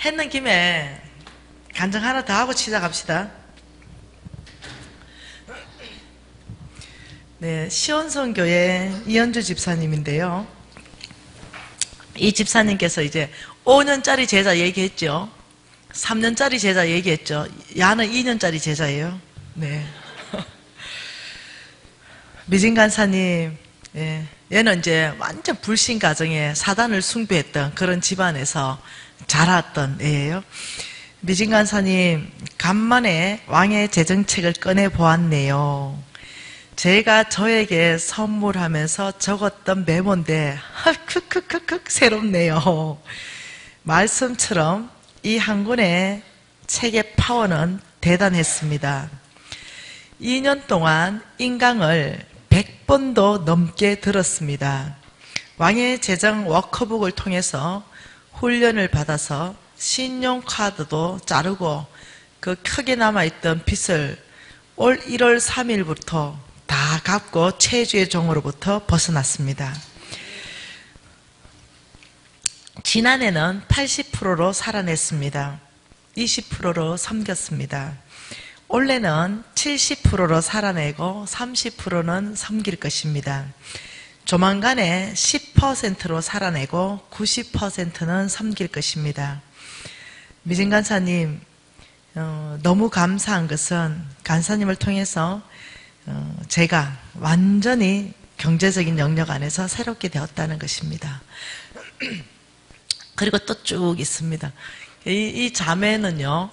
했는 김에 간증 하나 더 하고 시작합시다. 네, 시온성교회 이현주 집사님인데요. 이 집사님께서 이제 5년짜리 제자 얘기했죠. 3년짜리 제자 얘기했죠. 야는 2년짜리 제자예요. 네. 미진 간사님, 예, 얘는 이제 완전 불신 가정에 사단을 숭배했던 그런 집안에서 자랐던 애예요. 미진 간사님, 간만에 왕의 재정책을 꺼내 보았네요. 제가 저에게 선물하면서 적었던 메모인데 크크크크 새롭네요. 말씀처럼 이 한 권의 책의 파워는 대단했습니다. 2년 동안 인강을 100번도 넘게 들었습니다. 왕의 재정 워크북을 통해서 훈련을 받아서 신용카드도 자르고 그 크게 남아있던 빚을 올 1월 3일부터 다 갚고 체주의 종으로부터 벗어났습니다. 지난해는 80%로 살아냈습니다. 20%로 섬겼습니다. 올해는 70%로 살아내고 30%는 섬길 것입니다. 조만간에 10%로 살아내고 90%는 섬길 것입니다. 미진 간사님, 너무 감사한 것은 간사님을 통해서 제가 완전히 경제적인 영역 안에서 새롭게 되었다는 것입니다. 그리고 또 쭉 있습니다. 이 자매는요,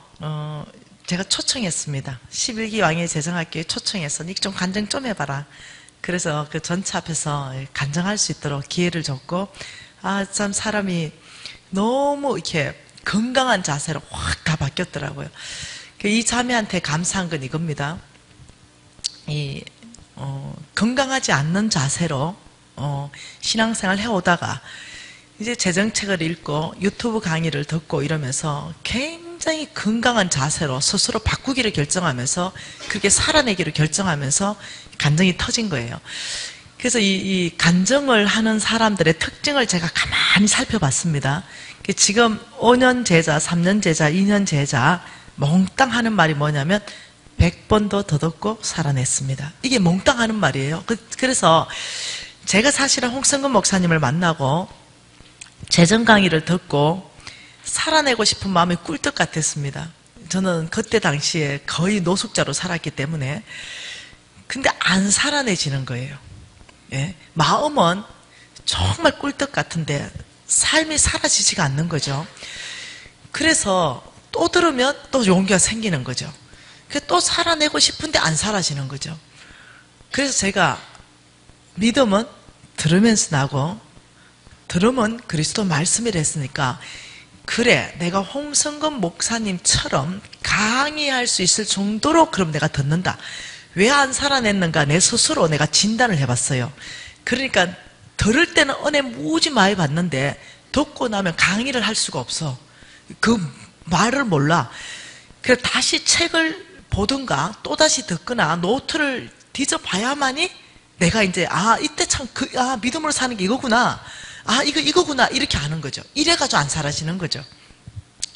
제가 초청했습니다. 11기 왕의 재정학교에 초청해서 니 좀 간증 좀 해봐라. 그래서 그 전체 앞에서 간증할 수 있도록 기회를 줬고, 아, 참 사람이 너무 이렇게 건강한 자세로 확 다 바뀌었더라고요. 이 자매한테 감사한 건 이겁니다. 건강하지 않는 자세로 신앙생활 해오다가 이제 재정책을 읽고 유튜브 강의를 듣고 이러면서 굉장히 건강한 자세로 스스로 바꾸기를 결정하면서 그렇게 살아내기를 결정하면서 간증이 터진 거예요. 그래서 이 간증을 하는 사람들의 특징을 제가 가만히 살펴봤습니다. 지금 5년 제자, 3년 제자, 2년 제자 몽땅 하는 말이 뭐냐면 100번도 더 듣고 살아냈습니다. 이게 몽땅 하는 말이에요. 그래서 제가 사실은 홍성근 목사님을 만나고 재정 강의를 듣고 살아내고 싶은 마음이 꿀떡 같았습니다. 저는 그때 당시에 거의 노숙자로 살았기 때문에. 근데 안 살아내지는 거예요. 예? 마음은 정말 꿀떡 같은데 삶이 사라지지가 않는 거죠. 그래서 또 들으면 또 용기가 생기는 거죠. 또 살아내고 싶은데 안 사라지는 거죠. 그래서 제가 믿음은 들으면서 나고 들으면 그리스도 말씀이라 했으니까 그래 내가 홍성근 목사님처럼 강의할 수 있을 정도로 그럼 내가 듣는다. 왜 안 살아냈는가 내 스스로 내가 진단을 해봤어요. 그러니까 들을 때는 은혜 무지 많이 받는데 듣고 나면 강의를 할 수가 없어. 그 말을 몰라. 그래서 다시 책을 보든가 또다시 듣거나 노트를 뒤져봐야만이 내가 이제 이때 참 믿음으로 사는 게 이거구나. 이거구나 이렇게 아는 거죠. 이래가지고 안 사라지는 거죠.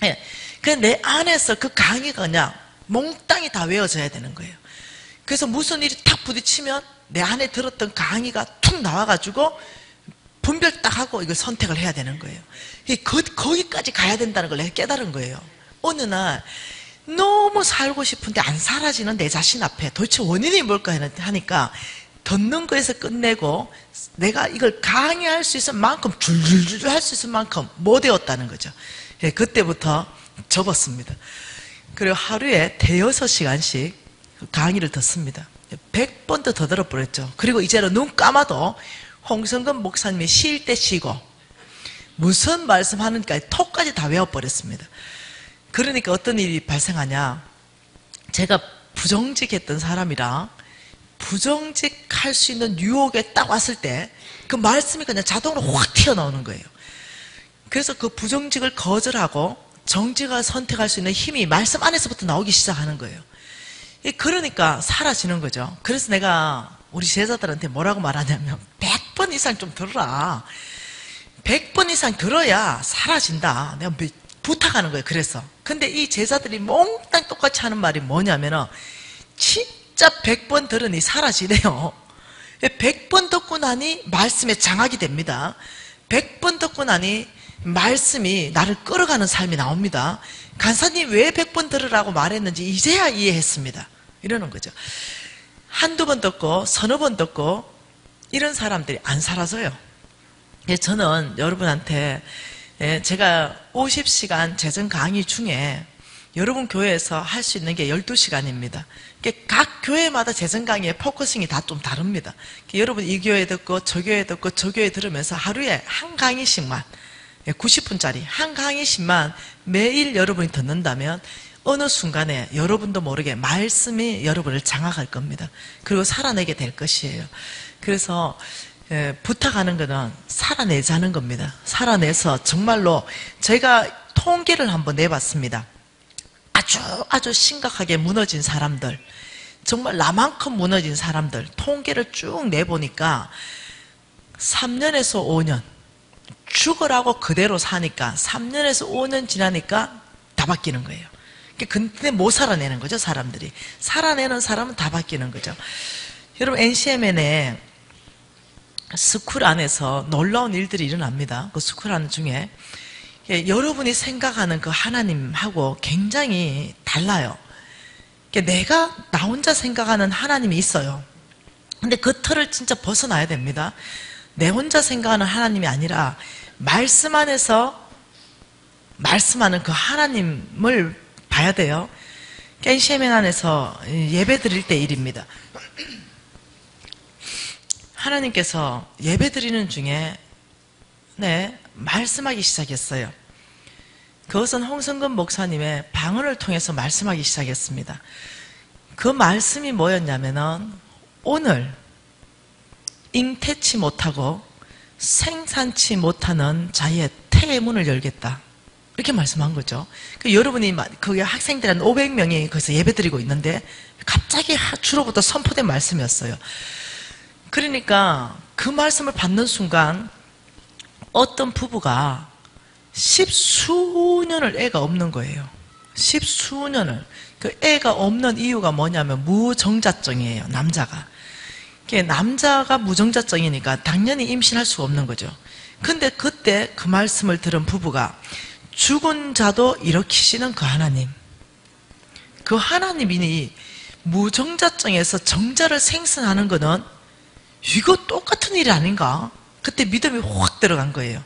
예. 그냥 내 안에서 그 강의가 그냥 몽땅이 다 외워져야 되는 거예요. 그래서 무슨 일이 탁 부딪히면 내 안에 들었던 강의가 툭 나와가지고 분별 딱 하고 이걸 선택을 해야 되는 거예요. 거기까지 가야 된다는 걸 내가 깨달은 거예요. 어느 날 너무 살고 싶은데 안 사라지는 내 자신 앞에 도대체 원인이 뭘까 하니까 듣는 거에서 끝내고 내가 이걸 강의할 수 있을 만큼 줄줄줄 할 수 있을 만큼 못 외웠다는 거죠. 예, 그때부터 접었습니다. 그리고 하루에 대여섯 시간씩 강의를 듣습니다. 100번도 더 들어버렸죠. 그리고 이제는 눈 감아도 홍성근 목사님이 쉴 때 쉬고 무슨 말씀하는가 톡까지 다 외워버렸습니다. 그러니까 어떤 일이 발생하냐, 제가 부정직했던 사람이라 부정직할 수 있는 유혹에 딱 왔을 때 그 말씀이 그냥 자동으로 확 튀어나오는 거예요. 그래서 그 부정직을 거절하고 정직을 선택할 수 있는 힘이 말씀 안에서부터 나오기 시작하는 거예요. 그러니까 사라지는 거죠. 그래서 내가 우리 제자들한테 뭐라고 말하냐면 100번 이상 좀 들어라. 100번 이상 들어야 사라진다. 내가 부탁하는 거예요. 그래서. 근데 이 제자들이 몽땅 똑같이 하는 말이 뭐냐면은 진짜 100번 들으니 사라지네요. 100번 듣고 나니 말씀에 장악이 됩니다. 100번 듣고 나니 말씀이 나를 끌어가는 삶이 나옵니다. 간사님 왜 100번 들으라고 말했는지 이제야 이해했습니다. 이러는 거죠. 한두 번 듣고 서너 번 듣고 이런 사람들이 안 사라져요. 저는 여러분한테 제가 50시간 재정 강의 중에 여러분 교회에서 할 수 있는 게 12시간입니다. 각 교회마다 재정 강의의 포커싱이 다 좀 다릅니다. 여러분 이 교회 듣고 저 교회 듣고 저 교회 들으면서 하루에 한 강의씩만 90분짜리 한 강의씩만 매일 여러분이 듣는다면 어느 순간에 여러분도 모르게 말씀이 여러분을 장악할 겁니다. 그리고 살아내게 될 것이에요. 그래서 부탁하는 것은 살아내자는 겁니다. 살아내서 정말로 제가 통계를 한번 내봤습니다. 아주 심각하게 무너진 사람들, 정말 나만큼 무너진 사람들 통계를 쭉 내보니까 3년에서 5년 죽으라고 그대로 사니까 3년에서 5년 지나니까 다 바뀌는 거예요. 근데 못 살아내는 거죠. 사람들이. 살아내는 사람은 다 바뀌는 거죠. 여러분 NCMN에 스쿨 안에서 놀라운 일들이 일어납니다. 그 스쿨 안 중에 여러분이 생각하는 그 하나님하고 굉장히 달라요. 내가 나 혼자 생각하는 하나님이 있어요. 근데 그 틀을 진짜 벗어나야 됩니다. 내 혼자 생각하는 하나님이 아니라 말씀 안에서 말씀하는 그 하나님을 봐야 돼요. NCMN 안에서 예배 드릴 때 일입니다. 하나님께서 예배 드리는 중에 말씀하기 시작했어요. 그것은 홍성근 목사님의 방언을 통해서 말씀하기 시작했습니다. 그 말씀이 뭐였냐면은 오늘 잉태치 못하고 생산치 못하는 자의 태의 문을 열겠다. 이렇게 말씀한 거죠. 여러분이 거기 학생들 한 500명이 거기서 예배드리고 있는데 갑자기 주로부터 선포된 말씀이었어요. 그러니까 그 말씀을 받는 순간 어떤 부부가 10수년을 애가 없는 거예요. 10수년을. 그 애가 없는 이유가 뭐냐면 무정자증이에요. 남자가. 남자가 무정자증이니까 당연히 임신할 수가 없는 거죠. 근데 그때 그 말씀을 들은 부부가 죽은 자도 일으키시는 그 하나님, 그 하나님이 무정자증에서 정자를 생성하는 거는 이거 똑같은 일이 아닌가? 그때 믿음이 확 들어간 거예요.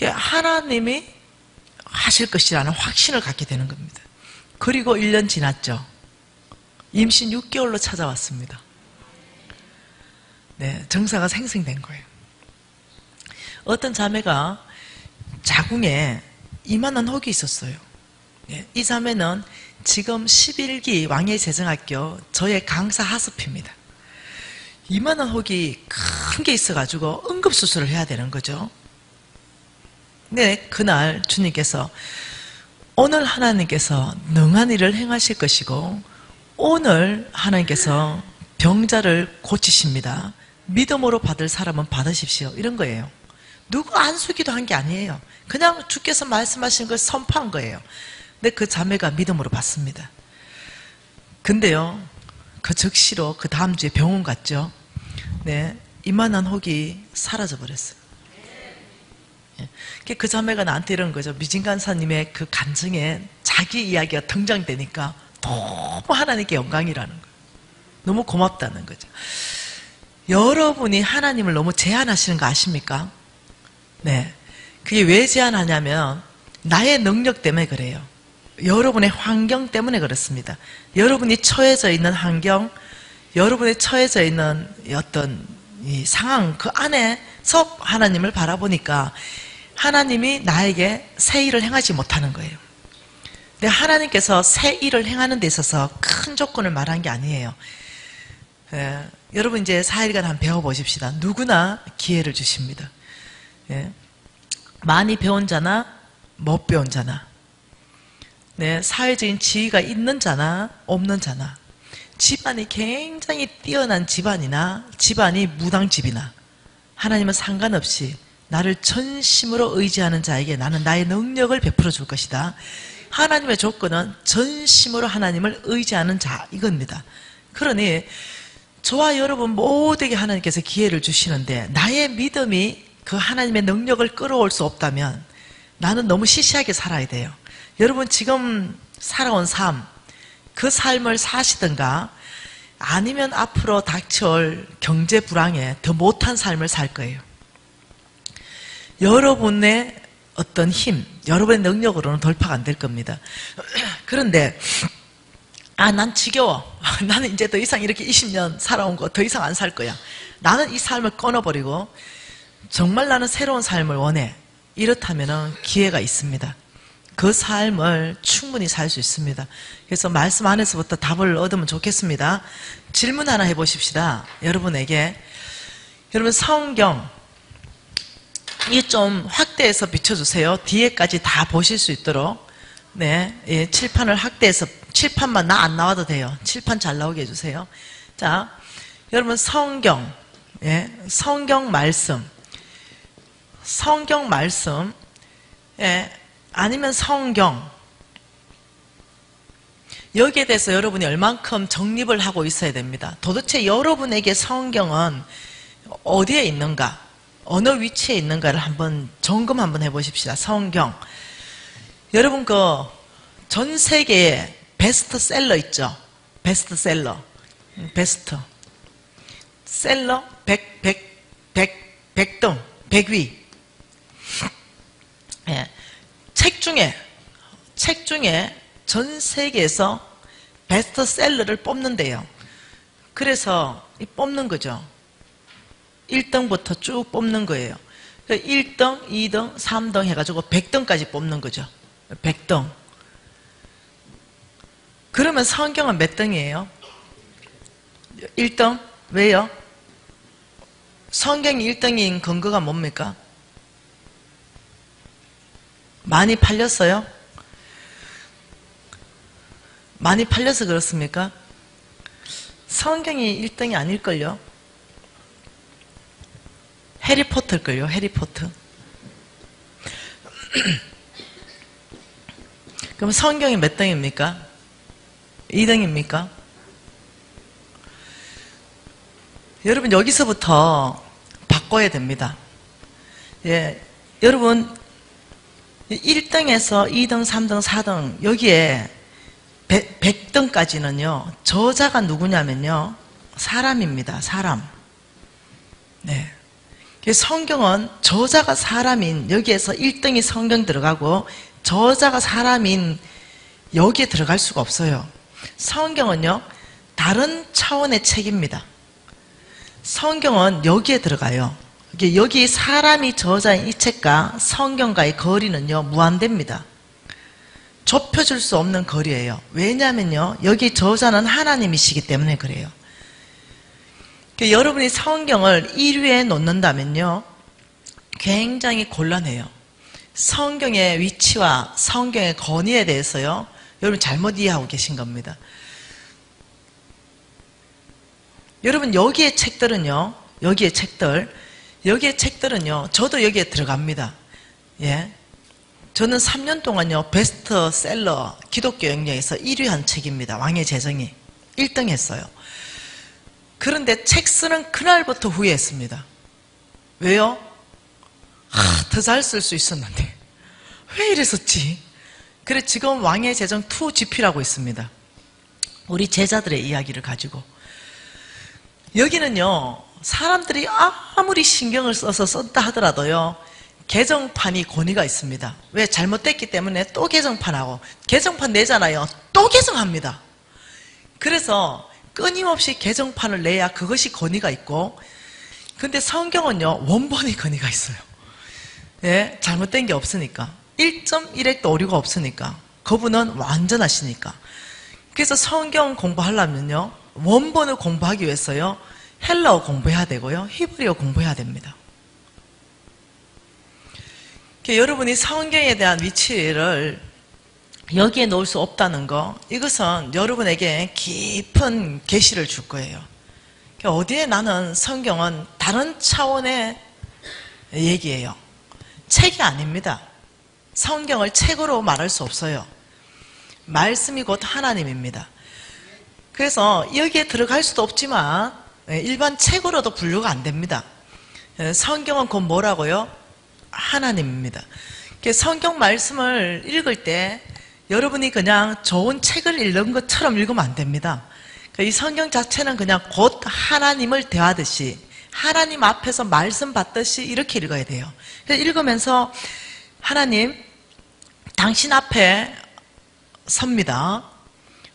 하나님이 하실 것이라는 확신을 갖게 되는 겁니다. 그리고 1년 지났죠. 임신 6개월로 찾아왔습니다. 정사가 생성된 거예요. 어떤 자매가 자궁에 이만한 혹이 있었어요. 이 자매는 지금 11기 왕예재정학교 저의 강사 하습입니다. 이만한 혹이 큰 게 있어가지고 응급수술을 해야 되는 거죠. 그날 주님께서 오늘 하나님께서 능한 일을 행하실 것이고 오늘 하나님께서 병자를 고치십니다. 믿음으로 받을 사람은 받으십시오. 이런 거예요. 누구 안수기도 한 게 아니에요. 그냥 주께서 말씀하신 걸 선포한 거예요. 근데 그 자매가 믿음으로 받습니다. 근데요, 그 즉시로 그 다음 주에 병원 갔죠. 이만한 혹이 사라져 버렸어요. 그 자매가 나한테 이런 거죠. 미진 간사님의 그 간증에 자기 이야기가 등장되니까 너무 하나님께 영광이라는 거예요. 너무 고맙다는 거죠. 여러분이 하나님을 너무 제한하시는 거 아십니까? 그게 왜 제한하냐면 나의 능력 때문에 그래요. 여러분의 환경 때문에 그렇습니다. 여러분이 처해져 있는 환경, 여러분이 처해져 있는 어떤 이 상황 그 안에서 하나님을 바라보니까 하나님이 나에게 새 일을 행하지 못하는 거예요. 근데 하나님께서 새 일을 행하는 데 있어서 큰 조건을 말한 게 아니에요. 여러분 이제 4일간 한번 배워보십시다. 누구나 기회를 주십니다. 많이 배운 자나 못 배운 자나, 사회적인 지위가 있는 자나 없는 자나, 집안이 굉장히 뛰어난 집안이나 집안이 무당집이나 하나님은 상관없이 나를 전심으로 의지하는 자에게 나는 나의 능력을 베풀어 줄 것이다. 하나님의 조건은 전심으로 하나님을 의지하는 자, 이겁니다. 그러니 저와 여러분 모두에게 하나님께서 기회를 주시는데 나의 믿음이 그 하나님의 능력을 끌어올 수 없다면 나는 너무 시시하게 살아야 돼요. 여러분 지금 살아온 삶, 그 삶을 사시든가 아니면 앞으로 닥쳐올 경제 불황에 더 못한 삶을 살 거예요. 여러분의 어떤 힘, 여러분의 능력으로는 돌파가 안 될 겁니다. 그런데 난 지겨워. 나는 이제 더 이상 이렇게 20년 살아온 거 더 이상 안 살 거야. 나는 이 삶을 끊어버리고 정말 나는 새로운 삶을 원해. 이렇다면 기회가 있습니다. 그 삶을 충분히 살 수 있습니다. 그래서 말씀 안에서부터 답을 얻으면 좋겠습니다. 질문 하나 해보십시다. 여러분에게. 여러분 성경 이 좀 확대해서 비춰주세요. 뒤에까지 다 보실 수 있도록. 네, 예, 칠판을 확대해서 칠판만 안 나와도 돼요. 칠판 잘 나오게 해주세요. 자, 여러분 성경, 예, 성경 말씀, 예, 아니면 성경. 여기에 대해서 여러분이 얼만큼 정립을 하고 있어야 됩니다. 도대체 여러분에게 성경은 어디에 있는가? 어느 위치에 있는가를 한번 점검 한번 해보십시다. 성경. 여러분 전 세계에 베스트셀러 있죠? 베스트셀러. 셀러 100등, 100위. 예. 책 중에 전 세계에서 베스트셀러를 뽑는데요. 그래서 뽑는 거죠. 1등부터 쭉 뽑는 거예요. 1등, 2등, 3등 해가지고 100등까지 뽑는 거죠. 100등. 그러면 성경은 몇 등이에요? 1등? 왜요? 성경이 1등인 근거가 뭡니까? 많이 팔렸어요? 많이 팔려서 그렇습니까? 성경이 1등이 아닐걸요? 해리포터일걸요? 해리포터. 그럼 성경이 몇 등입니까? 2등입니까? 여러분 여기서부터 바꿔야 됩니다. 예, 여러분 1등에서 2등, 3등, 4등 여기에 100등까지는요 저자가 누구냐면요 사람입니다. 사람. 네. 성경은 저자가 사람인 여기에서 1등이 성경 들어가고 저자가 사람인 여기에 들어갈 수가 없어요. 성경은요 다른 차원의 책입니다. 성경은 여기에 들어가요. 여기 사람이 저자인 이 책과 성경과의 거리는요 무한대입니다. 좁혀줄 수 없는 거리예요. 왜냐하면요 여기 저자는 하나님이시기 때문에 그래요. 여러분이 성경을 1위에 놓는다면요 굉장히 곤란해요. 성경의 위치와 성경의 권위에 대해서요 여러분 잘못 이해하고 계신 겁니다. 여러분 여기에 책들은요 저도 여기에 들어갑니다. 예, 저는 3년 동안요 베스트셀러 기독교 영역에서 1위 한 책입니다. 왕의 제정이 1등 했어요. 그런데 책 쓰는 그날부터 후회했습니다. 왜요? 더 잘 쓸 수 있었는데 왜 이랬었지? 그래 지금 왕의 제정 2GP라고 있습니다. 우리 제자들의 이야기를 가지고 여기는요 사람들이 아무리 신경을 써서 썼다 하더라도요 개정판이 권위가 있습니다. 왜? 잘못됐기 때문에 또 개정판하고 개정판 내잖아요. 또 개정합니다. 그래서 끊임없이 개정판을 내야 그것이 권위가 있고 근데 성경은요 원본의 권위가 있어요. 예, 잘못된 게 없으니까 1.1핵도 오류가 없으니까 그분은 완전하시니까. 그래서 성경 공부하려면요 원본을 공부하기 위해서요 헬라어 공부해야 되고요 히브리어 공부해야 됩니다. 여러분이 성경에 대한 위치를 여기에 놓을 수 없다는 거 이것은 여러분에게 깊은 계시를 줄 거예요. 어디에 나는 성경은 다른 차원의 얘기예요. 책이 아닙니다. 성경을 책으로 말할 수 없어요. 말씀이 곧 하나님입니다. 그래서 여기에 들어갈 수도 없지만 일반 책으로도 분류가 안 됩니다. 성경은 곧 뭐라고요? 하나님입니다. 성경 말씀을 읽을 때 여러분이 그냥 좋은 책을 읽는 것처럼 읽으면 안 됩니다. 이 성경 자체는 그냥 곧 하나님을 대하듯이 하나님 앞에서 말씀 받듯이 이렇게 읽어야 돼요. 그래서 읽으면서 하나님, 당신 앞에 섭니다.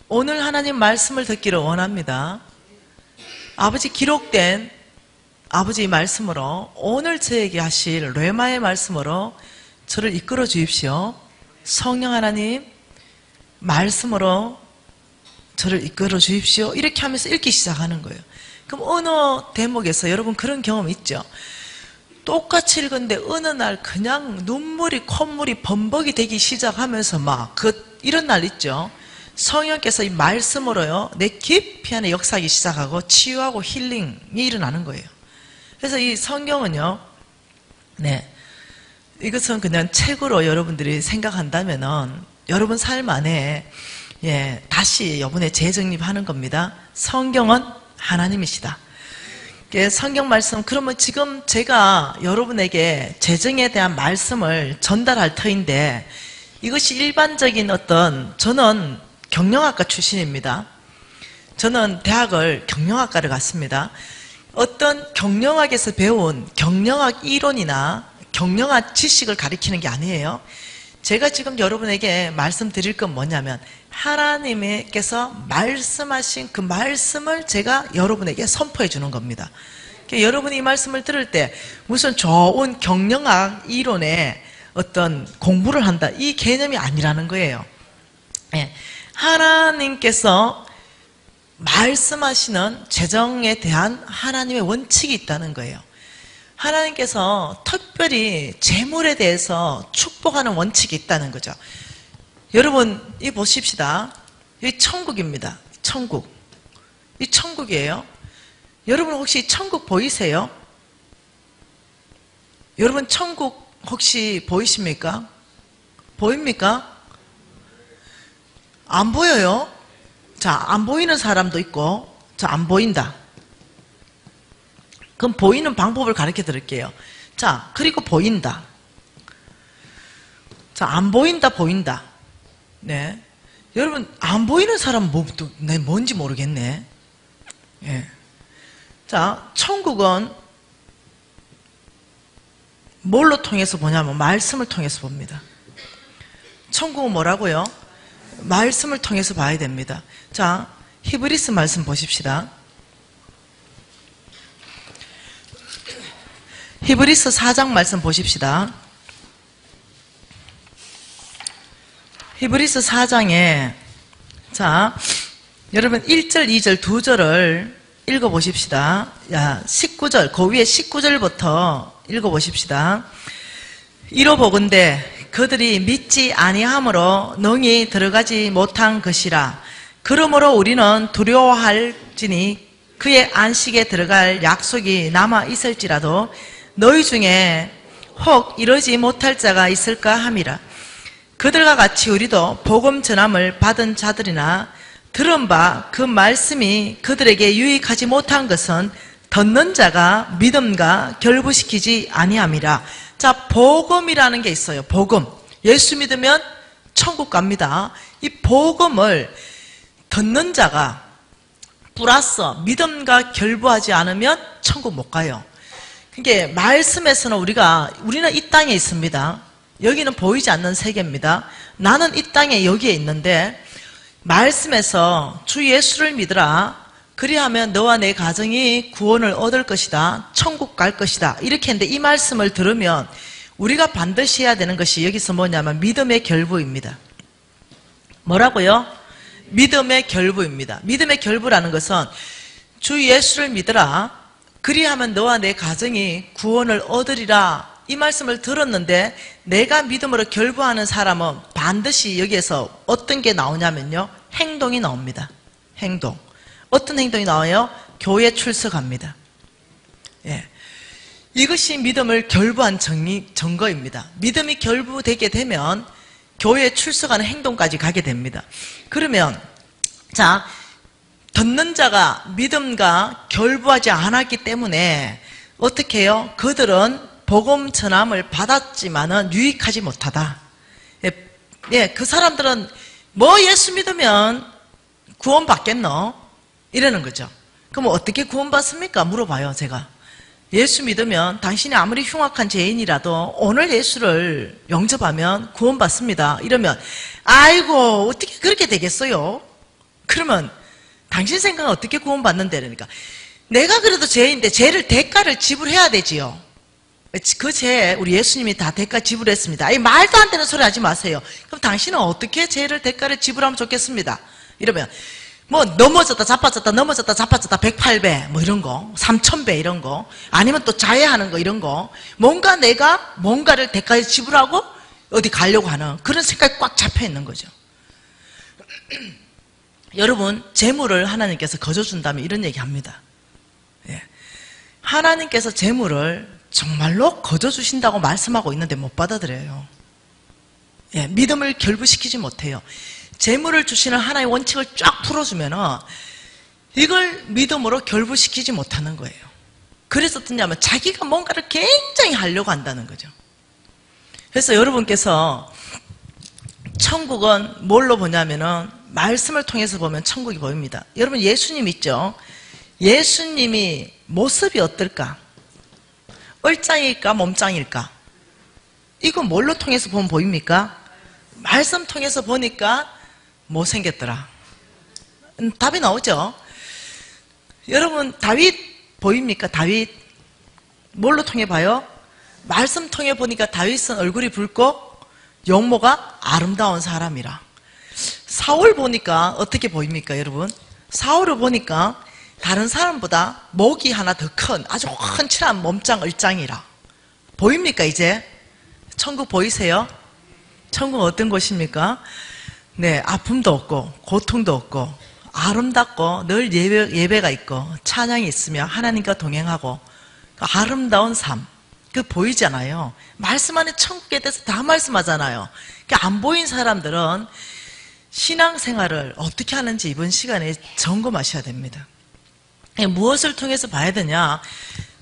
오늘 하나님 말씀을 듣기를 원합니다. 아버지, 기록된 아버지 말씀으로 오늘 저에게 하실 뢰마의 말씀으로 저를 이끌어 주십시오. 성령 하나님, 말씀으로 저를 이끌어 주십시오. 이렇게 하면서 읽기 시작하는 거예요. 그럼 어느 대목에서 여러분 그런 경험 있죠? 똑같이 읽었는데 어느 날 그냥 눈물이 콧물이 범벅이 되기 시작하면서 막 이런 날 있죠? 성령께서 이 말씀으로요 내 깊이 안에 역사하기 시작하고 치유하고 힐링이 일어나는 거예요. 그래서 이 성경은요, 이것은 그냥 책으로 여러분들이 생각한다면은 여러분 삶 안에 다시 이번에 재정립하는 겁니다. 성경은 하나님이시다. 성경 말씀, 그러면 지금 제가 여러분에게 재정에 대한 말씀을 전달할 터인데 이것이 일반적인 저는 경영학과 출신입니다. 저는 대학을 경영학과를 갔습니다. 어떤 경영학에서 배운 경영학 이론이나 경영학 지식을 가리키는 게 아니에요. 제가 지금 여러분에게 말씀드릴 건 뭐냐면 하나님께서 말씀하신 그 말씀을 제가 여러분에게 선포해 주는 겁니다. 그러니까 여러분이 이 말씀을 들을 때 무슨 좋은 경영학 이론에 어떤 공부를 한다 이 개념이 아니라는 거예요. 하나님께서 말씀하시는 재정에 대한 하나님의 원칙이 있다는 거예요. 하나님께서 특별히 재물에 대해서 축복하는 원칙이 있다는 거죠. 여러분, 이 보십시다. 이 천국입니다. 천국. 이 천국이에요. 여러분 혹시 천국 보이세요? 여러분 천국 혹시 보이십니까? 보입니까? 안 보여요? 자, 안 보이는 사람도 있고, 자, 안 보인다. 그럼 보이는 방법을 가르쳐 드릴게요. 자, 그리고 보인다. 자, 안 보인다, 보인다. 네. 여러분, 안 보이는 사람은 뭔지 모르겠네. 자, 천국은 뭘로 통해서 보냐면, 말씀을 통해서 봅니다. 천국은 뭐라고요? 말씀을 통해서 봐야 됩니다. 자, 히브리서 말씀 보십시다. 히브리서 4장 말씀 보십시다. 히브리서 4장에 자, 여러분 1절, 2절, 2절을 읽어보십시다. 19절, 그 위에 19절부터 읽어보십시다. 이로보건대 그들이 믿지 아니함으로 능히 들어가지 못한 것이라. 그러므로 우리는 두려워할지니 그의 안식에 들어갈 약속이 남아 있을지라도 너희 중에 혹 이러지 못할 자가 있을까 함이라. 그들과 같이 우리도 복음 전함을 받은 자들이나 들은 바 그 말씀이 그들에게 유익하지 못한 것은 듣는 자가 믿음과 결부시키지 아니함이라. 자, 복음이라는 게 있어요. 복음. 예수 믿으면 천국 갑니다. 이 복음을 듣는 자가 플러스 믿음과 결부하지 않으면 천국 못 가요. 그러니까 말씀에서는 우리는 이 땅에 있습니다. 여기는 보이지 않는 세계입니다. 나는 이 땅에 여기에 있는데 말씀에서 주 예수를 믿으라. 그리하면 너와 내 가정이 구원을 얻을 것이다. 천국 갈 것이다. 이렇게 했는데 이 말씀을 들으면 우리가 반드시 해야 되는 것이 여기서 뭐냐면 믿음의 결부입니다. 뭐라고요? 믿음의 결부입니다. 믿음의 결부라는 것은 주 예수를 믿으라. 그리하면 너와 내 가정이 구원을 얻으리라. 이 말씀을 들었는데 내가 믿음으로 결부하는 사람은 반드시 여기에서 어떤 게 나오냐면요. 행동이 나옵니다. 행동. 어떤 행동이 나와요? 교회 출석합니다. 이것이 믿음을 결부한 증거입니다. 믿음이 결부되게 되면 교회에 출석하는 행동까지 가게 됩니다. 그러면 자, 듣는 자가 믿음과 결부하지 않았기 때문에 어떻게 해요? 그들은 복음 전함을 받았지만은 유익하지 못하다. 그 사람들은 뭐 예수 믿으면 구원 받겠노? 이러는 거죠. 그럼 어떻게 구원 받습니까? 물어봐요, 제가. 예수 믿으면 당신이 아무리 흉악한 죄인이라도 오늘 예수를 영접하면 구원 받습니다. 이러면 아이고 어떻게 그렇게 되겠어요? 그러면 당신 생각은 어떻게 구원 받는데? 그러니까 내가 그래도 죄인데 죄를 대가를 지불해야 되지요. 그 죄 우리 예수님이 다 대가 지불했습니다. 이 말도 안 되는 소리 하지 마세요. 그럼 당신은 어떻게 죄를 대가를 지불하면 좋겠습니다. 이러면 뭐 넘어졌다 자빠졌다 넘어졌다 자빠졌다 108배 뭐 이런 거 3000배 이런 거 아니면 또 자해하는 거 이런 거 뭔가 내가 뭔가를 대가에 지불하고 어디 가려고 하는 그런 생각이 꽉 잡혀 있는 거죠. 여러분 재물을 하나님께서 거저준다면 이런 얘기합니다. 하나님께서 재물을 정말로 거저주신다고 말씀하고 있는데 못 받아들여요. 믿음을 결부시키지 못해요. 재물을 주시는 하나의 원칙을 쫙 풀어주면은 이걸 믿음으로 결부시키지 못하는 거예요. 그래서 어떠냐면 자기가 뭔가를 굉장히 하려고 한다는 거죠. 그래서 여러분께서 천국은 뭘로 보냐면은 말씀을 통해서 보면 천국이 보입니다. 여러분 예수님 있죠? 예수님이 모습이 어떨까? 얼짱일까? 몸짱일까? 이거 뭘로 통해서 보면 보입니까? 말씀 통해서 보니까 못생겼더라. 답이 나오죠? 여러분 다윗 보입니까? 다윗 뭘로 통해 봐요? 말씀 통해 보니까 다윗은 얼굴이 붉고 용모가 아름다운 사람이라. 사울 보니까 어떻게 보입니까 여러분? 사울을 보니까 다른 사람보다 목이 하나 더 큰 아주 훤칠한 몸짱 얼짱이라. 보입니까 이제? 천국 보이세요? 천국은 어떤 곳입니까? 네, 아픔도 없고 고통도 없고 아름답고 늘 예배가 있고 찬양이 있으며 하나님과 동행하고 그 아름다운 삶 그 보이잖아요. 말씀 안에 천국에 대해서 다 말씀하잖아요. 그러니까 안 보인 사람들은 신앙생활을 어떻게 하는지 이번 시간에 점검하셔야 됩니다. 무엇을 통해서 봐야 되냐?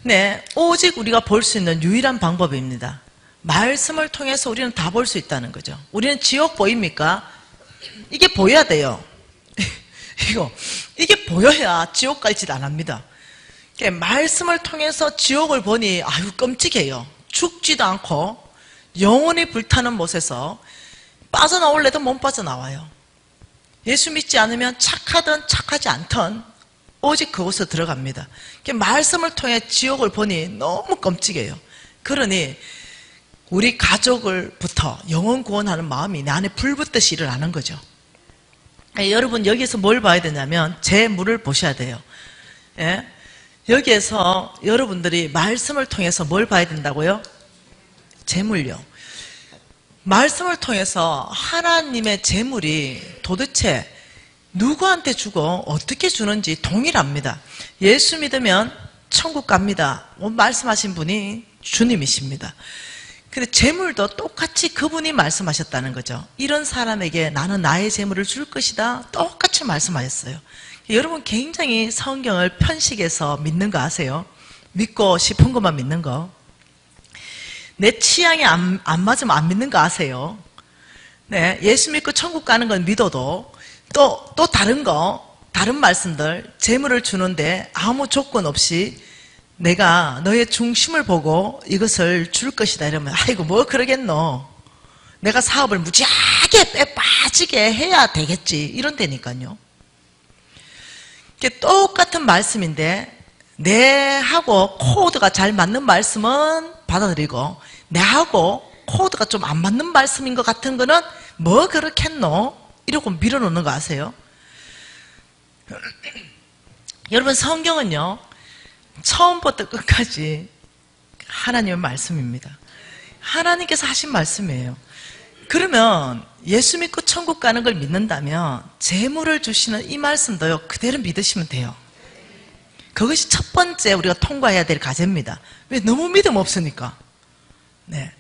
네, 오직 우리가 볼 수 있는 유일한 방법입니다. 말씀을 통해서 우리는 다 볼 수 있다는 거죠. 우리는 지옥 보입니까? 이게 보여야 돼요. 이게 보여야 지옥 갈 짓 안 합니다. 말씀을 통해서 지옥을 보니 아유 끔찍해요. 죽지도 않고 영원히 불타는 못에서 빠져나올래도 못 빠져나와요. 예수 믿지 않으면 착하든 착하지 않든 오직 그곳에 들어갑니다. 말씀을 통해 지옥을 보니 너무 끔찍해요. 그러니 우리 가족을부터 영혼 구원하는 마음이 내 안에 불붙듯이 일어나는 거죠. 여러분 여기서 뭘 봐야 되냐면 재물을 보셔야 돼요. 여기에서 여러분들이 말씀을 통해서 뭘 봐야 된다고요? 재물요. 말씀을 통해서 하나님의 재물이 도대체 누구한테 주고 어떻게 주는지 동일합니다. 예수 믿으면 천국 갑니다. 말씀하신 분이 주님이십니다. 근데 재물도 똑같이 그분이 말씀하셨다는 거죠. 이런 사람에게 나는 나의 재물을 줄 것이다. 똑같이 말씀하셨어요. 여러분 굉장히 성경을 편식해서 믿는 거 아세요? 믿고 싶은 것만 믿는 거. 내 취향에 안 맞으면 안 믿는 거 아세요? 네, 예수 믿고 천국 가는 건 믿어도 또 다른 말씀들 재물을 주는데 아무 조건 없이 내가 너의 중심을 보고 이것을 줄 것이다 이러면 아이고 뭐 그러겠노. 내가 사업을 무지하게 빼빠지게 해야 되겠지 이런다니까요. 똑같은 말씀인데 내하고 코드가 잘 맞는 말씀은 받아들이고 내하고 코드가 좀 안 맞는 말씀인 것 같은 거는 뭐 그렇겠노? 이러고 밀어놓는 거 아세요? 여러분 성경은요 처음부터 끝까지 하나님의 말씀입니다. 하나님께서 하신 말씀이에요. 그러면 예수 믿고 천국 가는 걸 믿는다면 재물을 주시는 이 말씀도요 그대로 믿으시면 돼요. 그것이 첫 번째 우리가 통과해야 될 과제입니다. 왜? 너무 믿음 없으니까. 네.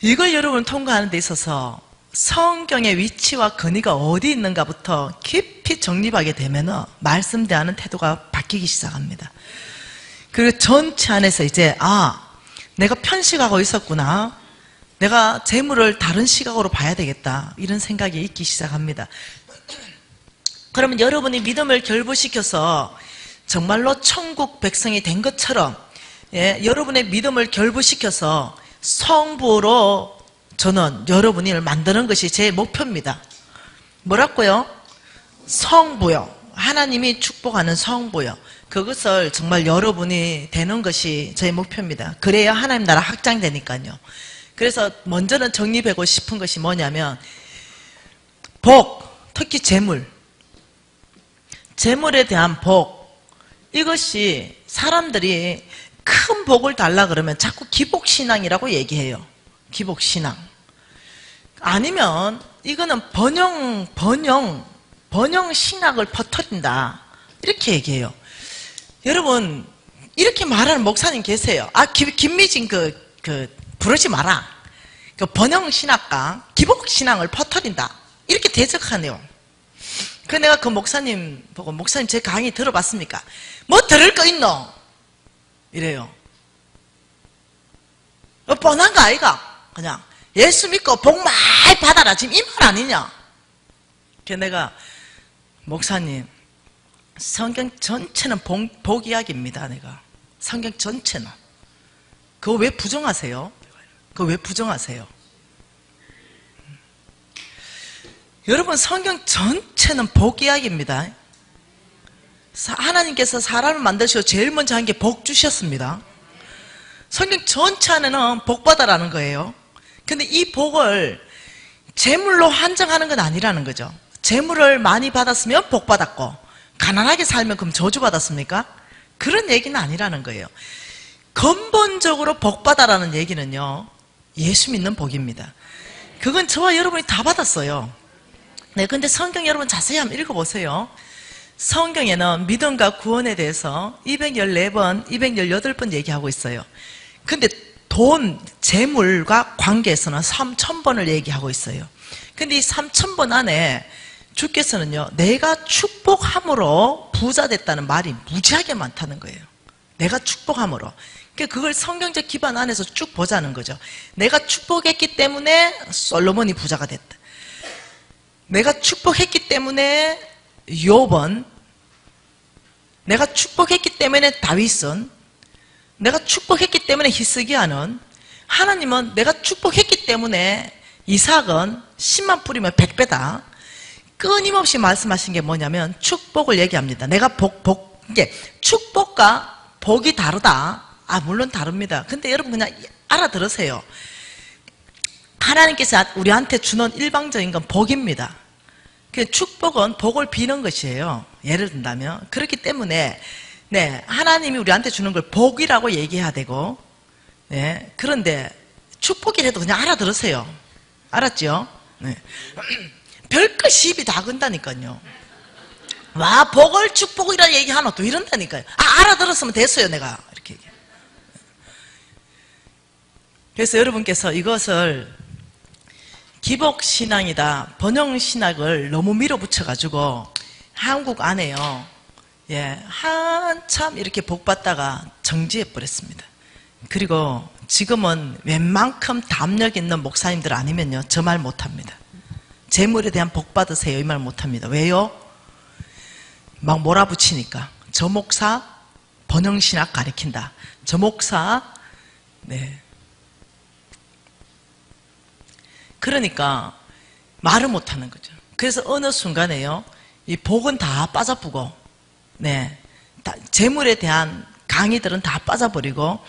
이걸 여러분 통과하는 데 있어서 성경의 위치와 근위가 어디 있는가부터 깊이 정립하게 되면 말씀 대하는 태도가 바뀌기 시작합니다. 그리고 전체 안에서 이제 내가 편식하고 있었구나. 내가 재물을 다른 시각으로 봐야 되겠다. 이런 생각이 있기 시작합니다. 그러면 여러분이 믿음을 결부시켜서 정말로 천국 백성이 된 것처럼 여러분의 믿음을 결부시켜서 성부로 저는 여러분을 만드는 것이 제 목표입니다. 뭐라고요? 성부요. 하나님이 축복하는 성부요. 그것을 정말 여러분이 되는 것이 제 목표입니다. 그래야 하나님 나라 확장되니까요. 그래서 먼저는 정립하고 싶은 것이 뭐냐면 복, 특히 재물. 재물에 대한 복. 이것이 사람들이 큰 복을 달라 그러면 자꾸 기복신앙이라고 얘기해요. 기복신앙. 아니면 이거는 번영신학을 퍼뜨린다. 이렇게 얘기해요. 여러분 이렇게 말하는 목사님 계세요. 김미진 부르지 마라. 그 번영신학과 기복신앙을 퍼뜨린다. 이렇게 대적하네요. 그 내가 그 목사님 보고 목사님 제 강의 들어봤습니까? 뭐 들을 거 있노? 이래요. 뻔한 거 아이가? 그냥 예수 믿고 복 많이 받아라. 지금 이 말 아니냐? 그래서 내가 목사님 성경 전체는 복 이야기입니다. 내가 성경 전체는 그거 왜 부정하세요? 그거 왜 부정하세요? 여러분 성경 전체는 복 이야기입니다. 하나님께서 사람을 만드시고 제일 먼저 한 게 복 주셨습니다. 성경 전체 안에는 복 받아라는 거예요. 근데 이 복을 재물로 한정하는 건 아니라는 거죠. 재물을 많이 받았으면 복 받았고 가난하게 살면 그럼 저주 받았습니까? 그런 얘기는 아니라는 거예요. 근본적으로 복 받아라는 얘기는요, 예수 믿는 복입니다. 그건 저와 여러분이 다 받았어요. 네, 근데 성경 여러분 자세히 한번 읽어보세요. 성경에는 믿음과 구원에 대해서 214번, 218번 얘기하고 있어요. 근데 돈, 재물과 관계에서는 3000번을 얘기하고 있어요. 근데 이 3000번 안에 주께서는요, 내가 축복함으로 부자 됐다는 말이 무지하게 많다는 거예요. 내가 축복함으로. 그러니까 그걸 성경적 기반 안에서 쭉 보자는 거죠. 내가 축복했기 때문에 솔로몬이 부자가 됐다. 내가 축복했기 때문에 욥은, 내가 축복했기 때문에 다윗은, 내가 축복했기 때문에 히스기야는, 하나님은 내가 축복했기 때문에 이삭은 10만 뿌리면 100배다. 끊임없이 말씀하신 게 뭐냐면 축복을 얘기합니다. 내가 이게 축복과 복이 다르다. 물론 다릅니다. 근데 여러분 그냥 알아들으세요. 하나님께서 우리한테 주는 일방적인 건 복입니다. 축복은 복을 비는 것이에요. 예를 든다면. 그렇기 때문에 하나님이 우리한테 주는 걸 복이라고 얘기해야 되고, 그런데 축복이라도 그냥 알아들으세요. 알았죠? 별거 시비 다 건다니까요. 와, 복을 축복이라 얘기하노 또 이런다니까요. 알아들었으면 됐어요, 내가. 이렇게 얘기해요. 그래서 여러분께서 이것을 기복신앙이다, 번영신학을 너무 밀어붙여가지고 한국 안에요, 한참 이렇게 복받다가 정지해버렸습니다. 그리고 지금은 웬만큼 담력 있는 목사님들 아니면요, 저 말 못합니다. 재물에 대한 복 받으세요, 이 말 못합니다. 왜요? 막 몰아붙이니까. 저 목사 번영신학 가리킨다. 저 목사 그러니까 말을 못하는 거죠. 그래서 어느 순간에요, 이 복은 다 빠져보고, 재물에 대한 강의들은 다 빠져버리고,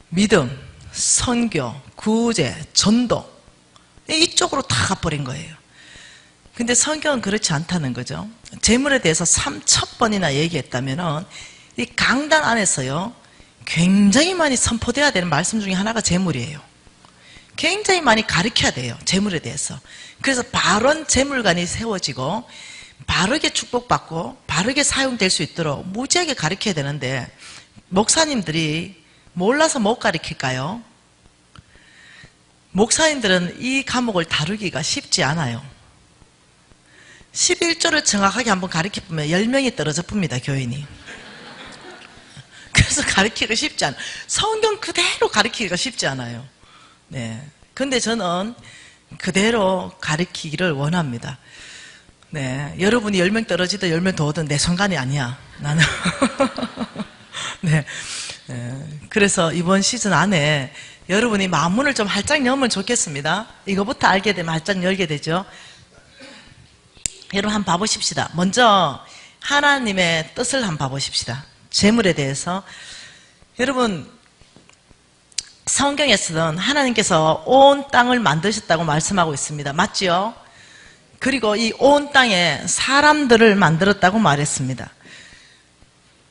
믿음, 선교, 구제, 전도, 이쪽으로 다 가버린 거예요. 근데 성경은 그렇지 않다는 거죠. 재물에 대해서 3000번이나 얘기했다면은, 이 강단 안에서요, 굉장히 많이 선포돼야 되는 말씀 중에 하나가 재물이에요. 굉장히 많이 가르쳐야 돼요, 재물에 대해서. 그래서 바른 재물관이 세워지고 바르게 축복받고 바르게 사용될 수 있도록 무지하게 가르쳐야 되는데 목사님들이 몰라서 못 가르칠까요? 목사님들은 이 과목을 다루기가 쉽지 않아요. 11조를 정확하게 한번 가르쳐보면 10명이 떨어져 봅니다, 교인이. 그래서 가르치기가 쉽지 않아요. 성경 그대로 가르치기가 쉽지 않아요. 네. 근데 저는 그대로 가르치기를 원합니다. 네. 여러분이 10명 떨어지든 10명 더 오든 내 상관이 아니야. 나는. 네. 그래서 이번 시즌 안에 여러분이 마음문을 좀 활짝 열면 좋겠습니다. 이거부터 알게 되면 활짝 열게 되죠. 여러분 한번 봐보십시다. 먼저 하나님의 뜻을 한번 봐보십시다. 재물에 대해서. 여러분 성경에서는 하나님께서 온 땅을 만드셨다고 말씀하고 있습니다. 맞지요? 그리고 이 온 땅에 사람들을 만들었다고 말했습니다.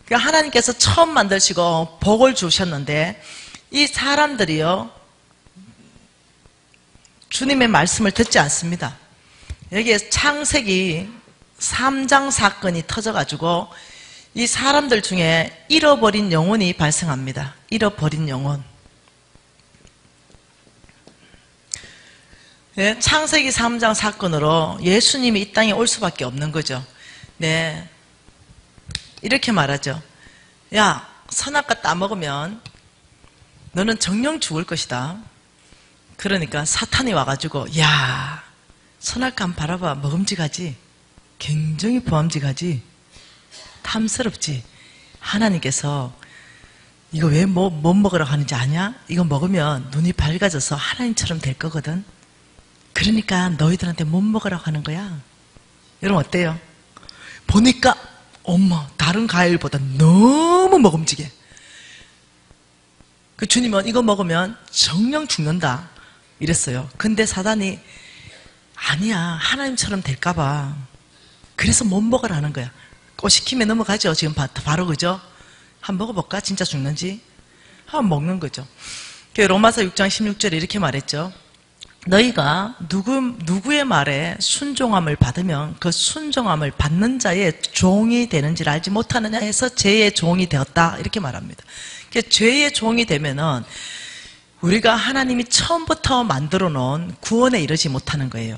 그러니까 하나님께서 처음 만드시고 복을 주셨는데 이 사람들이요 주님의 말씀을 듣지 않습니다. 여기에 창세기 3장 사건이 터져가지고 이 사람들 중에 잃어버린 영혼이 발생합니다. 잃어버린 영혼. 네, 창세기 3장 사건으로 예수님이 이 땅에 올 수밖에 없는 거죠. 네, 이렇게 말하죠. 야, 선악과 따먹으면 너는 정령 죽을 것이다. 그러니까 사탄이 와가지고 야, 선악과 한번 바라봐. 먹음직하지? 굉장히 보암직하지? 탐스럽지? 하나님께서 이거 왜 못 먹으라고 하는지 아냐? 이거 먹으면 눈이 밝아져서 하나님처럼 될 거거든. 그러니까 너희들한테 못 먹으라고 하는 거야. 여러분 어때요? 보니까 엄마 다른 과일보다 너무 먹음직해. 그 주님은 이거 먹으면 정령 죽는다 이랬어요. 근데 사단이 아니야, 하나님처럼 될까봐 그래서 못 먹으라는 거야. 꼬시킴에 넘어가죠. 지금 바로 그죠? 한번 먹어볼까? 진짜 죽는지? 한번 먹는 거죠. 로마서 6장 16절에 이렇게 말했죠. 너희가 누구의 말에 순종함을 받으면 그 순종함을 받는 자의 종이 되는지를 알지 못하느냐 해서 죄의 종이 되었다 이렇게 말합니다. 죄의 종이 되면은 우리가 하나님이 처음부터 만들어 놓은 구원에 이르지 못하는 거예요.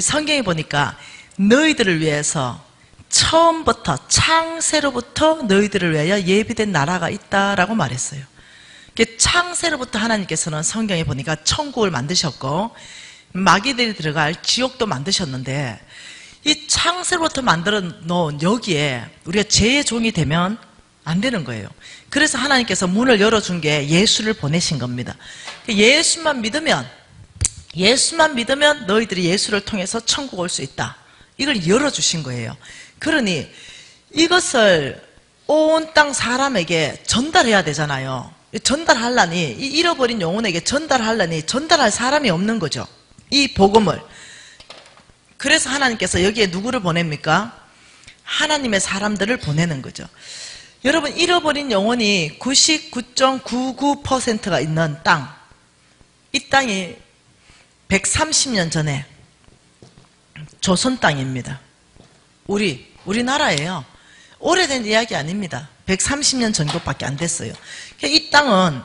성경에 보니까 너희들을 위해서 처음부터 창세로부터 너희들을 위하여 예비된 나라가 있다라고 말했어요. 창세로부터 하나님께서는 성경에 보니까 천국을 만드셨고 마귀들이 들어갈 지옥도 만드셨는데 이 창세로부터 만들어 놓은 여기에 우리가 죄의 종이 되면 안 되는 거예요. 그래서 하나님께서 문을 열어준 게 예수를 보내신 겁니다. 예수만 믿으면 너희들이 예수를 통해서 천국 올 수 있다. 이걸 열어주신 거예요. 그러니 이것을 온 땅 사람에게 전달해야 되잖아요. 전달하려니 이 잃어버린 영혼에게 전달하려니 전달할 사람이 없는 거죠. 이 복음을. 그래서 하나님께서 여기에 누구를 보냅니까? 하나님의 사람들을 보내는 거죠. 여러분 잃어버린 영혼이 99.99%가 있는 땅, 이 땅이 130년 전에 조선 땅입니다. 우리나라예요. 오래된 이야기 아닙니다. 130년 정도밖에 안 됐어요. 이 땅은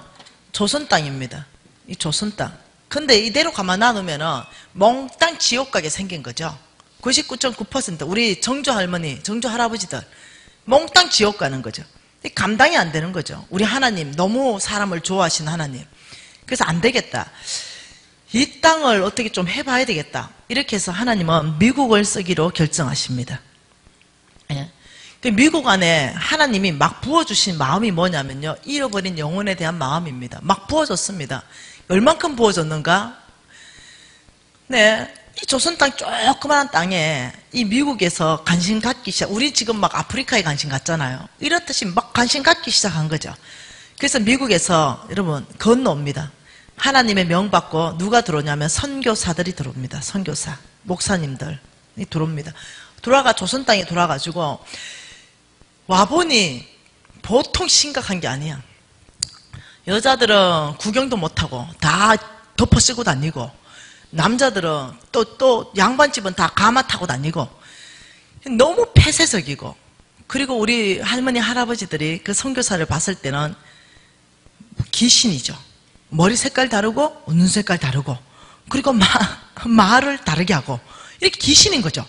조선 땅입니다. 이 조선 땅. 근데 이대로 가만 놔두면은 몽땅 지옥 가게 생긴 거죠. 99.9% 우리 정조 할머니, 정조 할아버지들 몽땅 지옥 가는 거죠. 감당이 안 되는 거죠. 우리 하나님 너무 사람을 좋아하시는 하나님. 그래서 안 되겠다. 이 땅을 어떻게 좀 해봐야 되겠다. 이렇게 해서 하나님은 미국을 쓰기로 결정하십니다. 예. 미국 안에 하나님이 막 부어주신 마음이 뭐냐면요. 잃어버린 영혼에 대한 마음입니다. 막 부어줬습니다. 얼만큼 부어줬는가? 네. 이 조선 땅 조그마한 땅에 이 미국에서 관심 갖기 시작. 우리 지금 막 아프리카에 관심 갖잖아요. 이렇듯이 막 관심 갖기 시작한 거죠. 그래서 미국에서 여러분 건너옵니다. 하나님의 명 받고 누가 들어오냐면 선교사들이 들어옵니다. 선교사, 목사님들이 들어옵니다. 들어와가 조선 땅에 들어와가지고 와보니 보통 심각한 게 아니야. 여자들은 구경도 못하고 다 덮어 쓰고 다니고 남자들은 또 양반집은 다 가마 타고 다니고 너무 폐쇄적이고, 그리고 우리 할머니 할아버지들이 그 선교사를 봤을 때는 귀신이죠. 머리 색깔 다르고 눈 색깔 다르고, 그리고 말을 다르게 하고, 이렇게 귀신인 거죠.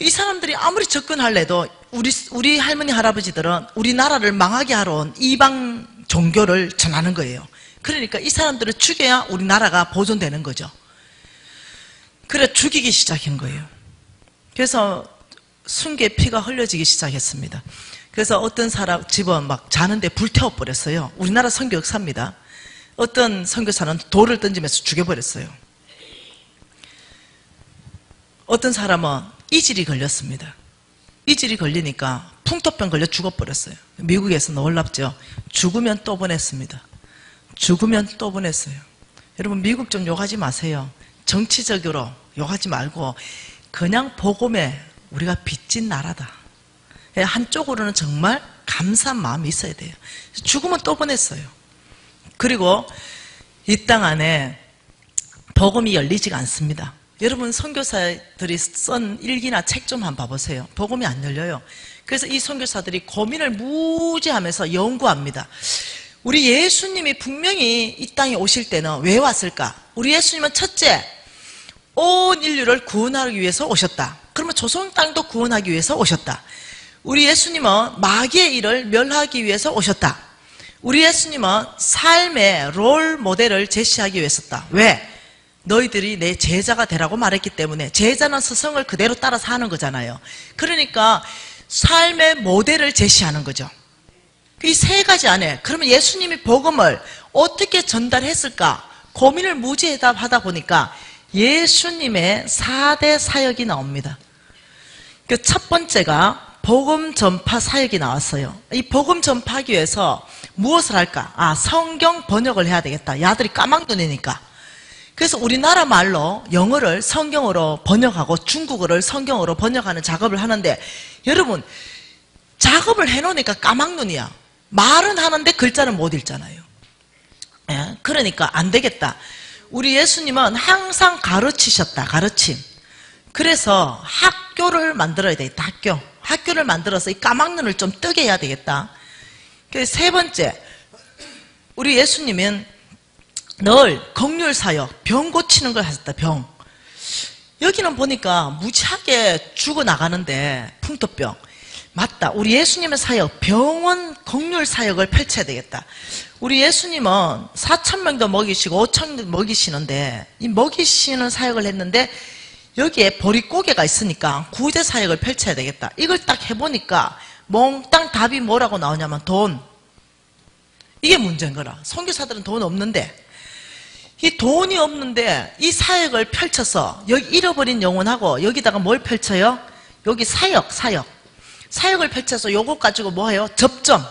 이 사람들이 아무리 접근할래도 우리 할머니 할아버지들은 우리나라를 망하게 하러 온 이방 종교를 전하는 거예요. 그러니까 이 사람들을 죽여야 우리나라가 보존되는 거죠. 그래 죽이기 시작한 거예요. 그래서 순개 피가 흘려지기 시작했습니다. 그래서 어떤 사람 집은 막 자는데 불태워버렸어요. 우리나라 선교 역사입니다. 어떤 선교사는 돌을 던지면서 죽여버렸어요. 어떤 사람은 이질이 걸렸습니다. 이질이 걸리니까 풍토병 걸려 죽어버렸어요. 미국에서 놀랍죠. 죽으면 또 보냈습니다. 죽으면 또 보냈어요. 여러분 미국 좀 욕하지 마세요. 정치적으로 욕하지 말고 그냥 복음에 우리가 빚진 나라다. 한쪽으로는 정말 감사한 마음이 있어야 돼요. 죽으면 또 보냈어요. 그리고 이 땅 안에 복음이 열리지가 않습니다. 여러분 선교사들이 쓴 일기나 책 좀 한번 봐보세요. 복음이 안 열려요. 그래서 이 선교사들이 고민을 무지하면서 연구합니다. 우리 예수님이 분명히 이 땅에 오실 때는 왜 왔을까? 우리 예수님은 첫째, 온 인류를 구원하기 위해서 오셨다. 그러면 조선 땅도 구원하기 위해서 오셨다. 우리 예수님은 마귀의 일을 멸하기 위해서 오셨다. 우리 예수님은 삶의 롤 모델을 제시하기 위해서다. 왜? 너희들이 내 제자가 되라고 말했기 때문에. 제자는 스승을 그대로 따라서 하는 거잖아요. 그러니까 삶의 모델을 제시하는 거죠. 이 세 가지 안에 그러면 예수님이 복음을 어떻게 전달했을까 고민을 무지하다 보니까 예수님의 4대 사역이 나옵니다. 그 첫 번째가 복음 전파 사역이 나왔어요. 이 복음 전파하기 위해서 무엇을 할까? 성경 번역을 해야 되겠다. 야들이 까막눈이니까. 그래서 우리나라 말로 영어를 성경으로 번역하고 중국어를 성경으로 번역하는 작업을 하는데, 여러분 작업을 해놓으니까 까막눈이야. 말은 하는데 글자는 못 읽잖아요. 그러니까 안 되겠다. 우리 예수님은 항상 가르치셨다. 가르침. 그래서 학교를 만들어야 되겠다. 학교를 만들어서 이 까막눈을 좀 뜨게 해야 되겠다. 세 번째, 우리 예수님은 늘 긍휼사역, 병 고치는 걸 하셨다. 병. 여기는 보니까 무지하게 죽어나가는데 풍토병. 맞다. 우리 예수님의 사역, 병원 긍휼사역을 펼쳐야 되겠다. 우리 예수님은 4,000명도 먹이시고 5,000명도 먹이시는데 이 먹이시는 사역을 했는데 여기에 보릿고개가 있으니까 구제 사역을 펼쳐야 되겠다. 이걸 딱 해보니까 몽땅 답이 뭐라고 나오냐면 돈. 이게 문제인 거라. 선교사들은 돈 없는데, 이 돈이 없는데 이 사역을 펼쳐서 여기 잃어버린 영혼하고 여기다가 뭘 펼쳐요? 여기 사역을 펼쳐서 요것 가지고 뭐 해요? 접점.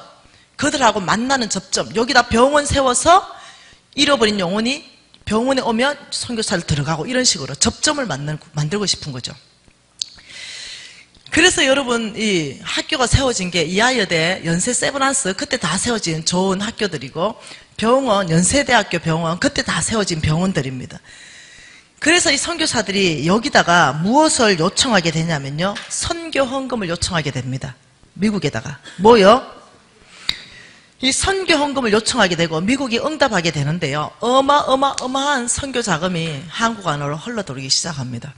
그들하고 만나는 접점. 여기다 병원 세워서 잃어버린 영혼이 병원에 오면 선교사를 들어가고 이런 식으로 접점을 만들고 싶은 거죠. 그래서 여러분 이 학교가 세워진 게 이하여대, 연세 세브란스 그때 다 세워진 좋은 학교들이고, 병원, 연세대학교 병원 그때 다 세워진 병원들입니다. 그래서 이 선교사들이 여기다가 무엇을 요청하게 되냐면요, 선교 헌금을 요청하게 됩니다. 미국에다가 뭐요? 이 선교 헌금을 요청하게 되고 미국이 응답하게 되는데요, 어마어마한 선교 자금이 한국 안으로 흘러들어오기 시작합니다.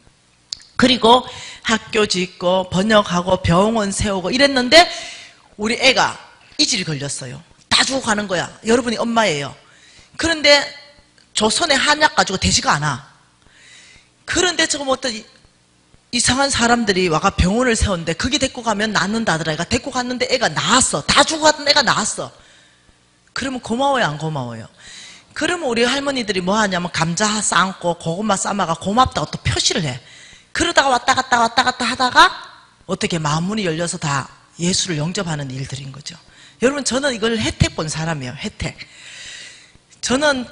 그리고 학교 짓고 번역하고 병원 세우고 이랬는데 우리 애가 이질이 걸렸어요. 다 주고 가는 거야. 여러분이 엄마예요. 그런데 조선의 한약 가지고 되지가 않아. 그런데 지금 어떤 이상한 사람들이 와가 병원을 세웠는데 거기 데리고 가면 낫는다더라. 애가 데리고 갔는데 애가 나았어. 다 주고 갔던 애가 나았어. 그러면 고마워요, 안 고마워요? 그러면 우리 할머니들이 뭐 하냐면 감자 삶고 고구마 삶아가 고맙다고 또 표시를 해. 그러다가 왔다 갔다 하다가 어떻게 마음문이 열려서 다 예수를 영접하는 일들인 거죠. 여러분 저는 이걸 혜택 본 사람이에요. 혜택. 저는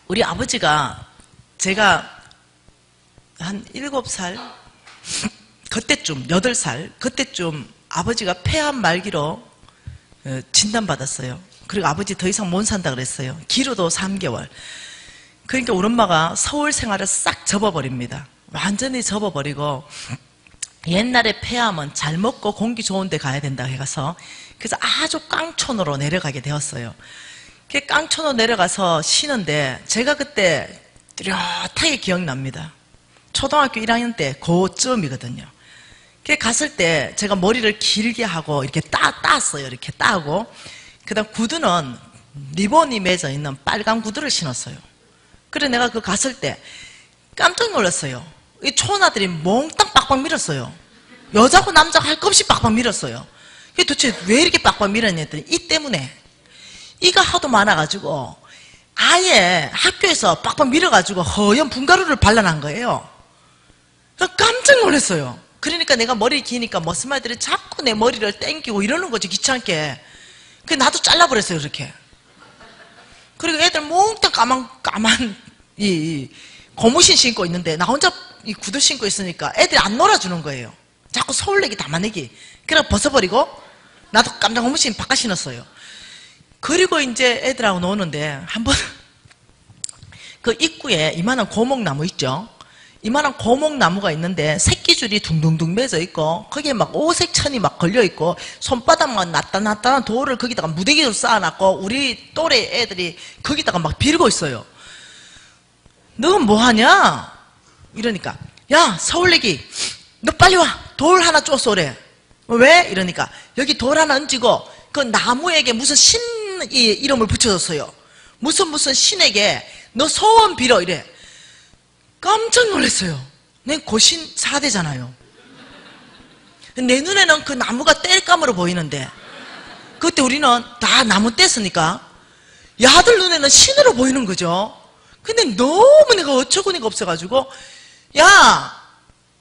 우리 아버지가 제가 한 7살 그때쯤 8살 그때쯤 아버지가 폐암 말기로 진단받았어요. 그리고 아버지 더 이상 못 산다 그랬어요. 길어도 3개월. 그러니까 우리 엄마가 서울 생활을 싹 접어버립니다. 완전히 접어버리고 옛날에 폐암은 잘 먹고 공기 좋은 데 가야 된다 해서 그래서 아주 깡촌으로 내려가게 되었어요. 그 깡촌으로 내려가서 쉬는데 제가 그때 뚜렷하게 기억납니다. 초등학교 1학년 때 그쯤이거든요. 그 갔을 때 제가 머리를 길게 하고 이렇게 따았어요. 이렇게 따고 그다음 구두는 리본이 맺어 있는 빨간 구두를 신었어요. 그래 내가 그 갔을 때 깜짝 놀랐어요. 이 초나들이 몽땅 빡빡 밀었어요. 여자고 남자고 할 것 없이 빡빡 밀었어요. 도대체 왜 이렇게 빡빡 밀었냐 했더니 이 때문에 이가 하도 많아가지고 아예 학교에서 빡빡 밀어가지고 허연 분가루를 발라난 거예요. 깜짝 놀랐어요. 그러니까 내가 머리 기니까 머스마들이 자꾸 내 머리를 땡기고 이러는 거지 귀찮게. 그 나도 잘라버렸어요 그렇게. 그리고 애들 몽땅 까만 이 고무신 신고 있는데 나 혼자 이 구두 신고 있으니까 애들이 안 놀아주는 거예요. 자꾸 서울내기 담아내기. 그래서 벗어버리고 나도 깜짝 고무신 바꿔 신었어요. 그리고 이제 애들하고 노는데 한번 그 입구에 이만한 고목나무 있죠. 이만한 고목나무가 있는데 새끼줄이 둥둥둥 맺어 있고 거기에 막 오색천이 막 걸려 있고 손바닥만 낫단한 돌을 거기다가 무대기로 쌓아놨고 우리 또래 애들이 거기다가 막 빌고 있어요. 너는 뭐하냐? 이러니까 야 서울내기 너 빨리 와 돌 하나 쪼서 오래. 왜? 이러니까 여기 돌 하나 얹고 그 나무에게 무슨 신 이름을 붙여줬어요. 무슨 신에게 너 소원 빌어 이래. 깜짝 놀랐어요. 내 고신 4대잖아요. 내 눈에는 그 나무가 땔감으로 보이는데 그때 우리는 다 나무 뗐으니까 야들 눈에는 신으로 보이는 거죠. 근데 너무 내가 어처구니가 없어가지고 야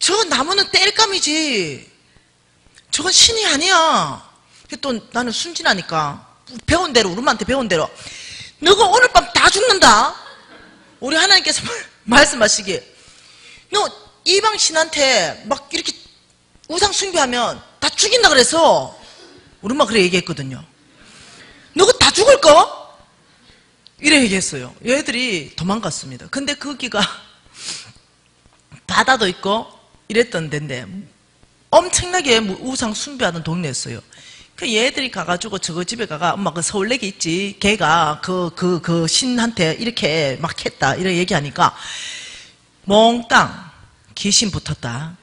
저 나무는 땔감이지 저건 신이 아니야. 또 나는 순진하니까 배운 대로 우리한테 배운 대로 너가 오늘 밤 다 죽는다. 우리 하나님께서 말씀하시기에 너 이방 신한테 막 이렇게 우상 숭배하면 다 죽인다 그래서 우리 엄마 그래 얘기했거든요. 너가 다 죽을 거? 이래 얘기했어요. 얘들이 도망갔습니다. 근데 거기가 바다도 있고 이랬던 데인데 엄청나게 우상 숭배하던 동네였어요. 그 얘들이 가가지고 저거 집에 가가 엄마 그 서울내기 있지 걔가 그 신한테 이렇게 막 했다 이렇게 얘기하니까 몽땅 귀신 붙었다.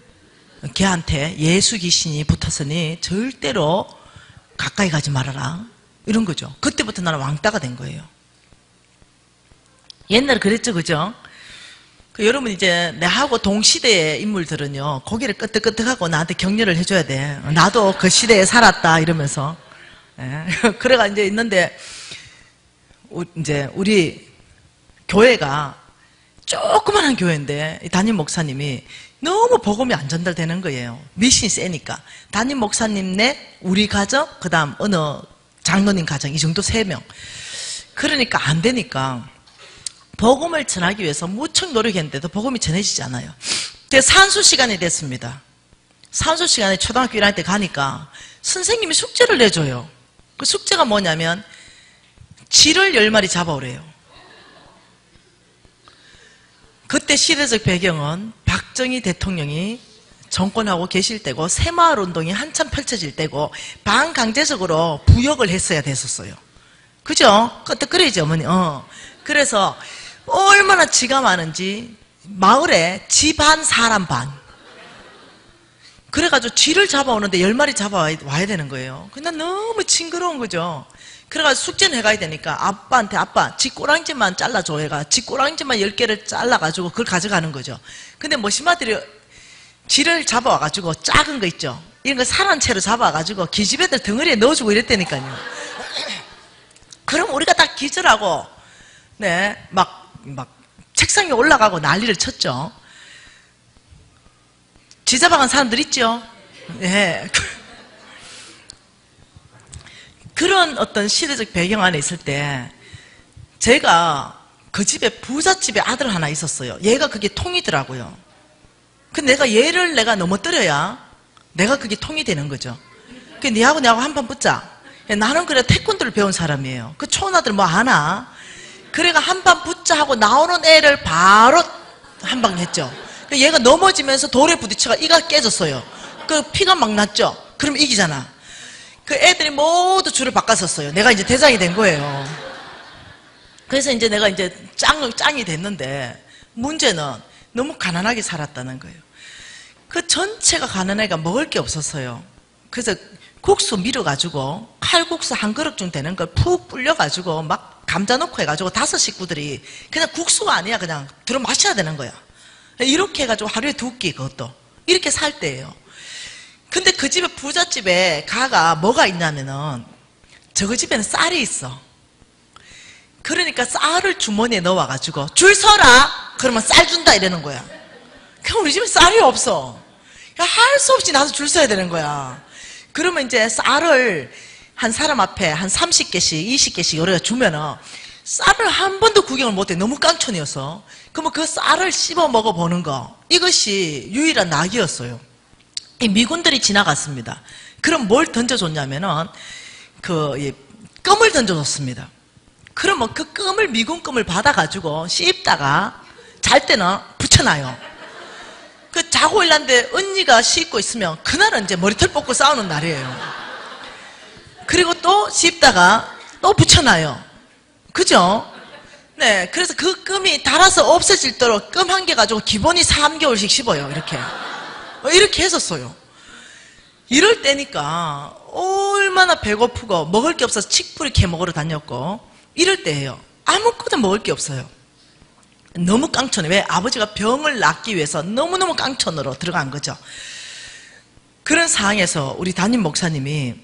걔한테 예수 귀신이 붙었으니 절대로 가까이 가지 말아라 이런 거죠. 그때부터 나는 왕따가 된 거예요. 옛날에 그랬죠 그죠? 여러분 이제 내하고 동시대의 인물들은요 고개를 끄덕끄덕하고 나한테 격려를 해줘야 돼. 나도 그 시대에 살았다 이러면서. 그래가 이제 있는데 이제 우리 교회가 조그만한 교회인데 담임 목사님이 너무 복음이 안 전달되는 거예요. 미신이 세니까. 담임 목사님네 우리 가정 그 다음 어느 장로님 가정 이 정도 3명. 그러니까 안 되니까 복음을 전하기 위해서 무척 노력했는데도 복음이 전해지지 않아요. 그래서 산수 시간이 됐습니다. 산수 시간에 초등학교 1학년 때 가니까 선생님이 숙제를 내줘요. 그 숙제가 뭐냐면 쥐를 10마리 잡아오래요. 그때 시대적 배경은 박정희 대통령이 정권하고 계실 때고 새마을운동이 한참 펼쳐질 때고 반강제적으로 부역을 했어야 됐었어요. 그죠? 그때 그래야지 어머니. 그래서 얼마나 쥐가 많은지 마을에 쥐 반 사람 반 그래가지고 쥐를 잡아오는데 10마리 잡아와야 되는 거예요. 근데 너무 징그러운 거죠. 그래가지고 숙제는 해가야 되니까 아빠한테 아빠 쥐 꼬랑지만 잘라줘 해가 쥐 꼬랑지만 10개를 잘라가지고 그걸 가져가는 거죠. 근데 머시마들이 쥐를 잡아와가지고 작은 거 있죠. 이런 거 살한 채로 잡아와가지고 기집애들 덩어리에 넣어주고 이랬다니까요. 그럼 우리가 다 기절하고 네, 막 책상에 올라가고 난리를 쳤죠. 쥐 잡아간 사람들 있죠. 네. 그런 어떤 시대적 배경 안에 있을 때 제가 그 집에 부잣집에 아들 하나 있었어요. 얘가 그게 통이더라고요. 근데 내가 넘어뜨려야 내가 그게 통이 되는 거죠. 그 니하고 내하고 한판 붙자. 나는 그래 태권도를 배운 사람이에요. 그 초나들 뭐 하나? 그래가 한판 붙자 하고 나오는 애를 바로 한 방 했죠. 얘가 넘어지면서 돌에 부딪혀가 이가 깨졌어요. 그 피가 막 났죠? 그럼 이기잖아. 그 애들이 모두 줄을 바꿨었어요. 내가 이제 대장이 된 거예요. 그래서 이제 내가 이제 짱이 됐는데, 문제는 너무 가난하게 살았다는 거예요. 그 전체가 가난해가 먹을 게 없었어요. 그래서 국수 밀어가지고 칼국수 한 그릇쯤 되는 걸 푹 불려가지고 막 감자 넣고 해가지고 5 식구들이 그냥 국수가 아니야. 그냥 들어 마셔야 되는 거야. 이렇게 해가지고 하루에 2끼 그것도. 이렇게 살 때예요. 근데 그 집에 부잣집에 가가 뭐가 있냐면은 저그 집에는 쌀이 있어. 그러니까 쌀을 주머니에 넣어가지고 줄 서라! 그러면 쌀 준다 이러는 거야. 그럼 우리 집에 쌀이 없어. 할 수 없이 나서 줄 서야 되는 거야. 그러면 이제 쌀을 한 사람 앞에 한 30개씩 20개씩 여러 개 주면은 쌀을 한 번도 구경을 못해. 너무 깡촌이어서. 그러면 그 쌀을 씹어 먹어보는 거, 이것이 유일한 낙이었어요. 이 미군들이 지나갔습니다. 그럼 뭘 던져줬냐면은 껌을 던져줬습니다. 그러면 그 껌을, 미군 껌을 받아가지고 씹다가 잘 때는 붙여놔요. 그 자고 일났는데 언니가 씻고 있으면 그날은 이제 머리털 뽑고 싸우는 날이에요. 그리고 또 씹다가 또 붙여놔요. 그죠? 네. 그래서 그 껌이 닳아서 없어질도록 껌 한 개 가지고 기본이 3개월씩 씹어요. 이렇게 했었어요. 이럴 때니까 얼마나 배고프고 먹을 게 없어서 칡뿌리 캐먹으러 다녔고, 이럴 때예요. 아무것도 먹을 게 없어요. 너무 깡촌해. 왜? 아버지가 병을 낫기 위해서 너무너무 깡촌으로 들어간 거죠. 그런 상황에서 우리 담임 목사님이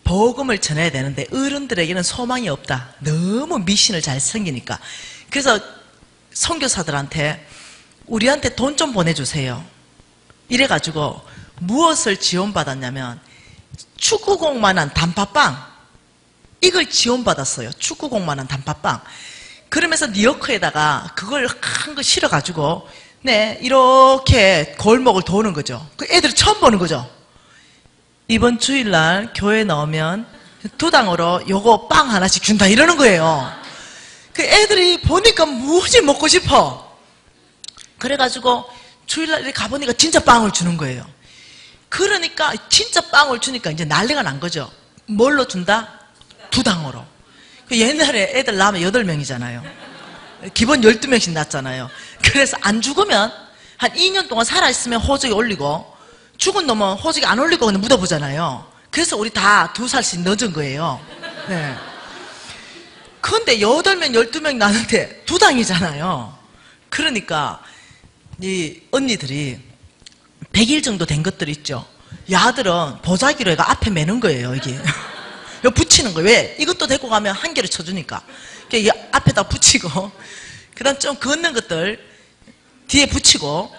복음을 전해야 되는데 어른들에게는 소망이 없다. 너무 미신을 잘 섬기니까. 그래서 선교사들한테 우리한테 돈 좀 보내주세요. 이래가지고 무엇을 지원받았냐면 축구공만한 단팥빵, 이걸 지원받았어요. 축구공만한 단팥빵. 그러면서 뉴요크에다가 그걸 큰 거 실어가지고 네 이렇게 골목을 도는 거죠. 그 애들이 처음 보는 거죠. 이번 주일날 교회 나오면 2당으로 요거 빵 하나씩 준다 이러는 거예요. 그 애들이 보니까 무지 먹고 싶어. 그래가지고 주일날 이렇게 가보니까 진짜 빵을 주는 거예요. 그러니까 진짜 빵을 주니까 이제 난리가 난 거죠. 뭘로 준다? 2당으로. 옛날에 애들 낳으면 8명이잖아요. 기본 12명씩 낳잖아요. 그래서 안 죽으면 한 2년 동안 살아있으면 호적이 올리고, 죽은 놈은 호적이 안 올리고 그냥 묻어보잖아요. 그래서 우리 다 2살씩 넣어준 거예요. 네. 근데 8명, 12명 낳는데 2당이잖아요. 그러니까 이 언니들이 100일 정도 된 것들 있죠. 야들은 보자기로 애가 앞에 매는 거예요. 이게 여기 붙이는 거예요. 왜? 이것도 데리고 가면 한 개를 쳐주니까. 이 앞에다 붙이고, 그 다음 좀 걷는 것들 뒤에 붙이고,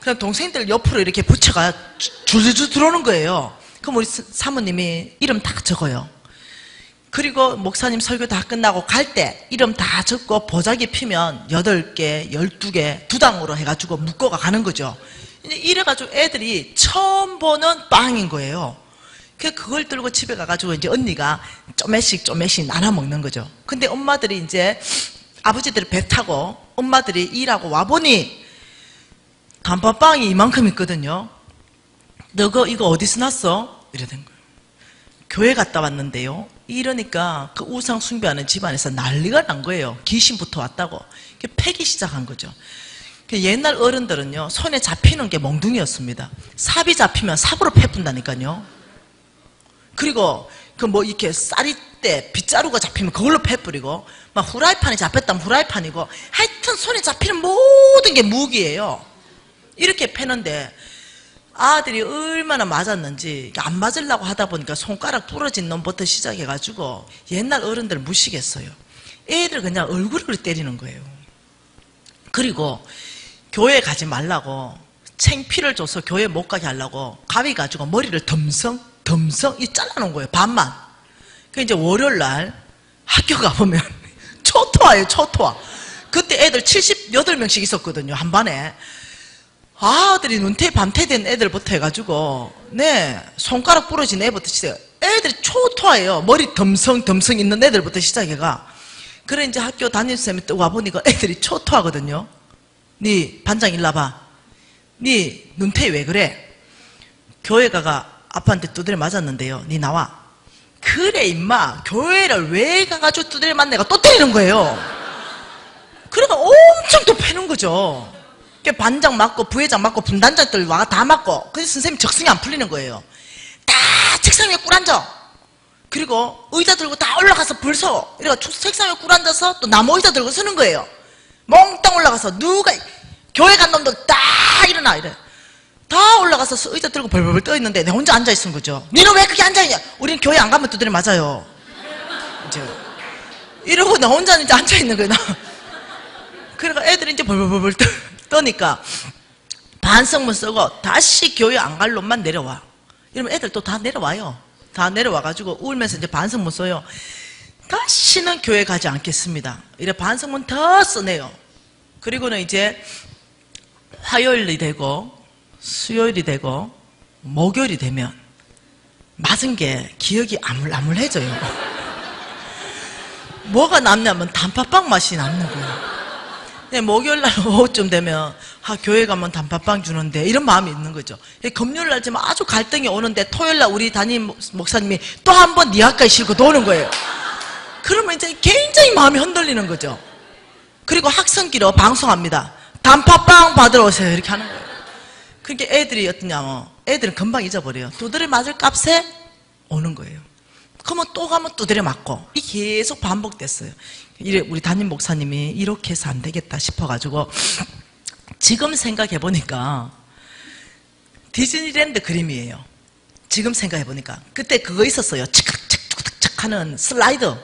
그 다음 동생들 옆으로 이렇게 붙여가 줄줄 들어오는 거예요. 그럼 우리 사모님이 이름 다 적어요. 그리고 목사님 설교 다 끝나고 갈 때 이름 다 적고 보자기 피면 8개, 12개, 2당으로 해가지고 묶어가 가는 거죠. 이래가지고 애들이 처음 보는 빵인 거예요. 그걸 들고 집에 가가지고 이제 언니가 쪼매씩 나눠 먹는 거죠. 근데 엄마들이 이제 아버지들이 배 타고 엄마들이 일하고 와보니 단팥빵이 이만큼 있거든요. 너 이거 어디서 났어? 이러던 거예요. 교회 갔다 왔는데요. 이러니까 그 우상 숭배하는 집안에서 난리가 난 거예요. 귀신부터 왔다고. 패기 시작한 거죠. 옛날 어른들은요, 손에 잡히는 게 몽둥이였습니다. 삽이 잡히면 삽으로 패분다니까요. 그리고 이렇게 쌀이때 빗자루가 잡히면 그걸로 패뿌리고, 막 후라이팬이 잡혔다면 후라이팬이고, 하여튼 손에 잡히는 모든 게 무기예요. 이렇게 패는데 아들이 얼마나 맞았는지, 안 맞으려고 하다 보니까 손가락 부러진 놈부터 시작해가지고 옛날 어른들 무시겠어요. 애들 그냥 얼굴을 때리는 거예요. 그리고 교회 가지 말라고 챙피를 줘서 교회 못 가게 하려고 가위 가지고 머리를 덤성 이 잘라놓은 거예요. 반만. 그 이제 월요일날 학교 가보면 초토화예요. 초토화. 그때 애들 78명씩 있었거든요. 한 반에. 아들이 눈태 밤태된 애들부터 해가지고 네 손가락 부러진 애부터 시작해. 애들이 초토화예요. 머리 덤성 있는 애들부터 시작해가. 그래 이제 학교 담임쌤이 또 와보니까 애들이 초토화거든요. 네 반장 일로 와봐. 네 눈태 왜 그래? 교회 가가 아빠한테 두드려 맞았는데요. 니 나와. 그래 임마, 교회를 왜 가가지고 두드려 맞 내가 또 때리는 거예요. 그러니까 엄청 또 패는 거죠. 반장 맞고 부회장 맞고 분단장들 와 다 맞고, 그래서 선생님 적성이 안 풀리는 거예요. 다 책상 위에 꿇앉아. 그리고 의자 들고 다 올라가서 불 서. 이래가 책상 위에 꿇앉아서 또 나무 의자 들고 서는 거예요. 몽땅 올라가서 누가 교회 간 놈들 다 일어나 이래. 다 올라가서 의자 들고 벌벌벌 떠 있는데 내 혼자 앉아 있은 거죠. 니는 왜 그렇게 앉아 있냐? 우리는 교회 안 가면 두드려 맞아요. 이제 이러고 나 혼자 이제 앉아 있는 거예요. 그러니까 애들이 이제 벌벌벌 떠니까 반성문 쓰고 다시 교회 안 갈 놈만 내려와. 이러면 애들 또 다 내려와요. 다 내려와가지고 울면서 이제 반성문 써요. 다시는 교회 가지 않겠습니다. 이래 반성문 더 써내요. 그리고는 이제 화요일이 되고 수요일이 되고 목요일이 되면 맞은 게 기억이 아물아물해져요. 뭐가 남냐면 단팥빵 맛이 남는 거예요. 목요일날 오후쯤 되면 교회 가면 단팥빵 주는데 이런 마음이 있는 거죠. 금요일날 지금 아주 갈등이 오는데 토요일날 우리 담임 목사님이 또 한 번 네 학과에 싣고 도는 거예요. 그러면 이제 굉장히 마음이 흔들리는 거죠. 그리고 학생기로 방송합니다. 단팥빵 받으러 오세요. 이렇게 하는 거예요. 그러니까 애들이 어떠냐면 애들은 금방 잊어버려요. 두드려 맞을 값에 오는 거예요. 그러면 또 가면 두드려 맞고 이게 계속 반복됐어요. 우리 담임 목사님이 이렇게 해서 안 되겠다 싶어가지고 지금 생각해보니까 디즈니랜드 그림이에요. 지금 생각해보니까 그때 그거 있었어요. 착착착착 하는 슬라이드.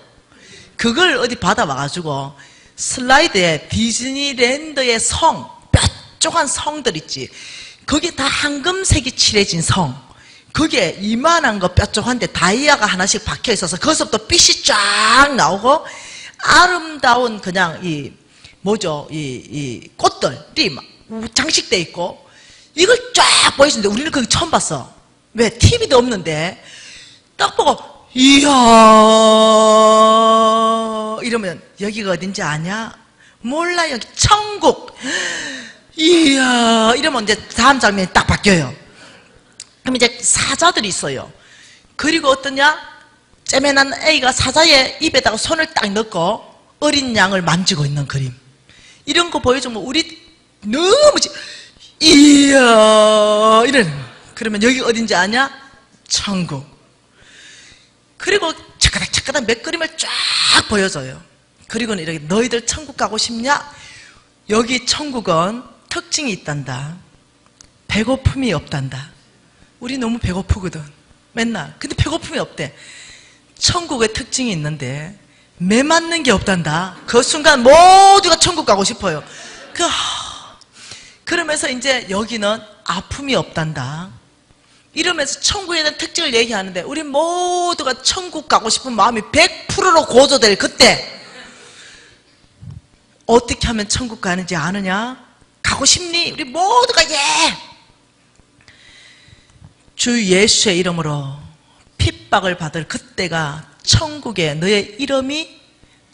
그걸 어디 받아와가지고 슬라이드에 디즈니랜드의 성, 뾰족한 성들 있지. 거기에 다 황금색이 칠해진 성. 그게 이만한 거 뾰족한데 다이아가 하나씩 박혀 있어서 거기서부터 빛이 쫙 나오고 아름다운 그냥 이 꽃들이 막 장식돼 있고 이걸 쫙 보여주는데 우리는 그거 처음 봤어. 왜? TV도 없는데 딱 보고 이야 이러면 여기가 어딘지 아냐? 몰라. 여기 천국. 이야 이러면 이제 다음 장면이 딱 바뀌어요. 그럼 이제 사자들이 있어요. 그리고 어떠냐? 째매난 애가 사자의 입에다가 손을 딱 넣고 어린 양을 만지고 있는 그림. 이런 거 보여주면 우리 너무 이야 이러는 거야. 그러면 여기 어딘지 아냐? 천국. 그리고 차까닥차까닥 몇 그림을 쫙 보여줘요. 그리고는 이렇게 너희들 천국 가고 싶냐? 여기 천국은 특징이 있단다. 배고픔이 없단다. 우리 너무 배고프거든 맨날. 근데 배고픔이 없대. 천국의 특징이 있는데 매맞는 게 없단다. 그 순간 모두가 천국 가고 싶어요. 그러면서 이제 여기는 아픔이 없단다. 이러면서 천국에 대한 특징을 얘기하는데 우리 모두가 천국 가고 싶은 마음이 100%로 고조될 그때 어떻게 하면 천국 가는지 아느냐? 가고 싶니? 우리 모두가 예! 주 예수의 이름으로 핍박을 받을 그때가 천국에 너의 이름이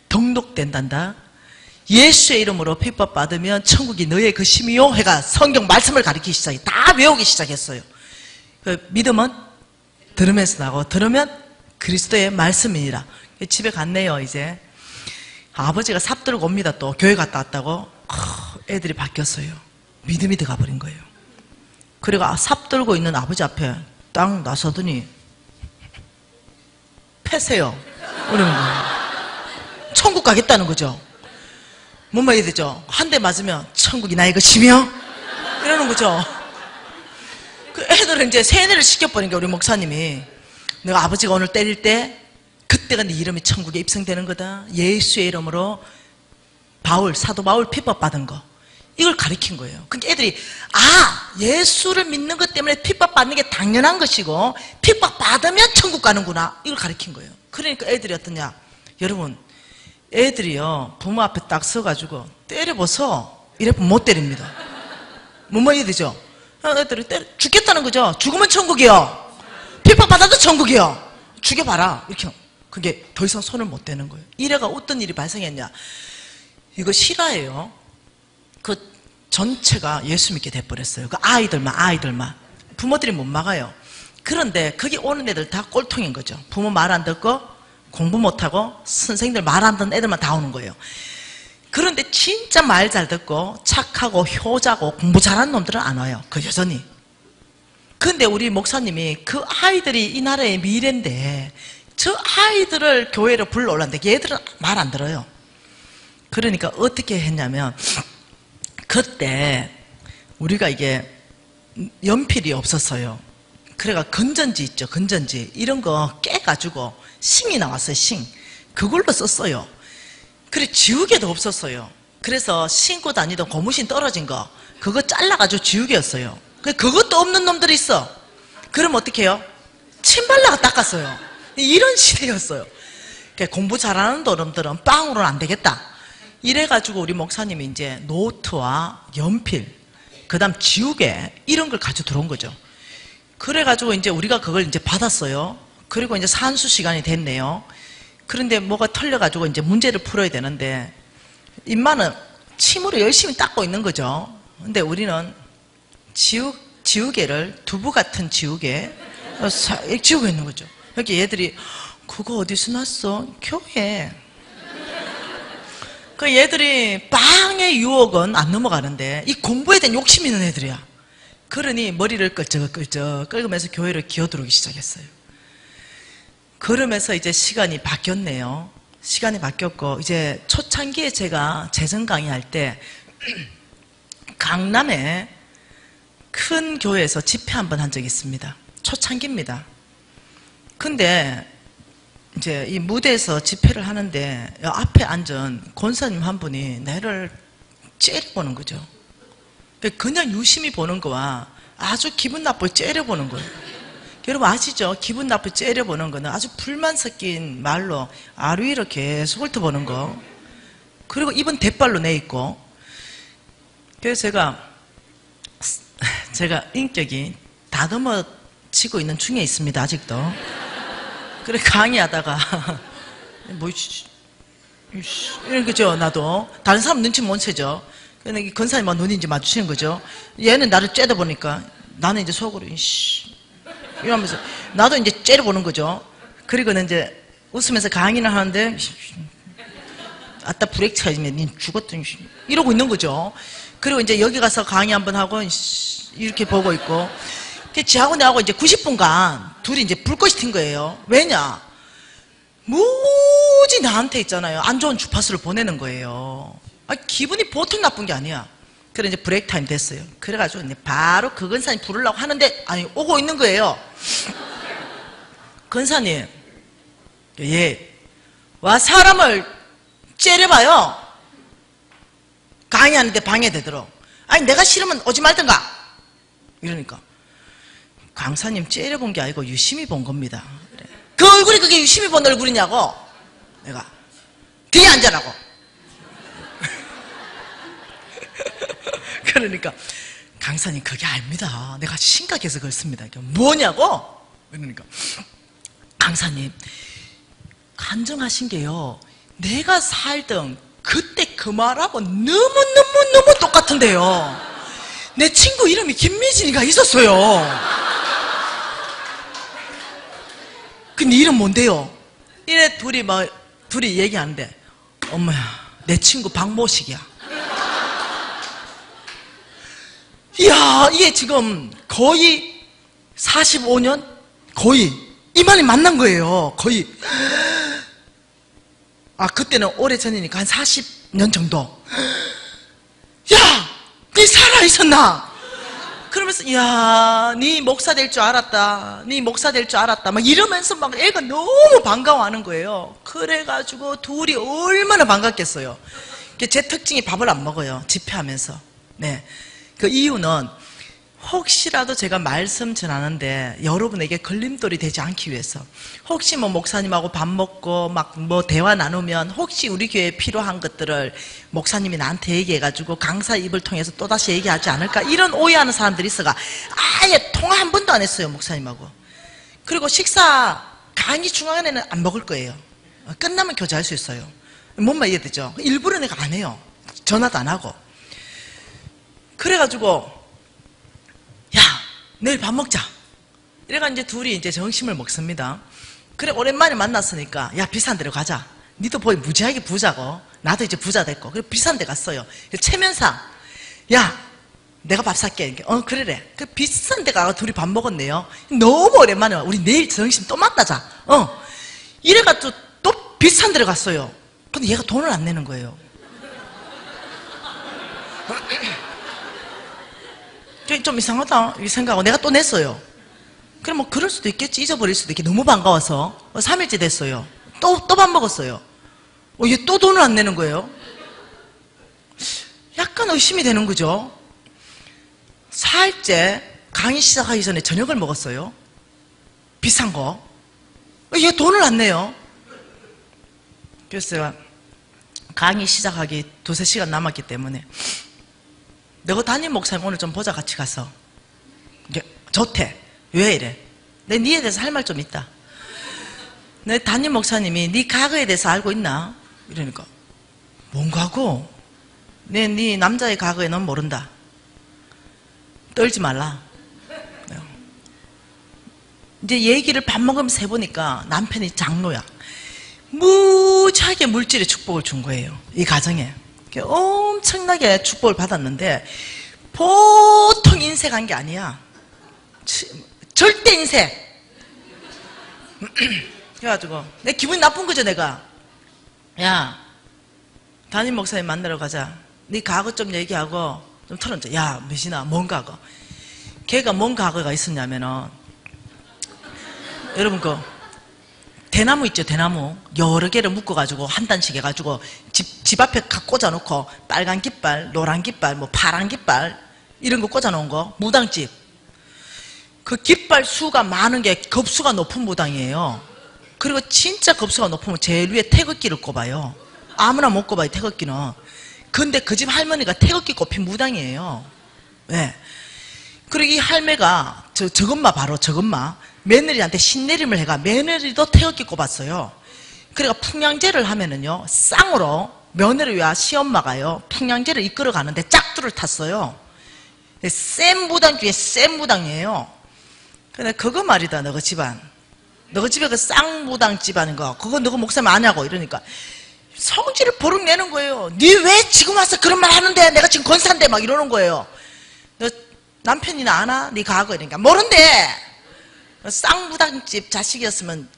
등록된단다. 예수의 이름으로 핍박받으면 천국이 너의 것임이요 해가 성경 말씀을 가르치기 시작해. 다 외우기 시작했어요. 그 믿음은 들으면서 나고 들으면 그리스도의 말씀이니라. 집에 갔네요. 이제 아버지가 삽 들고 옵니다. 또 교회 갔다 왔다고. 애들이 바뀌었어요. 믿음이 들어가 버린 거예요. 그리고 삽 들고 있는 아버지 앞에 딱 나서더니 패세요. 그러는 거예요. 천국 가겠다는 거죠. 뭔 말이 되죠? 한 대 맞으면 천국이 나의 것이며 이러는 거죠. 그 애들은 이제 세뇌를 시켜버린 게 우리 목사님이 내가 아버지가 오늘 때릴 때 그때가 네 이름이 천국에 입성되는 거다. 예수의 이름으로 사도 바울 핍박받은 거 이걸 가르친 거예요. 그러니까 애들이 예수를 믿는 것 때문에 핍박받는 게 당연한 것이고 핍박받으면 천국 가는구나 이걸 가르친 거예요. 그러니까 애들이 어떠냐? 여러분 애들이요 부모 앞에 딱 서가지고 때려보소 이래보면 못 때립니다. 뭔 말이 되죠? 애들이 죽겠다는 거죠. 죽으면 천국이요. 핍박받아도 천국이요. 죽여봐라 이렇게. 그게 더 이상 손을 못 대는 거예요. 이래가 어떤 일이 발생했냐? 이거 실화예요. 그 전체가 예수 믿게 돼버렸어요. 그 아이들만 부모들이 못 막아요. 그런데 거기 오는 애들 다 꼴통인 거죠. 부모 말 안 듣고 공부 못하고 선생님들 말 안 듣는 애들만 다 오는 거예요. 그런데 진짜 말 잘 듣고 착하고 효자고 공부 잘하는 놈들은 안 와요. 그 여전히. 근데 우리 목사님이 그 아이들이 이 나라의 미래인데 저 아이들을 교회로 불러올랐는데 얘들은 말 안 들어요. 그러니까 어떻게 했냐면 그때 우리가 이게 연필이 없었어요. 그래가 건전지 있죠. 건전지 이런 거 깨가지고 싱이 나왔어요. 싱. 그걸로 썼어요. 그래 지우개도 없었어요. 그래서 신고 다니던 고무신 떨어진 거 그거 잘라가지고 지우개였어요. 그것도 없는 놈들이 있어. 그럼 어떻게 해요? 침발라가 닦았어요. 이런 시대였어요. 공부 잘하는 놈들은 빵으로는 안 되겠다. 이래가지고 우리 목사님이 이제 노트와 연필, 그 다음 지우개 이런 걸 가지고 들어온 거죠. 그래가지고 이제 우리가 그걸 이제 받았어요. 그리고 이제 산수 시간이 됐네요. 그런데 뭐가 털려가지고 이제 문제를 풀어야 되는데 인마는 침으로 열심히 닦고 있는 거죠. 근데 우리는 지우개를 두부 같은 지우개 지우고 있는 거죠. 여기 얘들이 그거 어디서 났어? 교회. 그 얘들이 빵의 유혹은 안 넘어가는데 이 공부에 대한 욕심 있는 애들이야. 그러니 머리를 끌적끌적 끌면서 교회를 기어들어오기 시작했어요. 그러면서 이제 시간이 바뀌었네요. 시간이 바뀌었고 이제 초창기에 제가 재정 강의할 때 강남에 큰 교회에서 집회 한번 한 적이 있습니다. 초창기입니다. 근데 이제 이 무대에서 집회를 하는데 앞에 앉은 권사님 한 분이 나를 째려보는 거죠. 그냥 유심히 보는 거와 아주 기분 나쁘게 째려보는 거예요. 여러분 아시죠? 기분 나쁘게 째려보는 거는 아주 불만 섞인 말로 아류위로 계속 훑어보는 거. 그리고 입은 대빨로 내있고. 그래서 제가 인격이 다듬어지고 있는 중에 있습니다. 아직도. 그래 강의하다가 뭐 이런 거죠. 나도 다른 사람 눈치 못 채죠. 근데 권사님과 눈이 이제 마주치는 거죠. 얘는 나를 째려보니까 나는 이제 속으로 이러면서 나도 이제 째려보는 거죠. 그리고는 이제 웃으면서 강의를 하는데 아따 브레이크 차이면 니 죽었더니 이러고 있는 거죠. 그리고 이제 여기 가서 강의 한번 하고 이렇게 보고 있고. 지하고 내하고 이제 90분간 둘이 이제 불꽃이 튄 거예요. 왜냐? 무지 나한테 있잖아요. 안 좋은 주파수를 보내는 거예요. 기분이 보통 나쁜 게 아니야. 그래 이제 브레이크 타임 됐어요. 그래가지고 이제 바로 그 근사님 부르려고 하는데 오고 있는 거예요. 근사님, 예, 와 사람을 째려봐요. 강의하는데 방해되도록. 내가 싫으면 오지 말든가. 이러니까 강사님 째려본 게 아니고 유심히 본 겁니다. 그래. 그 얼굴이 그게 유심히 본 얼굴이냐고. 내가 뒤에 앉아라고. 그러니까 강사님 그게 아닙니다. 내가 심각해서 그렇습니다. 뭐냐고? 그러니까 강사님 간증하신 게요, 내가 살던 그때 그 말하고 너무 똑같은데요. 내 친구 이름이 김미진이가 있었어요. 근데 이름 뭔데요? 이래 둘이 얘기하는데 엄마야 내 친구 박모식이야. 이야 이게 지금 거의 45년? 거의 이만희 만난 거예요. 거의. 그때는 오래전이니까 한 40년 정도. 야! 니 살아있었나? 그러면서 야, 니 목사 될 줄 알았다. 니 목사 될 줄 알았다. 막 이러면서 막 애가 너무 반가워하는 거예요. 그래가지고 둘이 얼마나 반갑겠어요. 제 특징이 밥을 안 먹어요. 집회하면서. 네. 그 이유는 혹시라도 제가 말씀 전하는데 여러분에게 걸림돌이 되지 않기 위해서, 혹시 목사님하고 밥 먹고 막 대화 나누면 혹시 우리 교회에 필요한 것들을 목사님이 나한테 얘기해가지고 강사 입을 통해서 또다시 얘기하지 않을까, 이런 오해하는 사람들이 있어가 아예 통화 한 번도 안 했어요 목사님하고. 그리고 식사 강의 중간에는 안 먹을 거예요. 끝나면 교제할 수 있어요. 뭔 말 이해되죠? 일부러 내가 안 해요. 전화도 안 하고. 그래가지고 야 내일 밥 먹자. 이래가 이제 둘이 이제 점심을 먹습니다. 그래, 오랜만에 만났으니까, 야, 비싼 데로 가자. 니도 보이 무지하게 부자고, 나도 이제 부자 됐고. 그래, 비싼 데 갔어요. 최면상, 야, 내가 밥 살게. 그래. 그 비싼 데 가서 둘이 밥 먹었네요. 너무 오랜만에 와. 우리 내일 점심 또 만나자. 이래가 또 비싼 데로 갔어요. 근데 얘가 돈을 안 내는 거예요. 좀 이상하다 이 생각하고 내가 또 냈어요. 그럼 뭐 그럴 수도 있겠지. 잊어버릴 수도 있겠지. 너무 반가워서 3일째 됐어요. 또 밥 먹었어요. 얘 또 돈을 안 내는 거예요. 약간 의심이 되는 거죠. 4일째 강의 시작하기 전에 저녁을 먹었어요. 비싼 거. 얘 돈을 안 내요. 그래서 제가 강의 시작하기 2-3시간 남았기 때문에 너가 담임 목사님 오늘 좀 보자. 같이 가서. 좋대. 왜 이래? 내 니에 대해서 할 말 좀 있다. 내 담임 목사님이 니 과거에 대해서 알고 있나? 이러니까 뭔 과거? 네 남자의 과거에 넌 모른다. 떨지 말라. 이제 얘기를 밥 먹으면서 해보니까 남편이 장로야. 무지하게 물질의 축복을 준 거예요. 이 가정에. 엄청나게 축복을 받았는데 보통 인색한 게 아니야. 절대 인색. 그래가지고 내 기분이 나쁜 거죠. 내가 야 담임 목사님 만나러 가자. 네 과거 좀 얘기하고 좀 털어줘. 야 몇이나 뭔 과거. 걔가 뭔 과거가 있었냐면은 여러분 대나무 있죠. 대나무 여러 개를 묶어가지고 한 단씩 해가지고 집 앞에 각 꽂아놓고 빨간 깃발, 노란 깃발, 뭐 파란 깃발 이런 거 꽂아놓은 거 무당집. 그 깃발 수가 많은 게 급수가 높은 무당이에요. 그리고 진짜 급수가 높으면 제일 위에 태극기를 꼽아요. 아무나 못 꼽아요. 태극기는. 근데 그 집 할머니가 태극기 꼽힌 무당이에요. 네. 그리고 이 할매가 저것마 바로 저것마 며느리한테 신내림을 해가 며느리도 태극기 꼽았어요. 그러니까 풍량제를 하면은요 쌍으로 며느리와 시엄마가요 풍량제를 이끌어 가는데 짝두를 탔어요. 센 무당 중에 센 무당이에요. 근데 그거 말이다. 너그 집안 너그 집에 그 쌍무당 집안인 거 그거 너그 목사님 아냐고 이러니까 성질을 버럭 내는 거예요. 니 왜 지금 와서 그런 말 하는데 내가 지금 권사인데 막 이러는 거예요. 너 남편이나 아나? 니 과거 이러니까 모른대. 쌍무당집 자식이었으면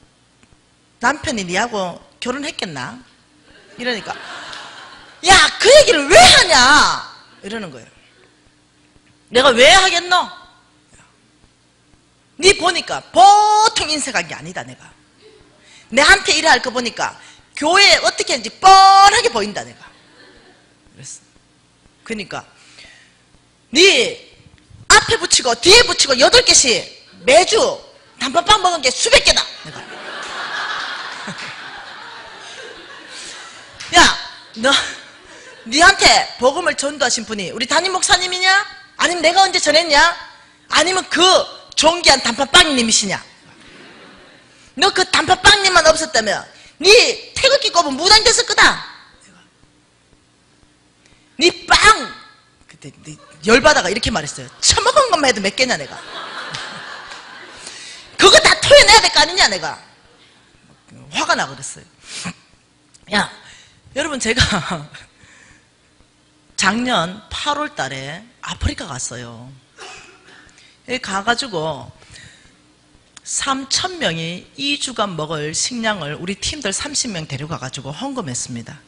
남편이 니하고 결혼했겠나? 이러니까 야 그 얘기를 왜 하냐 이러는 거예요. 내가 왜 하겠노? 니 보니까 보통 인색한 게 아니다. 내가 내한테 일을 할 거 보니까 교회에 어떻게 하는지 뻔하게 보인다. 내가 그랬어. 그러니까 니 앞에 붙이고 뒤에 붙이고 8개씩 매주 단팥빵 먹은 게 수백 개다. 내가 야 너 니한테 복음을 전도하신 분이 우리 담임 목사님이냐? 아니면 내가 언제 전했냐? 아니면 그 존귀한 단팥빵님이시냐? 너 그 단팥빵님만 없었다면 니 태극기 꼽은 무당 됐을 거다. 니 빵! 그때 열받아가 이렇게 말했어요. 처먹은 것만 해도 몇 개냐 내가. 그거 다 토해내야 될 거 아니냐 내가. 화가 나 그랬어요. 야 여러분 제가 작년 8월 달에 아프리카 갔어요. 여기 가가지고 3,000명이 2주간 먹을 식량을 우리 팀들 30명 데려가가지고 헌금했습니다.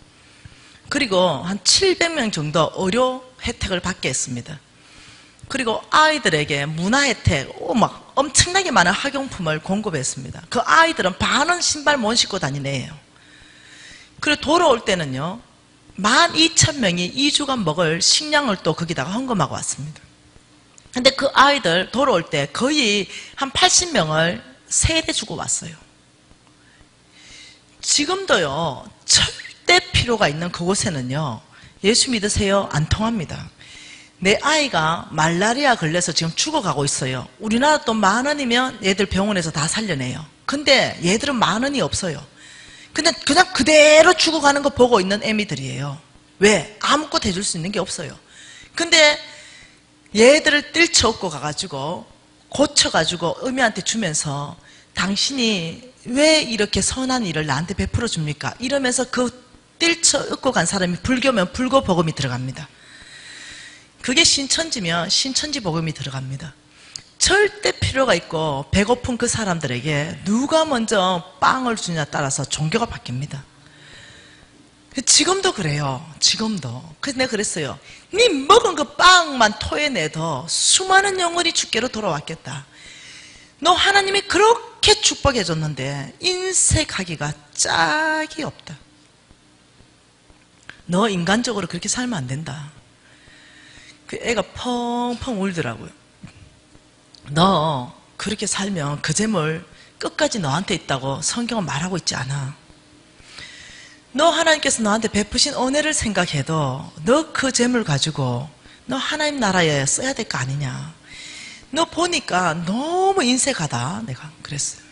그리고 한 700명 정도 의료 혜택을 받게 했습니다. 그리고 아이들에게 문화 혜택, 막 엄청나게 많은 학용품을 공급했습니다. 그 아이들은 반은 신발 못 신고 다니네요. 그리고 돌아올 때는요 12,000명이 2주간 먹을 식량을 또 거기다가 헌금하고 왔습니다. 근데 그 아이들 돌아올 때 거의 한 80명을 세대 주고 왔어요. 지금도요 절대 필요가 있는 그곳에는요 예수 믿으세요 안 통합니다. 내 아이가 말라리아 걸려서 지금 죽어가고 있어요. 우리나라 돈 10,000원이면 얘들 병원에서 다 살려내요. 근데 얘들은 10,000원이 없어요. 근데 그냥 그대로 죽어가는 거 보고 있는 애미들이에요. 왜? 아무것도 해줄 수 있는 게 없어요. 근데 얘들을 뜰쳐업고 가가지고 고쳐가지고 의미한테 주면서 당신이 왜 이렇게 선한 일을 나한테 베풀어 줍니까? 이러면서 그 뛸쳐 얻고 간 사람이 불교면 불교복음이 들어갑니다. 그게 신천지면 신천지 복음이 들어갑니다. 절대 필요가 있고 배고픈 그 사람들에게 누가 먼저 빵을 주느냐에 따라서 종교가 바뀝니다. 지금도 그래요. 지금도. 그래서 내가 그랬어요. 네 먹은 그 빵만 토해내도 수많은 영혼이 주께로 돌아왔겠다. 너 하나님이 그렇게 축복해줬는데 인색하기가 짝이 없다. 너 인간적으로 그렇게 살면 안 된다. 그 애가 펑펑 울더라고요. 너 그렇게 살면 그 재물 끝까지 너한테 있다고 성경은 말하고 있지 않아. 너 하나님께서 너한테 베푸신 은혜를 생각해도 너 그 재물 가지고 너 하나님 나라에 써야 될 거 아니냐. 너 보니까 너무 인색하다. 내가 그랬어요.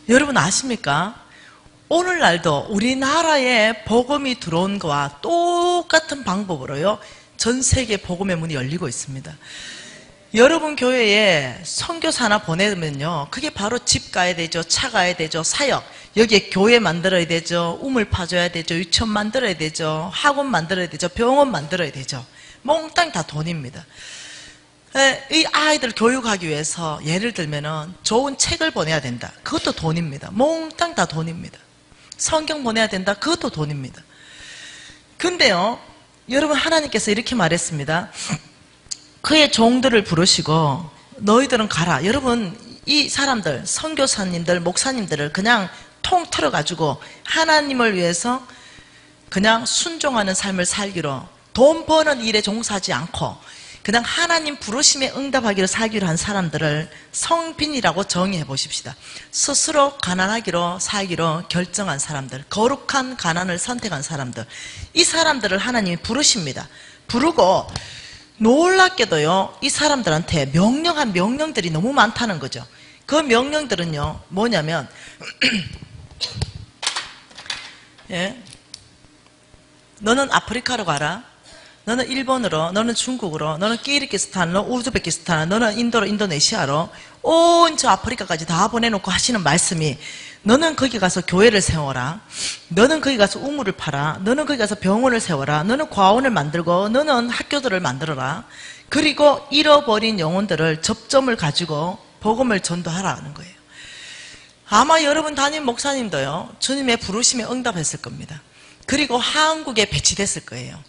여러분 아십니까? 오늘날도 우리나라에 복음이 들어온 거와 똑같은 방법으로요 전 세계 복음의 문이 열리고 있습니다. 여러분 교회에 선교사 하나 보내면요 그게 바로 집 가야 되죠, 차 가야 되죠, 사역, 여기에 교회 만들어야 되죠, 우물 파줘야 되죠, 유치원 만들어야 되죠, 학원 만들어야 되죠, 병원 만들어야 되죠. 몽땅 다 돈입니다. 이 아이들 교육하기 위해서 예를 들면은 좋은 책을 보내야 된다. 그것도 돈입니다. 몽땅 다 돈입니다. 성경 보내야 된다. 그것도 돈입니다. 근데요 여러분 하나님께서 이렇게 말했습니다. 그의 종들을 부르시고 너희들은 가라. 여러분 이 사람들 선교사님들 목사님들을 그냥 통틀어 가지고 하나님을 위해서 그냥 순종하는 삶을 살기로 돈 버는 일에 종사하지 않고 그냥 하나님 부르심에 응답하기로 살기로 한 사람들을 성빈이라고 정의해 보십시다. 스스로 가난하기로 살기로 결정한 사람들, 거룩한 가난을 선택한 사람들, 이 사람들을 하나님이 부르십니다. 부르고 놀랍게도요 이 사람들한테 명령한 명령들이 너무 많다는 거죠. 그 명령들은요 뭐냐면 예? 너는 아프리카로 가라, 너는 일본으로, 너는 중국으로, 너는 키르기스탄, 너는 우즈베키스탄, 너는 인도로, 인도네시아로 온 저 아프리카까지 다 보내놓고 하시는 말씀이 너는 거기 가서 교회를 세워라, 너는 거기 가서 우물을 파라, 너는 거기 가서 병원을 세워라, 너는 과원을 만들고 너는 학교들을 만들어라, 그리고 잃어버린 영혼들을 접점을 가지고 복음을 전도하라는 거예요. 아마 여러분 담임 목사님도요 주님의 부르심에 응답했을 겁니다. 그리고 한국에 배치됐을 거예요.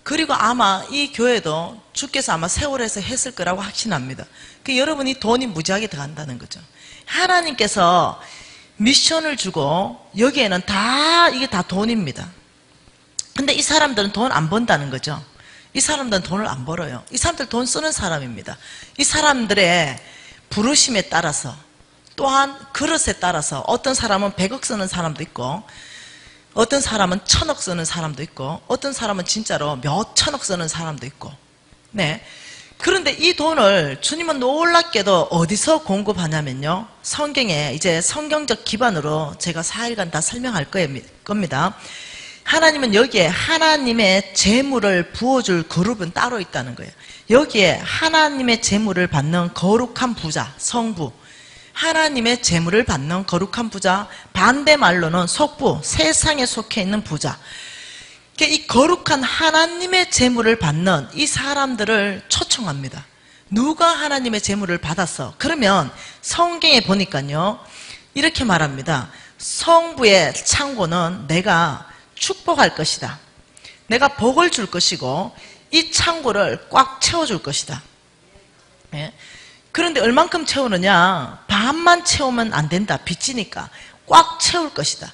그리고 아마 이 교회도 주께서 아마 세월에서 했을 거라고 확신합니다. 그 여러분이 돈이 무지하게 들어간다는 거죠. 하나님께서 미션을 주고 여기에는 다 이게 다 돈입니다. 근데 이 사람들은 돈 안 번다는 거죠. 이 사람들은 돈을 안 벌어요. 이 사람들 돈 쓰는 사람입니다. 이 사람들의 부르심에 따라서 또한 그릇에 따라서 어떤 사람은 100억 쓰는 사람도 있고 어떤 사람은 1000억 쓰는 사람도 있고 어떤 사람은 진짜로 몇 천억 쓰는 사람도 있고 네. 그런데 이 돈을 주님은 놀랍게도 어디서 공급하냐면요 성경에 이제 성경적 기반으로 제가 4일간 다 설명할 겁니다. 하나님은 여기에 하나님의 재물을 부어줄 그룹은 따로 있다는 거예요. 여기에 하나님의 재물을 받는 거룩한 부자, 성부, 하나님의 재물을 받는 거룩한 부자, 반대말로는 속부, 세상에 속해 있는 부자. 이 거룩한 하나님의 재물을 받는 이 사람들을 초청합니다. 누가 하나님의 재물을 받았어? 그러면 성경에 보니까요 이렇게 말합니다. 성부의 창고는 내가 축복할 것이다. 내가 복을 줄 것이고 이 창고를 꽉 채워줄 것이다. 예? 그런데 얼만큼 채우느냐? 반만 채우면 안 된다. 빚지니까 꽉 채울 것이다.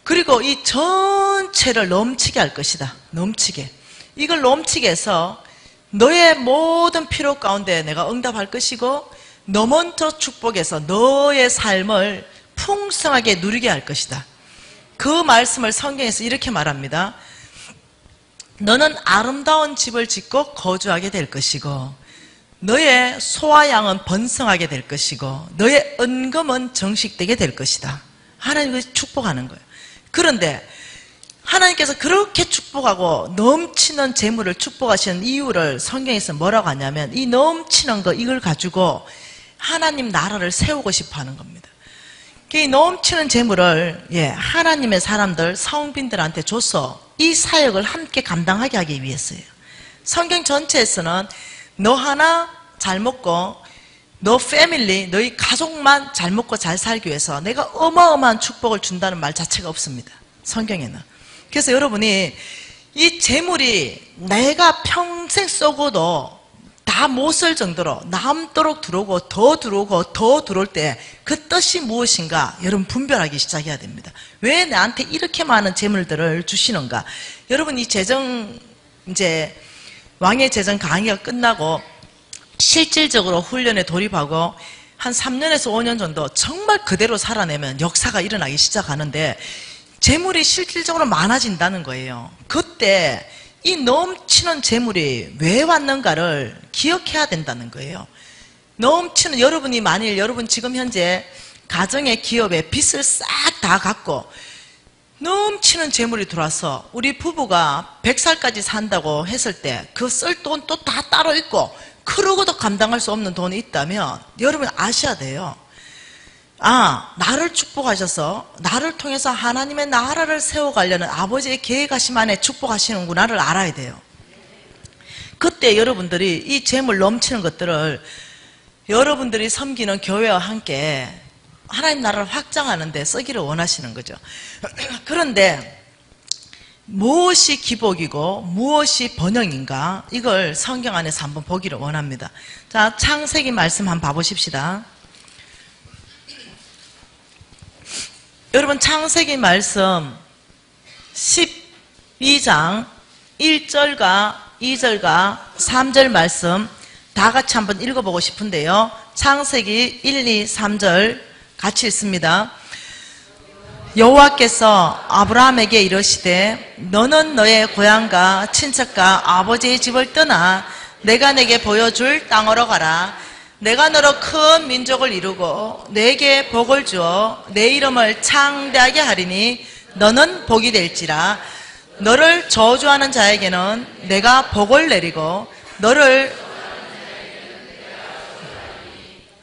그리고 이 전체를 넘치게 할 것이다. 넘치게. 이걸 넘치게 해서 너의 모든 필요 가운데 내가 응답할 것이고 너 먼저 축복해서 너의 삶을 풍성하게 누리게 할 것이다. 그 말씀을 성경에서 이렇게 말합니다. 너는 아름다운 집을 짓고 거주하게 될 것이고 너의 소와 양은 번성하게 될 것이고 너의 은금은 정식되게 될 것이다. 하나님이 축복하는 거예요. 그런데 하나님께서 그렇게 축복하고 넘치는 재물을 축복하시는 이유를 성경에서 뭐라고 하냐면 이 넘치는 거 이걸 가지고 하나님 나라를 세우고 싶어 하는 겁니다. 이 넘치는 재물을 하나님의 사람들 성빈들한테 줘서 이 사역을 함께 감당하게 하기 위해서예요. 성경 전체에서는 너 하나 잘 먹고 너 패밀리, 너희 가족만 잘 먹고 잘 살기 위해서 내가 어마어마한 축복을 준다는 말 자체가 없습니다. 성경에는. 그래서 여러분이 이 재물이 내가 평생 쏘고도 다 못 쓸 정도로 남도록 들어오고 더 들어올 때 그 뜻이 무엇인가 여러분 분별하기 시작해야 됩니다. 왜 나한테 이렇게 많은 재물들을 주시는가? 여러분 이 재정 이제 왕의 재정 강의가 끝나고 실질적으로 훈련에 돌입하고 한 3년에서 5년 정도 정말 그대로 살아내면 역사가 일어나기 시작하는데 재물이 실질적으로 많아진다는 거예요. 그때 이 넘치는 재물이 왜 왔는가를 기억해야 된다는 거예요. 넘치는 여러분이 만일 여러분 지금 현재 가정의 기업에 빚을 싹 다 갚고 넘치는 재물이 들어와서 우리 부부가 100살까지 산다고 했을 때 그 쓸 돈 또 다 따로 있고 그러고도 감당할 수 없는 돈이 있다면 여러분 아셔야 돼요. 아, 나를 축복하셔서 나를 통해서 하나님의 나라를 세워가려는 아버지의 계획하심 안에 축복하시는구나를 알아야 돼요. 그때 여러분들이 이 재물 넘치는 것들을 여러분들이 섬기는 교회와 함께 하나님 나라를 확장하는 데 쓰기를 원하시는 거죠. 그런데 무엇이 기복이고 무엇이 번영인가 이걸 성경 안에서 한번 보기를 원합니다. 자, 창세기 말씀 한번 봐보십시다. 여러분 창세기 말씀 12장 1절과 2절과 3절 말씀 다 같이 한번 읽어보고 싶은데요. 창세기 1, 2, 3절 같이 읽습니다. 여호와께서 아브라함에게 이르시되 너는 너의 고향과 친척과 아버지의 집을 떠나 내가 내게 보여줄 땅으로 가라. 내가 너로 큰 민족을 이루고 내게 복을 주어 내 이름을 창대하게 하리니 너는 복이 될지라. 너를 저주하는 자에게는 내가 복을 내리고 너를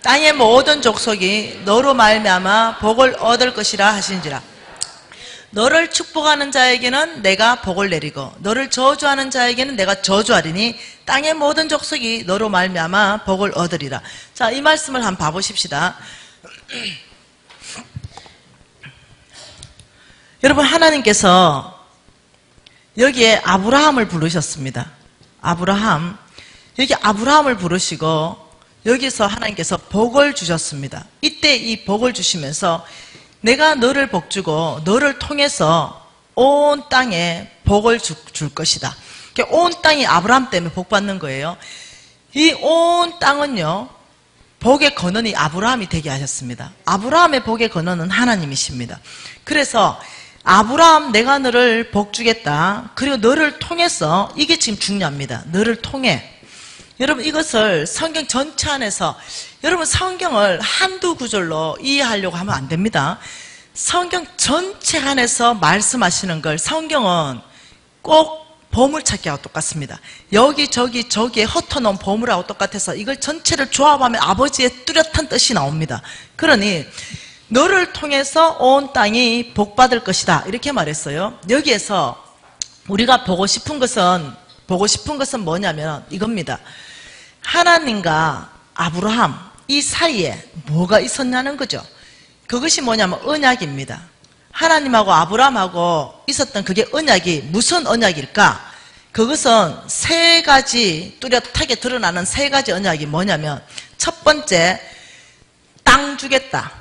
땅의 모든 족속이 너로 말미암아 복을 얻을 것이라 하신지라. 너를 축복하는 자에게는 내가 복을 내리고 너를 저주하는 자에게는 내가 저주하리니 땅의 모든 족속이 너로 말미암아 복을 얻으리라. 자, 이 말씀을 한번 봐보십시다. 여러분 하나님께서 여기에 아브라함을 부르셨습니다. 아브라함, 여기 아브라함을 부르시고 여기서 하나님께서 복을 주셨습니다. 이때 이 복을 주시면서 내가 너를 복주고 너를 통해서 온 땅에 복을 줄 것이다. 온 땅이 아브라함 때문에 복받는 거예요. 이 온 땅은요 복의 근원이 아브라함이 되게 하셨습니다. 아브라함의 복의 근원은 하나님이십니다. 그래서 아브라함 내가 너를 복주겠다. 그리고 너를 통해서 이게 지금 중요합니다. 너를 통해 여러분 이것을 성경 전체 안에서 여러분 성경을 한두 구절로 이해하려고 하면 안 됩니다. 성경 전체 안에서 말씀하시는 걸 성경은 꼭 보물찾기하고 똑같습니다. 여기저기에 흩어놓은 보물하고 똑같아서 이걸 전체를 조합하면 아버지의 뚜렷한 뜻이 나옵니다. 그러니 너를 통해서 온 땅이 복받을 것이다 이렇게 말했어요. 여기에서 우리가 보고 싶은 것은 뭐냐면 이겁니다. 하나님과 아브라함 이 사이에 뭐가 있었냐는 거죠. 그것이 뭐냐면 언약입니다. 하나님하고 아브라함하고 있었던 그게 언약이 무슨 언약일까? 그것은 세 가지 뚜렷하게 드러나는 세 가지 언약이 뭐냐면 첫 번째 땅 주겠다.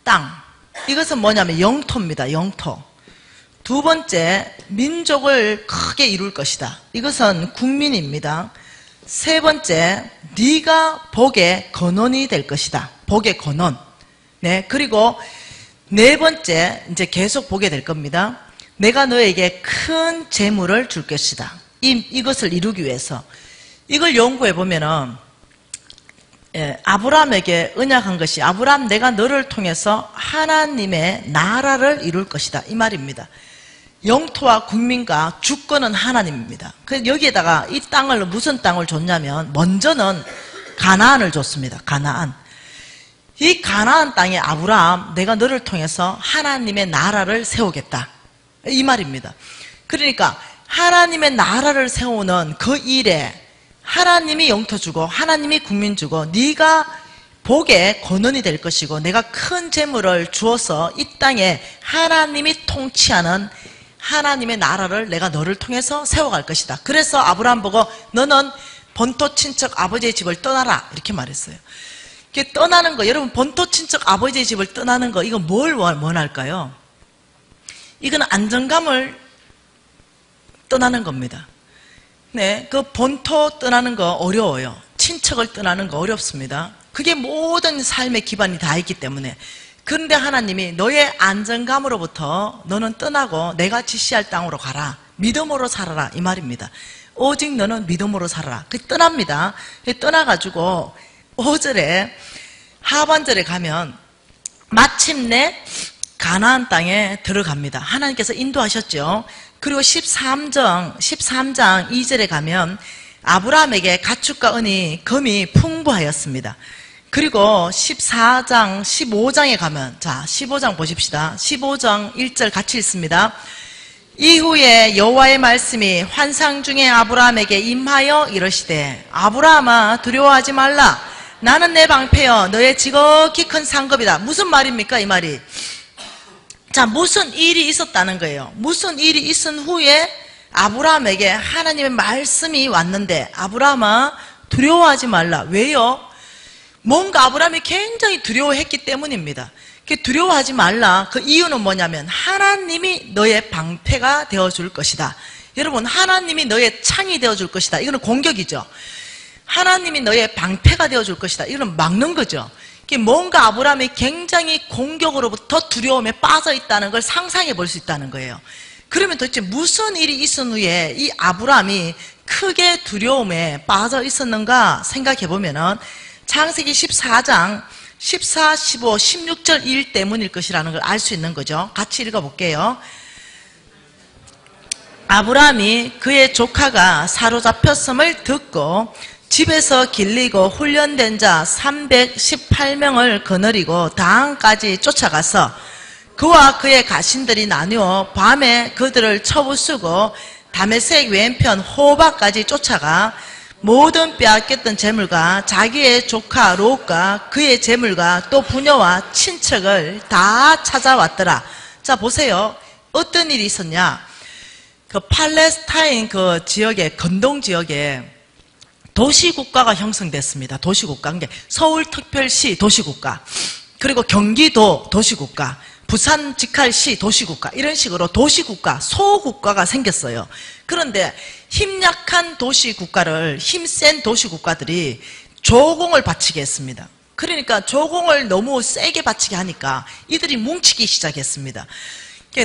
땅. 이것은 뭐냐면 영토입니다. 영토. 두 번째 민족을 크게 이룰 것이다. 이것은 국민입니다. 세 번째 네가 복의 근원이 될 것이다. 복의 근원. 네, 그리고 네 번째 이제 계속 보게 될 겁니다. 내가 너에게 큰 재물을 줄 것이다. 이것을 이루기 위해서 이걸 연구해 보면은 아브라함에게 언약한 것이 아브라함 내가 너를 통해서 하나님의 나라를 이룰 것이다 이 말입니다. 영토와 국민과 주권은 하나님입니다. 그래서 여기에다가 이 땅을 무슨 땅을 줬냐면 먼저는 가나안을 줬습니다. 가나안. 이 가나안 땅에 아브라함 내가 너를 통해서 하나님의 나라를 세우겠다. 이 말입니다. 그러니까 하나님의 나라를 세우는 그 일에 하나님이 영토 주고 하나님이 국민 주고 네가 복의 권원이 될 것이고 내가 큰 재물을 주어서 이 땅에 하나님이 통치하는 하나님의 나라를 내가 너를 통해서 세워갈 것이다. 그래서 아브라함 보고 너는 본토 친척 아버지의 집을 떠나라 이렇게 말했어요. 이렇게 떠나는 거, 여러분 본토 친척 아버지의 집을 떠나는 거 이거 뭘 원할까요? 이건 안정감을 떠나는 겁니다. 네, 그 본토 떠나는 거 어려워요. 친척을 떠나는 거 어렵습니다. 그게 모든 삶의 기반이 다 있기 때문에. 그런데 하나님이 너의 안정감으로부터 너는 떠나고 내가 지시할 땅으로 가라. 믿음으로 살아라 이 말입니다. 오직 너는 믿음으로 살아라. 그 떠납니다. 떠나가지고 5절에 하반절에 가면 마침내 가나안 땅에 들어갑니다. 하나님께서 인도하셨죠. 그리고 13장 2절에 가면 아브라함에게 가축과 은이 금이 풍부하였습니다. 그리고 14장 15장에 가면 자 15장 보십시다. 15장 1절 같이 읽습니다. 이후에 여호와의 말씀이 환상 중에 아브라함에게 임하여 이르시되 아브라함아 두려워하지 말라. 나는 내 방패여 너의 지극히 큰 상급이다. 무슨 말입니까 이 말이? 자, 무슨 일이 있었다는 거예요. 무슨 일이 있은 후에 아브라함에게 하나님의 말씀이 왔는데 아브라함아 두려워하지 말라. 왜요? 뭔가 아브라함이 굉장히 두려워했기 때문입니다. 두려워하지 말라. 그 이유는 뭐냐면 하나님이 너의 방패가 되어줄 것이다. 여러분 하나님이 너의 창이 되어줄 것이다. 이거는 공격이죠. 하나님이 너의 방패가 되어줄 것이다. 이거는 막는 거죠. 뭔가 아브라함이 굉장히 공격으로부터 두려움에 빠져 있다는 걸 상상해 볼 수 있다는 거예요. 그러면 도대체 무슨 일이 있은 후에 이 아브라함이 크게 두려움에 빠져 있었는가 생각해 보면은 창세기 14장 14, 15, 16절 일 때문일 것이라는 걸 알 수 있는 거죠. 같이 읽어볼게요. 아브라함이 그의 조카가 사로잡혔음을 듣고 집에서 길리고 훈련된 자 318명을 거느리고 다한까지 쫓아가서 그와 그의 가신들이 나누어 밤에 그들을 쳐부수고 다메섹 왼편 호바까지 쫓아가 모든 빼앗겼던 재물과 자기의 조카 롯과 그의 재물과 또 부녀와 친척을 다 찾아왔더라. 자 보세요. 어떤 일이 있었냐. 그 팔레스타인 그 지역에 건동 지역에 도시국가가 형성됐습니다. 도시국가. 그러니까 서울특별시 도시국가, 그리고 경기도 도시국가, 부산 직할시 도시국가, 이런 식으로 도시국가, 소국가가 생겼어요. 그런데 힘약한 도시국가를 힘센 도시국가들이 조공을 바치게 했습니다. 그러니까 조공을 너무 세게 바치게 하니까 이들이 뭉치기 시작했습니다.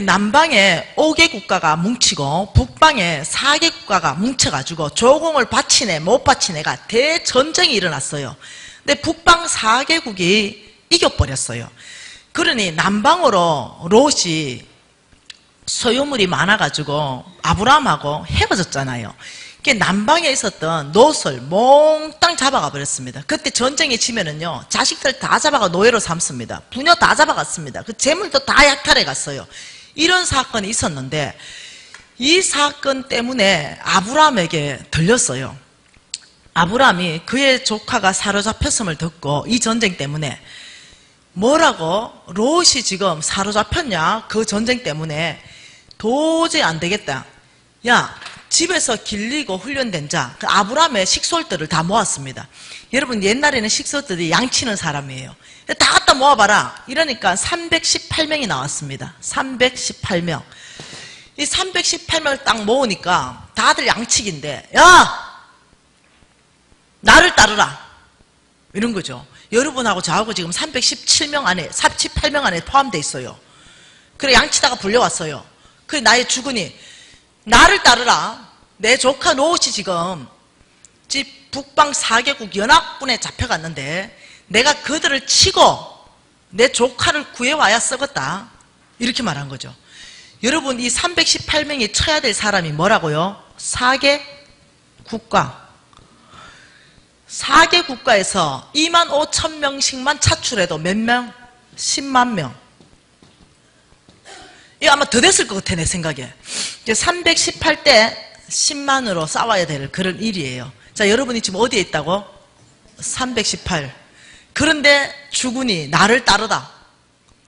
남방에 5개 국가가 뭉치고 북방에 4개 국가가 뭉쳐가지고 조공을 바치네 못 바치네가 대전쟁이 일어났어요. 근데 북방 4개국이 이겨버렸어요. 그러니 남방으로 롯이 소유물이 많아가지고 아브라함하고 헤어졌잖아요. 남방에 있었던 롯을 몽땅 잡아가 버렸습니다. 그때 전쟁이 치면은요 자식들 다 잡아가 노예로 삼습니다. 부녀 다 잡아갔습니다. 그 재물도 다 약탈해 갔어요. 이런 사건이 있었는데 이 사건 때문에 아브라함에게 들렸어요. 아브라함이 그의 조카가 사로잡혔음을 듣고 이 전쟁 때문에 뭐라고? 롯이 지금 사로잡혔냐? 그 전쟁 때문에 도저히 안 되겠다. 야, 집에서 길리고 훈련된 자, 그 아브라함의 식솔들을 다 모았습니다. 여러분 옛날에는 식솔들이 양치는 사람이에요. 다 갖다 모아봐라. 이러니까 318명이 나왔습니다. 318명. 이 318명을 딱 모으니까 다들 양치기인데, 야! 나를 따르라. 이런 거죠. 여러분하고 저하고 지금 317명 안에, 318명 안에 포함되어 있어요. 그래, 양치다가 불려왔어요. 그래, 나의 주군이, 나를 따르라. 내 조카 롯이 지금 북방 4개국 연합군에 잡혀갔는데 내가 그들을 치고 내 조카를 구해와야 썩었다. 이렇게 말한 거죠. 여러분 이 318명이 쳐야 될 사람이 뭐라고요? 4개 국가. 4개 국가에서 2만 5천 명씩만 차출해도 몇 명? 10만 명. 이거 아마 더 됐을 것 같아, 내 생각에. 318대 10만으로 싸워야 될 그런 일이에요. 자, 여러분이 지금 어디에 있다고? 318. 그런데 주군이 나를 따르다.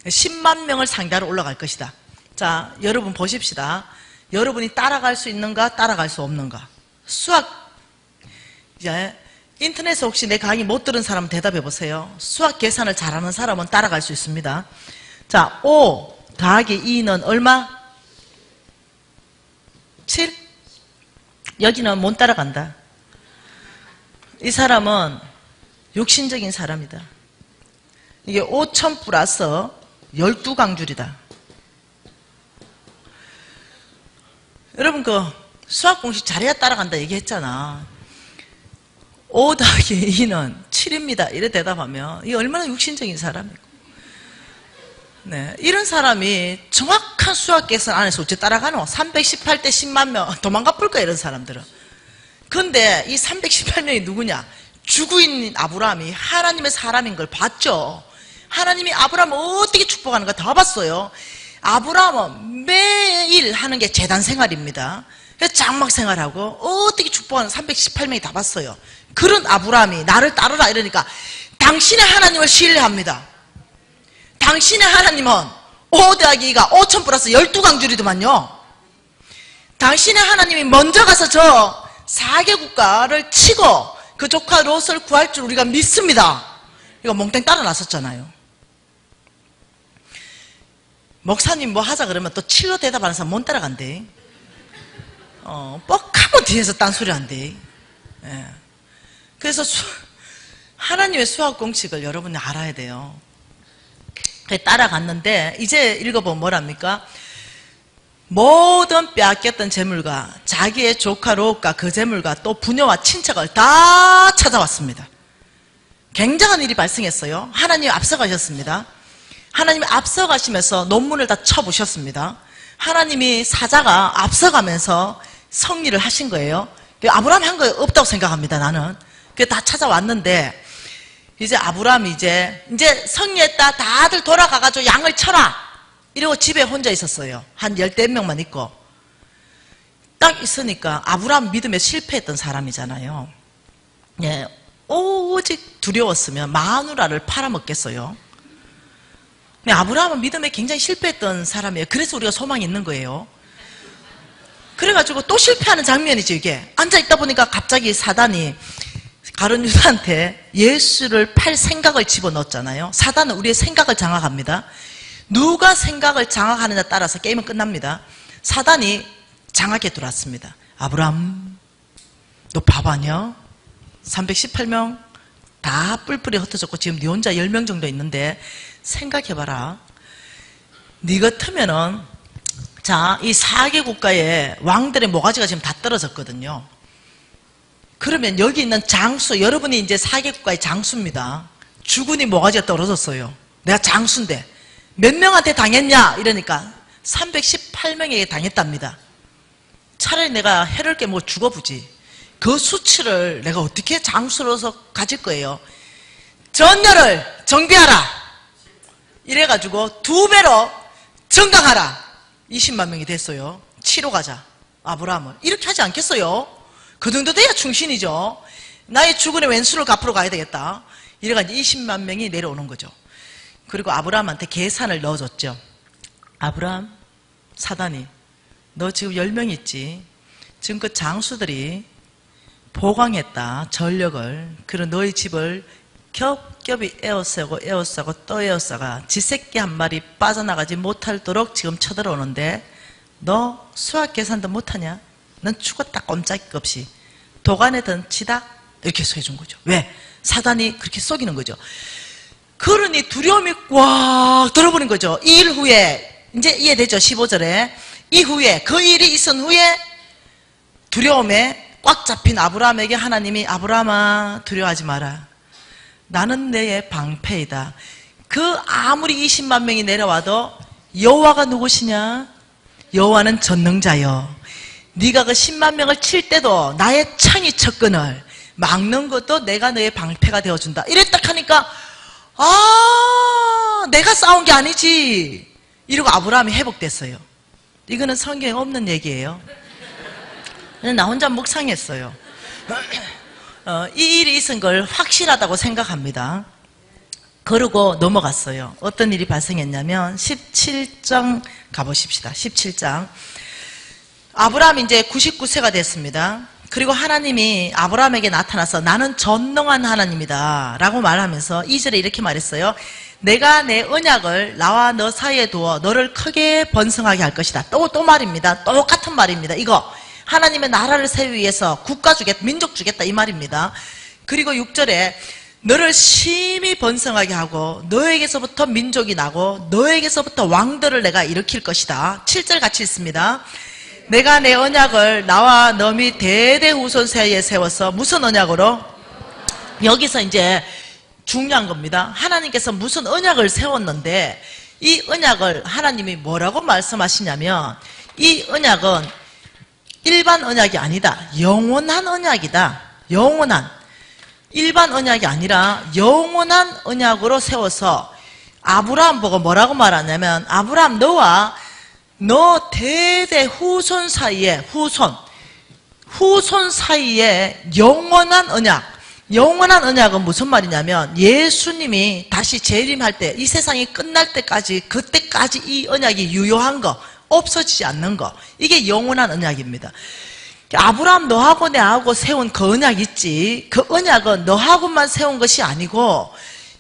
10만 명을 상대하러 올라갈 것이다. 자, 여러분 보십시다. 여러분이 따라갈 수 있는가, 따라갈 수 없는가. 수학, 이제 인터넷에 혹시 내 강의 못 들은 사람 대답해 보세요. 수학 계산을 잘하는 사람은 따라갈 수 있습니다. 자, 5 더하기 2는 얼마? 7? 여기는 못 따라간다. 이 사람은 육신적인 사람이다. 이게 5천 플러스 12강줄이다. 여러분 그 수학 공식 잘해야 따라간다 얘기했잖아. 5 더하기 2는 7입니다. 이래 대답하면 이 얼마나 육신적인 사람이고. 네, 이런 사람이 정확한 수학 계산 안에서 어째 따라가노? 318대 10만 명 도망가 볼 거야 이런 사람들은. 근데 이 318명이 누구냐? 죽어 있는 아브라함이 하나님의 사람인 걸 봤죠. 하나님이 아브라함을 어떻게 축복하는 거 다 봤어요. 아브라함은 매일 하는 게 제단 생활입니다. 장막 생활하고 어떻게 축복하는 318명이 다 봤어요. 그런 아브라함이 나를 따르라 이러니까 당신의 하나님을 신뢰합니다. 당신의 하나님은 5 더하기 2가 5천 플러스 12강줄이더만요. 당신의 하나님이 먼저 가서 저 4개 국가를 치고 그 조카 롯을 구할 줄 우리가 믿습니다. 이거 몽땅 따라 나섰잖아요. 목사님 뭐 하자 그러면 또 치료 대답하는 사람 못 따라간대. 뻑하면 뒤에서 딴소리 한대. 예. 그래서 하나님의 수학 공식을 여러분이 알아야 돼요. 따라갔는데 이제 읽어보면 뭐랍니까? 모든 빼앗겼던 재물과 자기의 조카 롯과 그 재물과 또 부녀와 친척을 다 찾아왔습니다. 굉장한 일이 발생했어요. 하나님이 앞서가셨습니다. 하나님이 앞서가시면서 논문을 다 쳐보셨습니다. 하나님이 사자가 앞서가면서 성리를 하신 거예요. 아브라함이 한 거 없다고 생각합니다. 나는. 그게 다 찾아왔는데 이제 아브라함이 이제 성리했다. 다들 돌아가가지고 양을 쳐라. 이러고 집에 혼자 있었어요. 한 14명만 있고. 딱 있으니까 아브라함 믿음에 실패했던 사람이잖아요. 예, 오직 두려웠으면 마누라를 팔아먹겠어요. 아브라함은 믿음에 굉장히 실패했던 사람이에요. 그래서 우리가 소망이 있는 거예요. 그래가지고 또 실패하는 장면이죠. 이게 앉아있다 보니까 갑자기 사단이 가룟 유다한테 예수를 팔 생각을 집어넣었잖아요. 사단은 우리의 생각을 장악합니다. 누가 생각을 장악하느냐에 따라서 게임은 끝납니다. 사단이 장악해 들어왔습니다. 아브라함, 너 바보냐? 318명 다 뿔뿔이 흩어졌고 지금 네 혼자 10명 정도 있는데 생각해봐라. 네 같으면은 자, 이 4개 국가의 왕들의 모가지가 지금 다 떨어졌거든요. 그러면 여기 있는 장수, 여러분이 이제 4개 국가의 장수입니다. 주군이 모가지가 떨어졌어요. 내가 장수인데 몇 명한테 당했냐? 이러니까 318명에게 당했답니다. 차라리 내가 해를 게 뭐 죽어보지. 그 수치를 내가 어떻게 장수로서 가질 거예요. 전열을 정비하라. 이래가지고 2배로 증강하라. 20만 명이 됐어요. 치러 가자. 아브라함은. 이렇게 하지 않겠어요? 그 정도 돼야 충신이죠. 나의 죽은의 왼수를 갚으러 가야 되겠다. 이래가지고 20만 명이 내려오는 거죠. 그리고 아브라함한테 계산을 넣어줬죠. 아브라함, 사단이 너 지금 10명 있지? 지금 그 장수들이 보강했다. 전력을. 그리고 너희 집을 겹겹이 에워싸고 또 에워싸가 지 새끼 한 마리 빠져나가지 못하도록 지금 쳐들어오는데 너 수학 계산도 못하냐? 넌 죽었다 꼼짝없이 도간에 던치다 이렇게 해준 거죠. 왜? 사단이 그렇게 속이는 거죠. 그러니 두려움이 꽉 들어버린 거죠. 이 일 후에 이제 이해되죠? 15절에 이후에 그 일이 있은 후에 두려움에 꽉 잡힌 아브라함에게 하나님이 아브라함아 두려워하지 마라. 나는 너의 방패이다. 그 아무리 20만 명이 내려와도 여호와가 누구시냐? 여호와는 전능자여 네가 그 10만 명을 칠 때도 나의 창이 척근을 막는 것도 내가 너의 방패가 되어준다. 이랬다 하니까 내가 싸운 게 아니지 이러고 아브라함이 회복됐어요. 이거는 성경에 없는 얘기예요. 나 혼자 묵상했어요. 이 일이 있은 걸 확실하다고 생각합니다. 그러고 넘어갔어요. 어떤 일이 발생했냐면 17장 가보십시다. 17장. 아브라함이 이제 99세가 됐습니다. 그리고 하나님이 아브라함에게 나타나서 나는 전능한 하나님이다 라고 말하면서 2절에 이렇게 말했어요. 내가 내 언약을 나와 너 사이에 두어 너를 크게 번성하게 할 것이다. 또 말입니다. 똑같은 말입니다. 이거 하나님의 나라를 세우기 위해서 국가 주겠다, 민족 주겠다 이 말입니다. 그리고 6절에 너를 심히 번성하게 하고 너에게서부터 민족이 나고 너에게서부터 왕들을 내가 일으킬 것이다. 7절 같이 읽습니다. 내가 내 언약을 나와 너 및 대대 후손 사이에 세워서 무슨 언약으로? 여기서 이제 중요한 겁니다. 하나님께서 무슨 언약을 세웠는데 이 언약을 하나님이 뭐라고 말씀하시냐면 이 언약은 일반 언약이 아니다. 영원한 언약이다. 영원한. 일반 언약이 아니라 영원한 언약으로 세워서 아브라함 보고 뭐라고 말하냐면 아브라함 너와 너 대대 후손 사이에 후손 사이에 영원한 언약. 영원한 언약은 무슨 말이냐면 예수님이 다시 재림할 때 이 세상이 끝날 때까지 그때까지 이 언약이 유효한 거 없어지지 않는 거 이게 영원한 언약입니다. 아브라함 너하고 내하고 세운 그 언약 있지 그 언약은 너하고만 세운 것이 아니고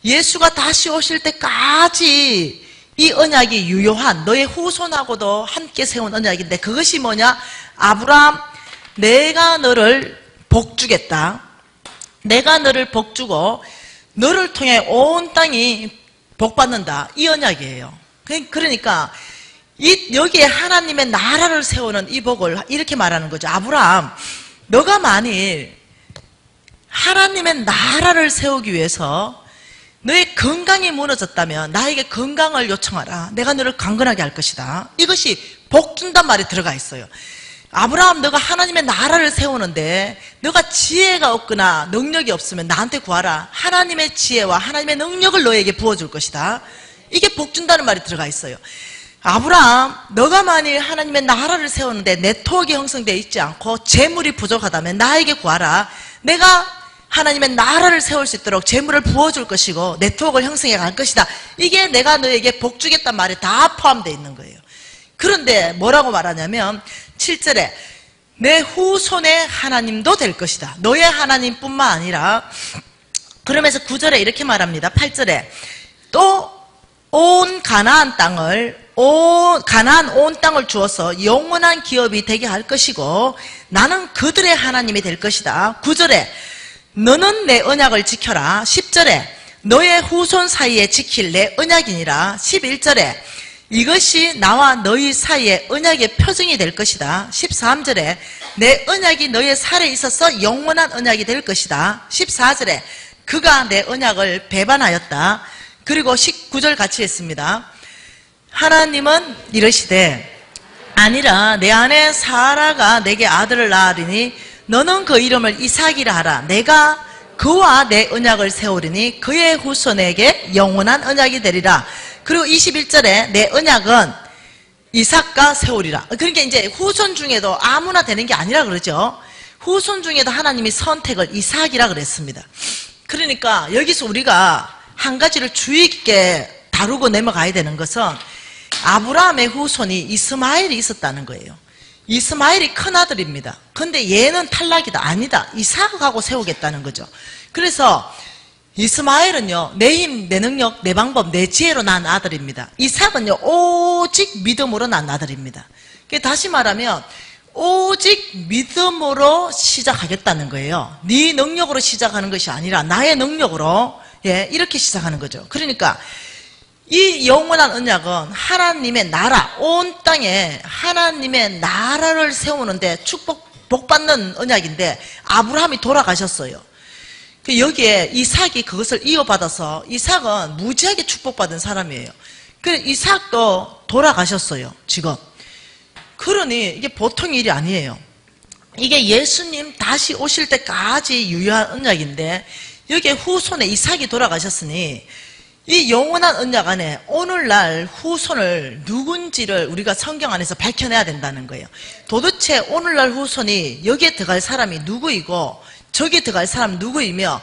예수가 다시 오실 때까지 이 언약이 유효한 너의 후손하고도 함께 세운 언약인데 그것이 뭐냐? 아브라함 내가 너를 복주겠다. 내가 너를 복주고 너를 통해 온 땅이 복받는다. 이 언약이에요. 그러니까 여기에 하나님의 나라를 세우는 이 복을 이렇게 말하는 거죠. 아브라함 너가 만일 하나님의 나라를 세우기 위해서 너의 건강이 무너졌다면 나에게 건강을 요청하라. 내가 너를 강건하게 할 것이다. 이것이 복 준단 말이 들어가 있어요. 아브라함 너가 하나님의 나라를 세우는데 너가 지혜가 없거나 능력이 없으면 나한테 구하라. 하나님의 지혜와 하나님의 능력을 너에게 부어줄 것이다. 이게 복 준다는 말이 들어가 있어요. 아브라함 너가 만일 하나님의 나라를 세우는데 네트워크가 형성되어 있지 않고 재물이 부족하다면 나에게 구하라. 내가 하나님의 나라를 세울 수 있도록 재물을 부어줄 것이고 네트워크를 형성해 갈 것이다. 이게 내가 너에게 복 주겠다는 말이 다 포함되어 있는 거예요. 그런데 뭐라고 말하냐면 7절에 내 후손의 하나님도 될 것이다. 너의 하나님뿐만 아니라 그러면서 9절에 이렇게 말합니다. 8절에 또 온 가나안 땅을 가나안 온 땅을 주어서 영원한 기업이 되게 할 것이고 나는 그들의 하나님이 될 것이다. 9절에 너는 내 언약을 지켜라. 10절에 너의 후손 사이에 지킬 내 언약이니라. 11절에 이것이 나와 너희 사이에 언약의 표징이 될 것이다. 13절에 내 언약이 너의 살에 있어서 영원한 언약이 될 것이다. 14절에 그가 내 언약을 배반하였다. 그리고 19절 같이 했습니다. 하나님은 이러시되 아니라 내 아내 사라가 내게 아들을 낳으리니 너는 그 이름을 이삭이라 하라. 내가 그와 내 언약을 세우리니 그의 후손에게 영원한 언약이 되리라. 그리고 21절에 내 언약은 이삭과 세우리라. 그러니까 이제 후손 중에도 아무나 되는 게 아니라 그러죠. 후손 중에도 하나님이 선택을 이삭이라 그랬습니다. 그러니까 여기서 우리가 한 가지를 주의 깊게 다루고 넘어가야 되는 것은 아브라함의 후손이 이스마엘이 있었다는 거예요. 이스마엘이 큰아들입니다. 근데 얘는 탈락이다. 아니다. 이삭하고 세우겠다는 거죠. 그래서 이스마엘은요, 내 힘, 내 능력, 내 방법, 내 지혜로 낳은 아들입니다. 이삭은요, 오직 믿음으로 낳은 아들입니다. 다시 말하면 오직 믿음으로 시작하겠다는 거예요. 네 능력으로 시작하는 것이 아니라 나의 능력으로 이렇게 시작하는 거죠. 그러니까 이 영원한 언약은 하나님의 나라, 온 땅에 하나님의 나라를 세우는데 복받는 언약인데 아브라함이 돌아가셨어요. 여기에 이삭이 그것을 이어받아서 이삭은 무지하게 축복받은 사람이에요. 그래서 이삭도 돌아가셨어요. 지금 그러니 이게 보통 일이 아니에요. 이게 예수님 다시 오실 때까지 유효한 언약인데 여기에 후손에 이삭이 돌아가셨으니 이 영원한 언약 안에 오늘날 후손을 누군지를 우리가 성경 안에서 밝혀내야 된다는 거예요. 도대체 오늘날 후손이 여기에 들어갈 사람이 누구이고 저기에 들어갈 사람 누구이며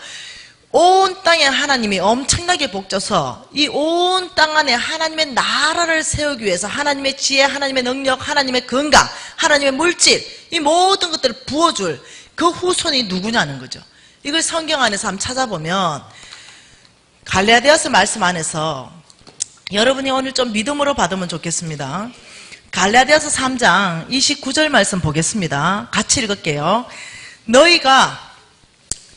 온 땅에 하나님이 엄청나게 복져서 이 온 땅 안에 하나님의 나라를 세우기 위해서 하나님의 지혜, 하나님의 능력, 하나님의 건강, 하나님의 물질 이 모든 것들을 부어줄 그 후손이 누구냐는 거죠. 이걸 성경 안에서 한번 찾아보면 갈라디아서 말씀 안에서 여러분이 오늘 좀 믿음으로 받으면 좋겠습니다. 갈라디아서 3장 29절 말씀 보겠습니다. 같이 읽을게요. 너희가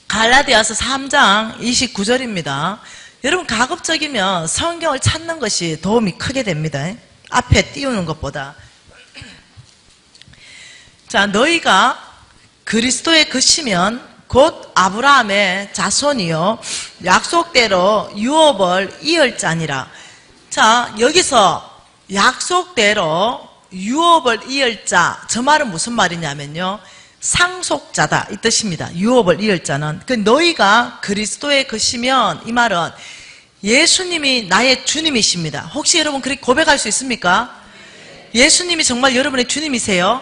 갈라디아서 3장 29절입니다. 여러분 가급적이면 성경을 찾는 것이 도움이 크게 됩니다. 앞에 띄우는 것보다. 자, 너희가 그리스도의 것이면 곧 아브라함의 자손이요 약속대로 유업을 이을 자니라. 자, 여기서 약속대로 유업을 이을 자, 저 말은 무슨 말이냐면요, 상속자다 이 뜻입니다. 유업을 이을 자는 그 너희가 그리스도의 것이면 이 말은 예수님이 나의 주님이십니다. 혹시 여러분 그렇게 고백할 수 있습니까? 예수님이 정말 여러분의 주님이세요?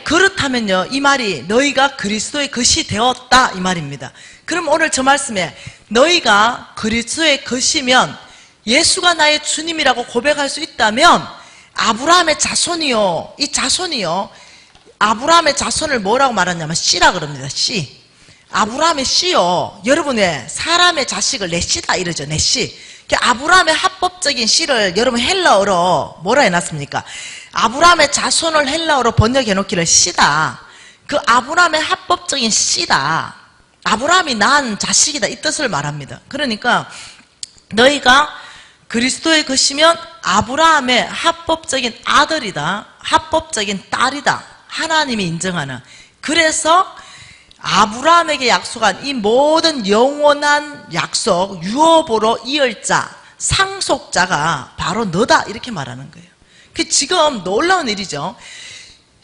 그렇다면요, 이 말이 너희가 그리스도의 것이 되었다 이 말입니다. 그럼 오늘 저 말씀에 너희가 그리스도의 것이면 예수가 나의 주님이라고 고백할 수 있다면 아브라함의 자손이요, 이 자손이요, 아브라함의 자손을 뭐라고 말하냐면 씨라 그럽니다. 씨. 아브라함의 씨요, 여러분의 사람의 자식을 내 씨다 이러죠. 내 씨. 아브라함의 합법적인 씨를 여러분 헬라어로 뭐라 해놨습니까? 아브라함의 자손을 헬라어로 번역해 놓기를 씨다. 그 아브라함의 합법적인 씨다. 아브라함이 낳은 자식이다 이 뜻을 말합니다. 그러니까 너희가 그리스도의 것이면 아브라함의 합법적인 아들이다, 합법적인 딸이다, 하나님이 인정하는. 그래서 아브라함에게 약속한 이 모든 영원한 약속, 유업으로 이을 자, 상속자가 바로 너다 이렇게 말하는 거예요. 그 지금 놀라운 일이죠.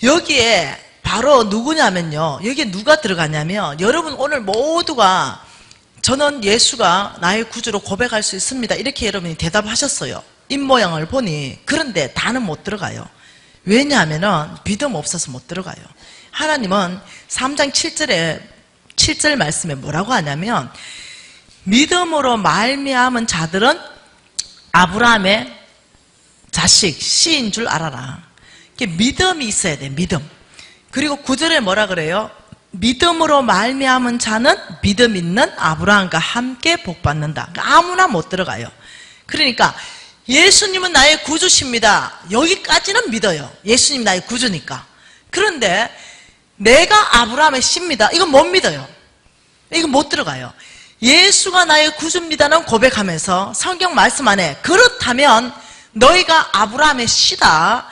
여기에 바로 누구냐면요, 여기에 누가 들어가냐면 여러분 오늘 모두가 저는 예수가 나의 구주로 고백할 수 있습니다 이렇게 여러분이 대답하셨어요. 입모양을 보니. 그런데 다는 못 들어가요. 왜냐하면 믿음 없어서 못 들어가요. 하나님은 3장 7절 말씀에 뭐라고 하냐면 믿음으로 말미암은 자들은 아브라함의 자식, 씨인 줄 알아라. 믿음이 있어야 돼, 믿음. 그리고 9절에 뭐라 그래요? 믿음으로 말미암은 자는 믿음 있는 아브라함과 함께 복받는다. 아무나 못 들어가요. 그러니까 예수님은 나의 구주십니다. 여기까지는 믿어요. 예수님 나의 구주니까. 그런데 내가 아브라함의 씨입니다. 이건 못 믿어요. 이건 못 들어가요. 예수가 나의 구주입니다는 고백하면서 성경 말씀 안에 그렇다면 너희가 아브라함의 씨다.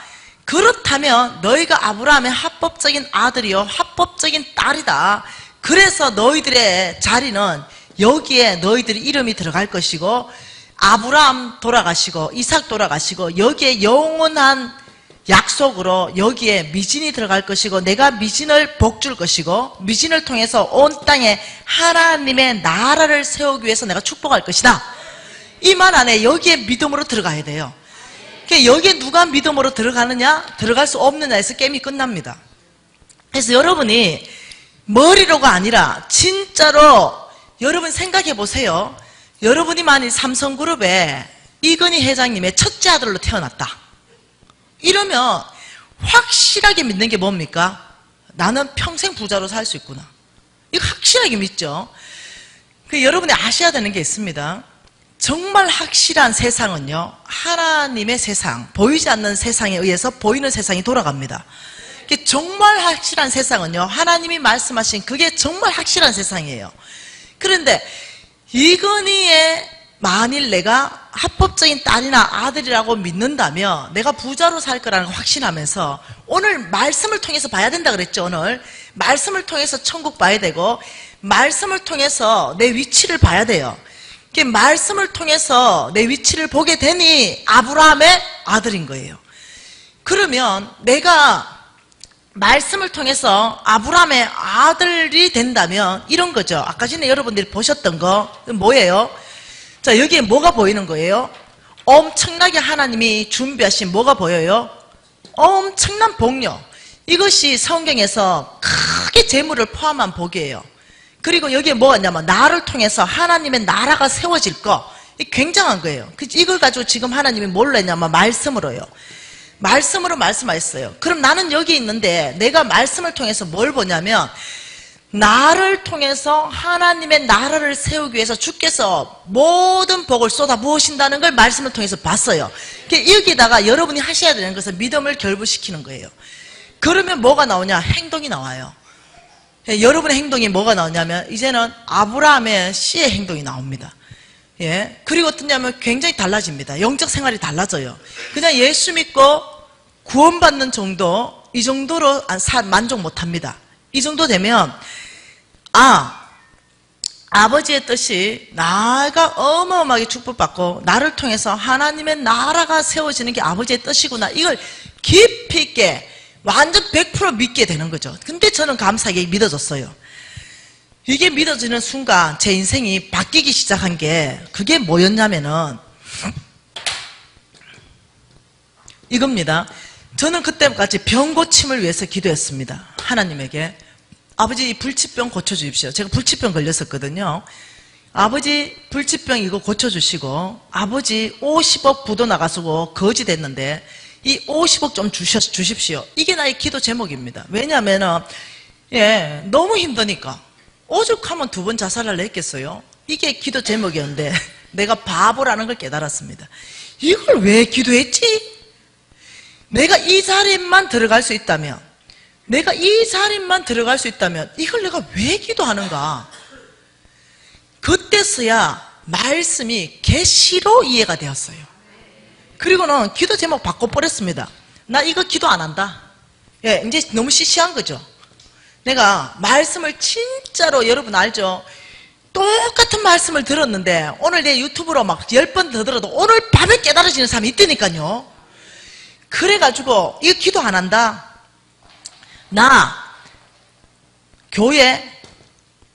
그렇다면 너희가 아브라함의 합법적인 아들이요 합법적인 딸이다. 그래서 너희들의 자리는 여기에 너희들의 이름이 들어갈 것이고 아브라함 돌아가시고 이삭 돌아가시고 여기에 영원한 약속으로 여기에 미진이 들어갈 것이고 내가 미진을 복줄 것이고 미진을 통해서 온 땅에 하나님의 나라를 세우기 위해서 내가 축복할 것이다. 이 말 안에 여기에 믿음으로 들어가야 돼요. 여기에 누가 믿음으로 들어가느냐 들어갈 수 없느냐에서 게임이 끝납니다. 그래서 여러분이 머리로가 아니라 진짜로 여러분 생각해 보세요. 여러분이 만일 삼성그룹의 이건희 회장님의 첫째 아들로 태어났다 이러면 확실하게 믿는 게 뭡니까? 나는 평생 부자로 살 수 있구나. 이거 확실하게 믿죠. 여러분이 아셔야 되는 게 있습니다. 정말 확실한 세상은요 하나님의 세상, 보이지 않는 세상에 의해서 보이는 세상이 돌아갑니다. 정말 확실한 세상은요 하나님이 말씀하신 그게 정말 확실한 세상이에요. 그런데 이건희의 만일 내가 합법적인 딸이나 아들이라고 믿는다면 내가 부자로 살 거라는 걸 확신하면서 오늘 말씀을 통해서 봐야 된다 그랬죠. 오늘 말씀을 통해서 천국 봐야 되고 말씀을 통해서 내 위치를 봐야 돼요. 말씀을 통해서 내 위치를 보게 되니 아브라함의 아들인 거예요. 그러면 내가 말씀을 통해서 아브라함의 아들이 된다면 이런 거죠. 아까 전에 여러분들이 보셨던 거 뭐예요? 자, 여기에 뭐가 보이는 거예요? 엄청나게 하나님이 준비하신 뭐가 보여요? 엄청난 복력. 이것이 성경에서 크게 재물을 포함한 복이에요. 그리고 여기에 뭐가 있냐면 나를 통해서 하나님의 나라가 세워질 거. 이 굉장한 거예요. 이걸 가지고 지금 하나님이 뭘로 했냐면 말씀으로요. 말씀으로 말씀하셨어요. 그럼 나는 여기 있는데 내가 말씀을 통해서 뭘 보냐면 나를 통해서 하나님의 나라를 세우기 위해서 주께서 모든 복을 쏟아 부으신다는 걸 말씀을 통해서 봤어요. 여기다가 여러분이 하셔야 되는 것은 믿음을 결부시키는 거예요. 그러면 뭐가 나오냐? 행동이 나와요. 여러분의 행동이 뭐가 나오냐면 이제는 아브라함의 씨의 행동이 나옵니다. 예. 그리고 어떠냐면 굉장히 달라집니다. 영적 생활이 달라져요. 그냥 예수 믿고 구원받는 정도, 이 정도로 만족 못 합니다. 이 정도 되면, 아버지의 뜻이 나가 어마어마하게 축복받고 나를 통해서 하나님의 나라가 세워지는 게 아버지의 뜻이구나. 이걸 깊이 있게 완전 100% 믿게 되는 거죠. 근데 저는 감사하게 믿어졌어요. 이게 믿어지는 순간 제 인생이 바뀌기 시작한 게 그게 뭐였냐면은 이겁니다. 저는 그때까지 병 고침을 위해서 기도했습니다. 하나님에게 아버지 이 불치병 고쳐주십시오. 제가 불치병 걸렸었거든요. 아버지 불치병 이거 고쳐주시고 아버지 50억 부도 나가시고 거지 됐는데 이 50억 좀 주십시오. 이게 나의 기도 제목입니다. 왜냐하면 너무 힘드니까 오죽하면 2번 자살을 했겠어요. 이게 기도 제목이었는데 내가 바보라는 걸 깨달았습니다. 이걸 왜 기도했지? 내가 이 자리만 들어갈 수 있다면 이걸 내가 왜 기도하는가? 그때서야 말씀이 계시로 이해가 되었어요. 그리고는 기도 제목 바꿔버렸습니다. 나 이거 기도 안 한다. 이제 너무 시시한 거죠. 내가 말씀을 진짜로 여러분 알죠? 똑같은 말씀을 들었는데 오늘 내 유튜브로 막 10번 더 들어도 오늘 밤에 깨달아지는 사람이 있다니까요. 그래가지고 이거 기도 안 한다. 나 교회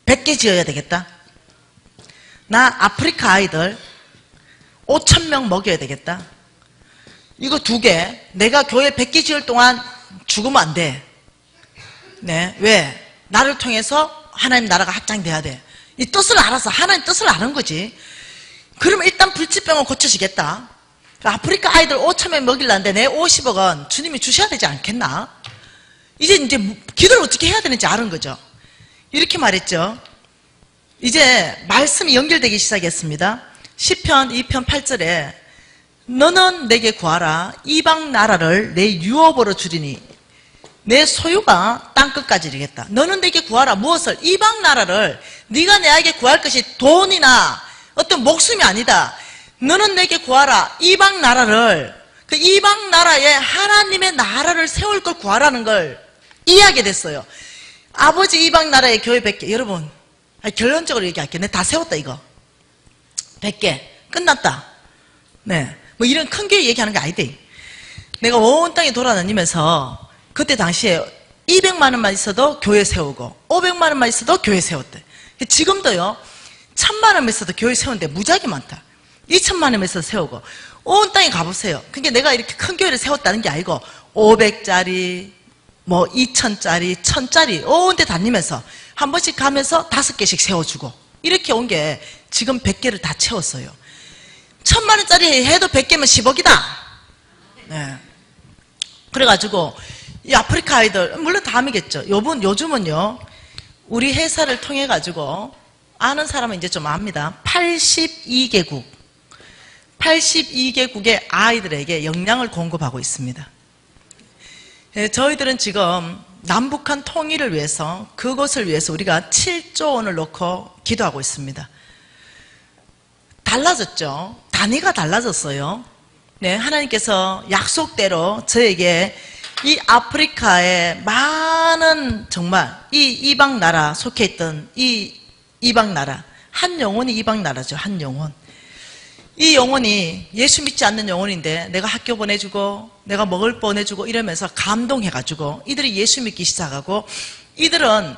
100개 지어야 되겠다. 나 아프리카 아이들 5,000명 먹여야 되겠다. 이거 2개 내가 교회 100개 지을 동안 죽으면 안 돼. 네, 왜? 나를 통해서 하나님 나라가 확장돼야 돼. 이 뜻을 알아서 하나님 뜻을 아는 거지. 그러면 일단 불치병을 고쳐지겠다. 아프리카 아이들 5,000명 먹이려는데 내 50억은 주님이 주셔야 되지 않겠나? 이제 기도를 어떻게 해야 되는지 아는 거죠. 이렇게 말했죠. 이제 말씀이 연결되기 시작했습니다. 시편 2편 8절에 너는 내게 구하라. 이방 나라를 내 유업으로 주리니 내 소유가 땅끝까지 이르겠다. 너는 내게 구하라. 무엇을? 이방 나라를. 네가 내게 구할 것이 돈이나 어떤 목숨이 아니다. 너는 내게 구하라. 이방 나라를. 그 이방 나라에 하나님의 나라를 세울 걸 구하라는 걸 이해하게 됐어요. 아버지 이방 나라의 교회 100개. 여러분 결론적으로 얘기할게요. 내가 다 세웠다 이거. 100개 끝났다. 네, 뭐 이런 큰 교회 얘기하는 게 아니대. 내가 온 땅에 돌아다니면서 그때 당시에 200만 원만 있어도 교회 세우고 500만 원만 있어도 교회 세웠대. 지금도요 1,000만 원만 있어도 교회 세우는데 무지하게 많다. 2,000만 원만 있어도 세우고 온 땅에 가보세요. 그러니까 내가 이렇게 큰 교회를 세웠다는 게 아니고 500짜리 뭐 2,000짜리 1,000짜리 온 데 다니면서 한 번씩 가면서 5개씩 세워주고 이렇게 온 게 지금 100개를 다 채웠어요. 1,000만 원짜리 해도 100개면 10억이다. 네. 그래가지고 이 아프리카 아이들 물론 다음이겠죠. 요즘은요 우리 회사를 통해 가지고 아는 사람은 이제 좀 압니다. 82개국의 아이들에게 영양을 공급하고 있습니다. 저희들은 지금 남북한 통일을 위해서 그것을 위해서 우리가 7조 원을 놓고 기도하고 있습니다. 달라졌죠. 단위가 달라졌어요. 네, 하나님께서 약속대로 저에게 이 아프리카의 많은 정말 이 이방 나라 속해 있던 이 이방 나라 한 영혼이 이방 나라죠. 한 영혼. 이 영혼이 예수 믿지 않는 영혼인데 내가 학교 보내주고 내가 먹을 보내주고 이러면서 감동해가지고 이들이 예수 믿기 시작하고 이들은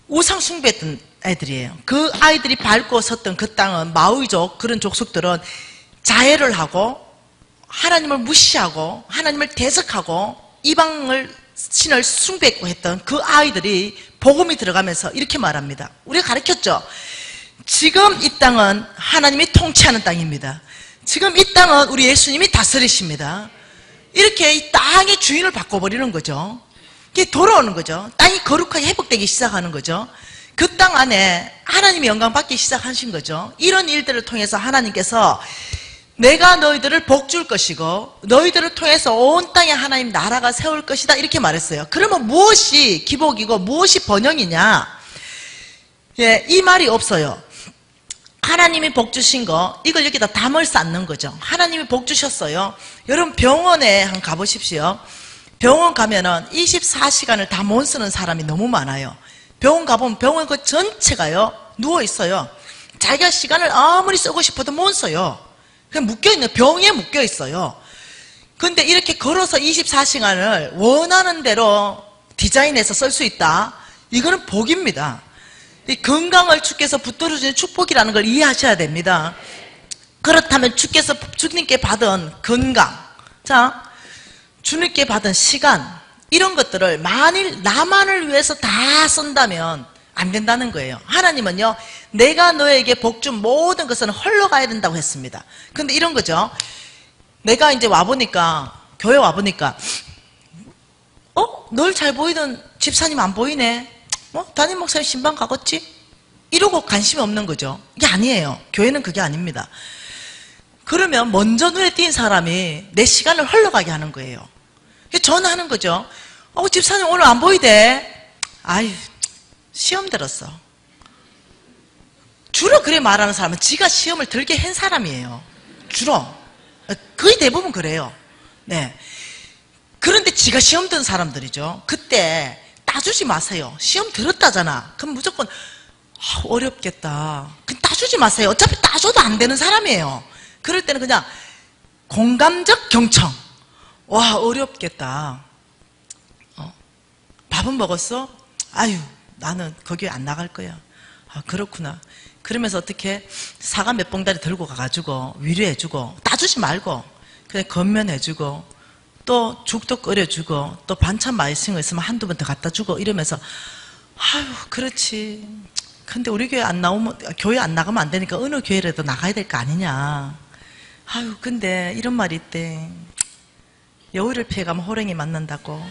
우상 숭배했던 애들이에요. 그 아이들이 밟고 섰던 그 땅은 마오이족 그런 족속들은 자해를 하고 하나님을 무시하고 하나님을 대적하고 이방을 신을 숭배했고 했던 그 아이들이 복음이 들어가면서 이렇게 말합니다. 우리가 가르쳤죠. 지금 이 땅은 하나님이 통치하는 땅입니다. 지금 이 땅은 우리 예수님이 다스리십니다. 이렇게 이 땅의 주인을 바꿔버리는 거죠. 이게 돌아오는 거죠. 땅이 거룩하게 회복되기 시작하는 거죠. 그 땅 안에 하나님의 영광 받기 시작하신 거죠. 이런 일들을 통해서 하나님께서 내가 너희들을 복줄 것이고 너희들을 통해서 온 땅에 하나님 나라가 세울 것이다 이렇게 말했어요. 그러면 무엇이 기복이고 무엇이 번영이냐? 예, 이 말이 없어요. 하나님이 복 주신 거 이걸 여기다 담을 쌓는 거죠. 하나님이 복 주셨어요. 여러분 병원에 한번 가보십시오. 병원 가면은 24시간을 다 못 쓰는 사람이 너무 많아요. 병원 가보면 병원 그 전체가요 누워있어요. 자기가 시간을 아무리 쓰고 싶어도 못 써요. 그냥 묶여있는 병에 묶여있어요. 근데 이렇게 걸어서 24시간을 원하는 대로 디자인해서 쓸 수 있다. 이거는 복입니다. 이 건강을 주께서 붙들어주는 축복이라는 걸 이해하셔야 됩니다. 그렇다면 주께서 주님께 받은 건강, 자, 주님께 받은 시간, 이런 것들을 만일 나만을 위해서 다 쓴다면 안 된다는 거예요. 하나님은요, 내가 너에게 복 준 모든 것은 흘러가야 된다고 했습니다. 근데 이런 거죠. 내가 이제 와보니까, 교회 와보니까, 널 잘 보이던 집사님 안 보이네? 담임 목사님 신방 가겠지? 이러고 관심이 없는 거죠. 이게 아니에요. 교회는 그게 아닙니다. 그러면 먼저 눈에 띈 사람이 내 시간을 흘러가게 하는 거예요. 전화하는 거죠. 집사님 오늘 안 보이대. 아유, 시험 들었어. 주로 그래 말하는 사람은 지가 시험을 들게 한 사람이에요. 주로. 거의 대부분 그래요. 네. 그런데 지가 시험 든 사람들이죠. 그때 따주지 마세요. 시험 들었다잖아. 그럼 무조건 어렵겠다. 그냥 따주지 마세요. 어차피 따줘도 안 되는 사람이에요. 그럴 때는 그냥 공감적 경청. 와, 어렵겠다. 밥은 먹었어? 아유, 나는 거기 안 나갈 거야. 아, 그렇구나. 그러면서 어떻게 사과 몇 봉다리 들고 가가지고 위로해주고 따주지 말고 그냥 건면해주고 또 죽도 끓여주고 또 반찬 맛있는 거 있으면 한두 번 더 갖다 주고 이러면서 아유, 그렇지. 근데 우리 교회 안 나오면, 교회 안 나가면 안 되니까 어느 교회라도 나가야 될 거 아니냐. 아유, 근데 이런 말이 있대. 여우를 피해 가면 호랭이 맞는다고.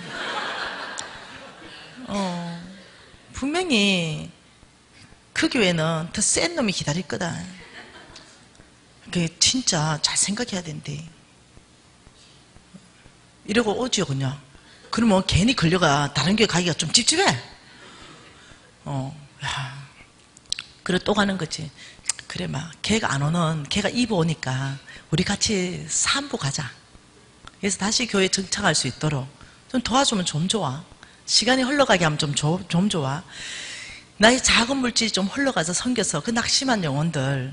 분명히 그 교회는 더 센 놈이 기다릴 거다. 그게 진짜 잘 생각해야 된대. 이러고 오지요, 그냥. 그러면 괜히 걸려가 다른 교회 가기가 좀 찝찝해. 그래 또 가는 거지. 그래 막 걔가 안 오는, 걔가 입어 오니까 우리 같이 산부 가자. 그래서 다시 교회에 정착할 수 있도록 좀 도와주면 좀 좋아. 시간이 흘러가게 하면 좀 좋아. 나의 작은 물질이 좀 흘러가서 섬겨서 그 낙심한 영혼들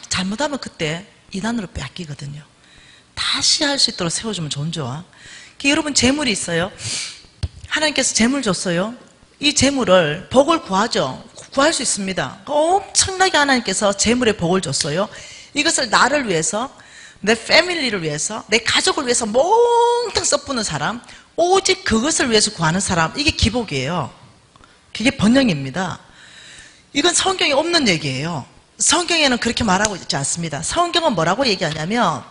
잘못하면 그때 이단으로 뺏기거든요. 다시 할 수 있도록 세워주면 좀 좋아. 여러분 재물이 있어요. 하나님께서 재물 줬어요. 이 재물을 복을 구하죠. 구할 수 있습니다. 엄청나게 하나님께서 재물의 복을 줬어요. 이것을 나를 위해서, 내 패밀리를 위해서, 내 가족을 위해서 몽땅 써부는 사람, 오직 그것을 위해서 구하는 사람, 이게 기복이에요. 그게 번영입니다. 이건 성경에 없는 얘기예요. 성경에는 그렇게 말하고 있지 않습니다. 성경은 뭐라고 얘기하냐면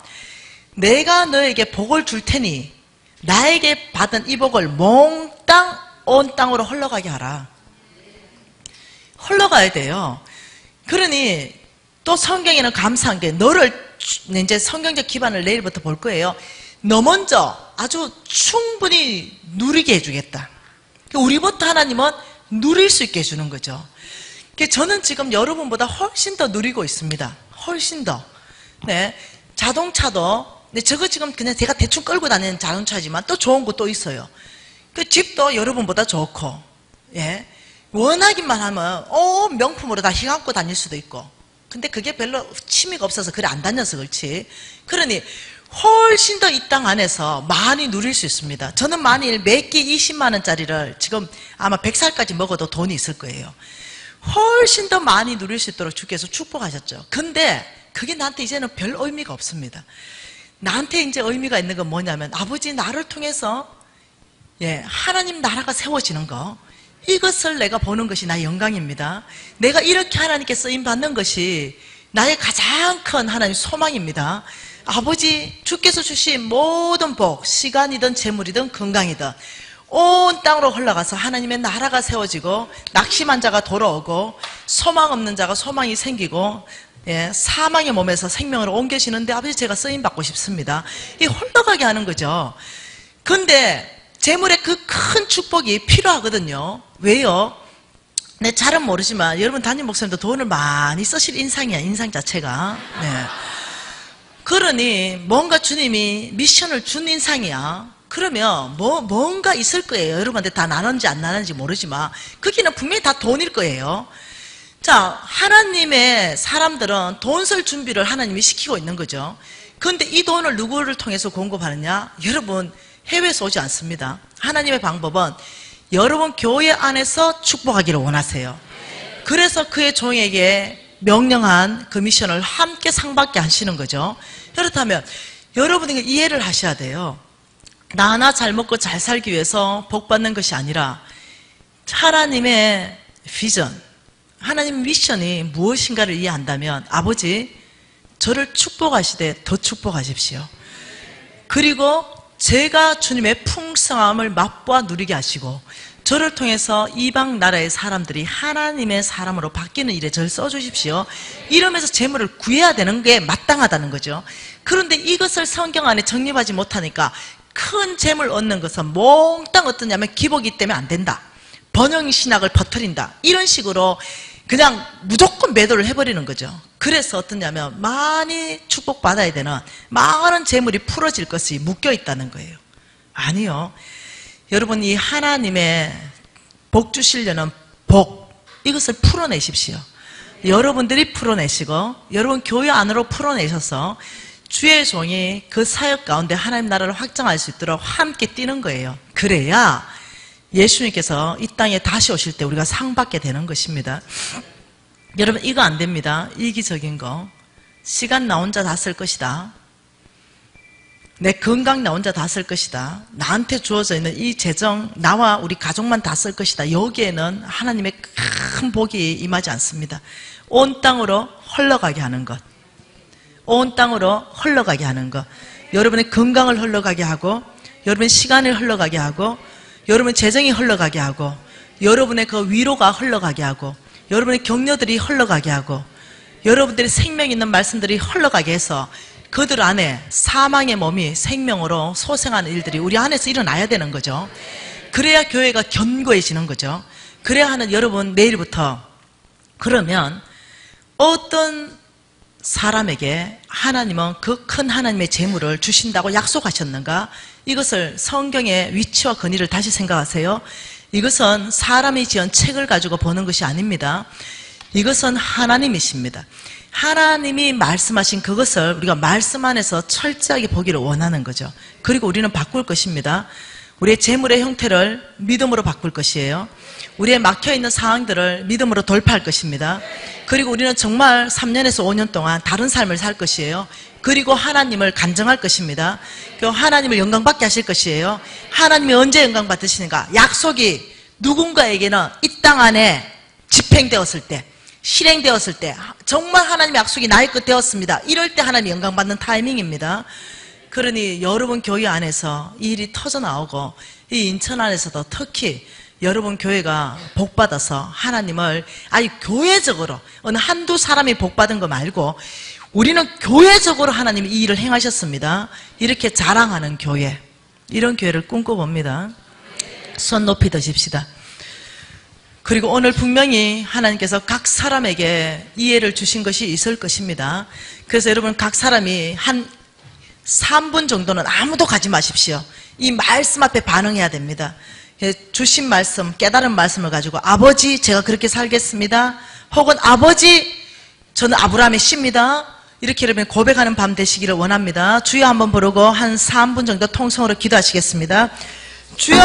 내가 너에게 복을 줄 테니 나에게 받은 이 복을 몽땅 온 땅으로 흘러가게 하라. 흘러가야 돼요. 그러니 또 성경에는 감사한 게 너를 이제 성경적 기반을 내일부터 볼 거예요. 너 먼저 아주 충분히 누리게 해주겠다. 우리부터 하나님은 누릴 수 있게 해주는 거죠. 저는 지금 여러분보다 훨씬 더 누리고 있습니다. 훨씬 더. 네. 자동차도, 네, 저거 지금 그냥 제가 대충 끌고 다니는 자동차지만 또 좋은 거 또 있어요. 그 집도 여러분보다 좋고, 예. 원하기만 하면, 명품으로 다 휘감고 다닐 수도 있고, 근데 그게 별로 취미가 없어서 그래 안 다녀서 그렇지. 그러니 훨씬 더 이 땅 안에서 많이 누릴 수 있습니다. 저는 만일 몇 끼 20만 원짜리를 지금 아마 100살까지 먹어도 돈이 있을 거예요. 훨씬 더 많이 누릴 수 있도록 주께서 축복하셨죠. 근데 그게 나한테 이제는 별 의미가 없습니다. 나한테 이제 의미가 있는 건 뭐냐면 아버지 나를 통해서 하나님 나라가 세워지는 거, 이것을 내가 보는 것이 나의 영광입니다. 내가 이렇게 하나님께 쓰임받는 것이 나의 가장 큰 하나님 소망입니다. 아버지 주께서 주신 모든 복, 시간이든 재물이든 건강이든 온 땅으로 흘러가서 하나님의 나라가 세워지고 낙심한 자가 돌아오고 소망 없는 자가 소망이 생기고 사망의 몸에서 생명으로 옮겨지는데 아버지 제가 쓰임받고 싶습니다. 이 흘러가게 하는 거죠. 근데 재물의 그 큰 축복이 필요하거든요. 왜요? 내 잘은 모르지만 여러분 담임 목사님도 돈을 많이 쓰실 인상이야. 인상 자체가. 그러니 뭔가 주님이 미션을 준 인상이야. 그러면 뭔가 있을 거예요. 여러분한테 다 나눴는지 안 나눴는지 모르지만 거기는 분명히 다 돈일 거예요. 자, 하나님의 사람들은 돈 쓸 준비를 하나님이 시키고 있는 거죠. 그런데 이 돈을 누구를 통해서 공급하느냐? 여러분 해외에서 오지 않습니다. 하나님의 방법은 여러분 교회 안에서 축복하기를 원하세요. 그래서 그의 종에게 명령한 그 미션을 함께 상받게 하시는 거죠. 그렇다면 여러분이 이해를 하셔야 돼요. 나 하나 잘 먹고 잘 살기 위해서 복 받는 것이 아니라 하나님의 비전, 하나님 미션이 무엇인가를 이해한다면 아버지 저를 축복하시되 더 축복하십시오. 그리고 제가 주님의 풍성함을 맛보아 누리게 하시고 저를 통해서 이방 나라의 사람들이 하나님의 사람으로 바뀌는 일에 저를 써주십시오. 이러면서 재물을 구해야 되는 게 마땅하다는 거죠. 그런데 이것을 성경 안에 정립하지 못하니까 큰 재물 얻는 것은 몽땅 어떠냐면 기복이 때문에 안 된다. 번영신학을 퍼뜨린다. 이런 식으로 그냥 무조건 매도를 해버리는 거죠. 그래서 어떠냐면 많이 축복받아야 되는 많은 재물이 풀어질 것이 묶여있다는 거예요. 아니요. 여러분 이 하나님의 복 주시려는 복, 이것을 풀어내십시오. 여러분들이 풀어내시고 여러분 교회 안으로 풀어내셔서 주의 종이 그 사역 가운데 하나님 나라를 확장할 수 있도록 함께 뛰는 거예요. 그래야 예수님께서 이 땅에 다시 오실 때 우리가 상 받게 되는 것입니다. 여러분 이거 안 됩니다. 이기적인 거. 시간 나 혼자 다 쓸 것이다. 내 건강 나 혼자 다 쓸 것이다. 나한테 주어져 있는 이 재정 나와 우리 가족만 다 쓸 것이다. 여기에는 하나님의 큰 복이 임하지 않습니다. 온 땅으로 흘러가게 하는 것, 온 땅으로 흘러가게 하는 것, 여러분의 건강을 흘러가게 하고 여러분의 시간을 흘러가게 하고 여러분의 재정이 흘러가게 하고 여러분의 그 위로가 흘러가게 하고 여러분의 격려들이 흘러가게 하고 여러분들의 생명 있는 말씀들이 흘러가게 해서 그들 안에 사망의 몸이 생명으로 소생하는 일들이 우리 안에서 일어나야 되는 거죠. 그래야 교회가 견고해지는 거죠. 그래야 하는 여러분 내일부터 그러면 어떤 사람에게 하나님은 그 큰 하나님의 재물을 주신다고 약속하셨는가? 이것을 성경의 위치와 권위를 다시 생각하세요. 이것은 사람이 지은 책을 가지고 보는 것이 아닙니다. 이것은 하나님이십니다. 하나님이 말씀하신 그것을 우리가 말씀 안에서 철저하게 보기를 원하는 거죠. 그리고 우리는 바꿀 것입니다. 우리의 재물의 형태를 믿음으로 바꿀 것이에요. 우리의 막혀있는 상황들을 믿음으로 돌파할 것입니다. 그리고 우리는 정말 3년에서 5년 동안 다른 삶을 살 것이에요. 그리고 하나님을 간증할 것입니다. 하나님을 영광받게 하실 것이에요. 하나님이 언제 영광 받으시는가? 약속이 누군가에게는 이 땅 안에 집행되었을 때, 실행되었을 때 정말 하나님의 약속이 나의 것 되었습니다. 이럴 때 하나님이 영광 받는 타이밍입니다. 그러니 여러분 교회 안에서 이 일이 터져나오고 이 인천 안에서도 특히 여러분 교회가 복받아서 하나님을 아니 교회적으로 어느 한두 사람이 복받은 거 말고 우리는 교회적으로 하나님이 이 일을 행하셨습니다. 이렇게 자랑하는 교회, 이런 교회를 꿈꿔봅니다. 손 높이 드십시다. 그리고 오늘 분명히 하나님께서 각 사람에게 이해를 주신 것이 있을 것입니다. 그래서 여러분 각 사람이 한 3분 정도는 아무도 가지 마십시오. 이 말씀 앞에 반응해야 됩니다. 주신 말씀, 깨달은 말씀을 가지고 아버지 제가 그렇게 살겠습니다. 혹은 아버지 저는 아브라함의 씨입니다. 이렇게 여러분 고백하는 밤 되시기를 원합니다. 주여 한번 부르고 한 3분 정도 통성으로 기도하시겠습니다. 주여!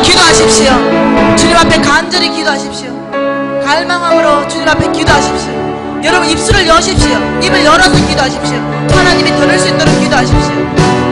기도하십시오. 주님 앞에 간절히 기도하십시오. 갈망함으로 주님 앞에 기도하십시오. 여러분 입술을 여십시오. 입을 열어서 기도하십시오. 하나님이 들을 수 있도록 기도하십시오.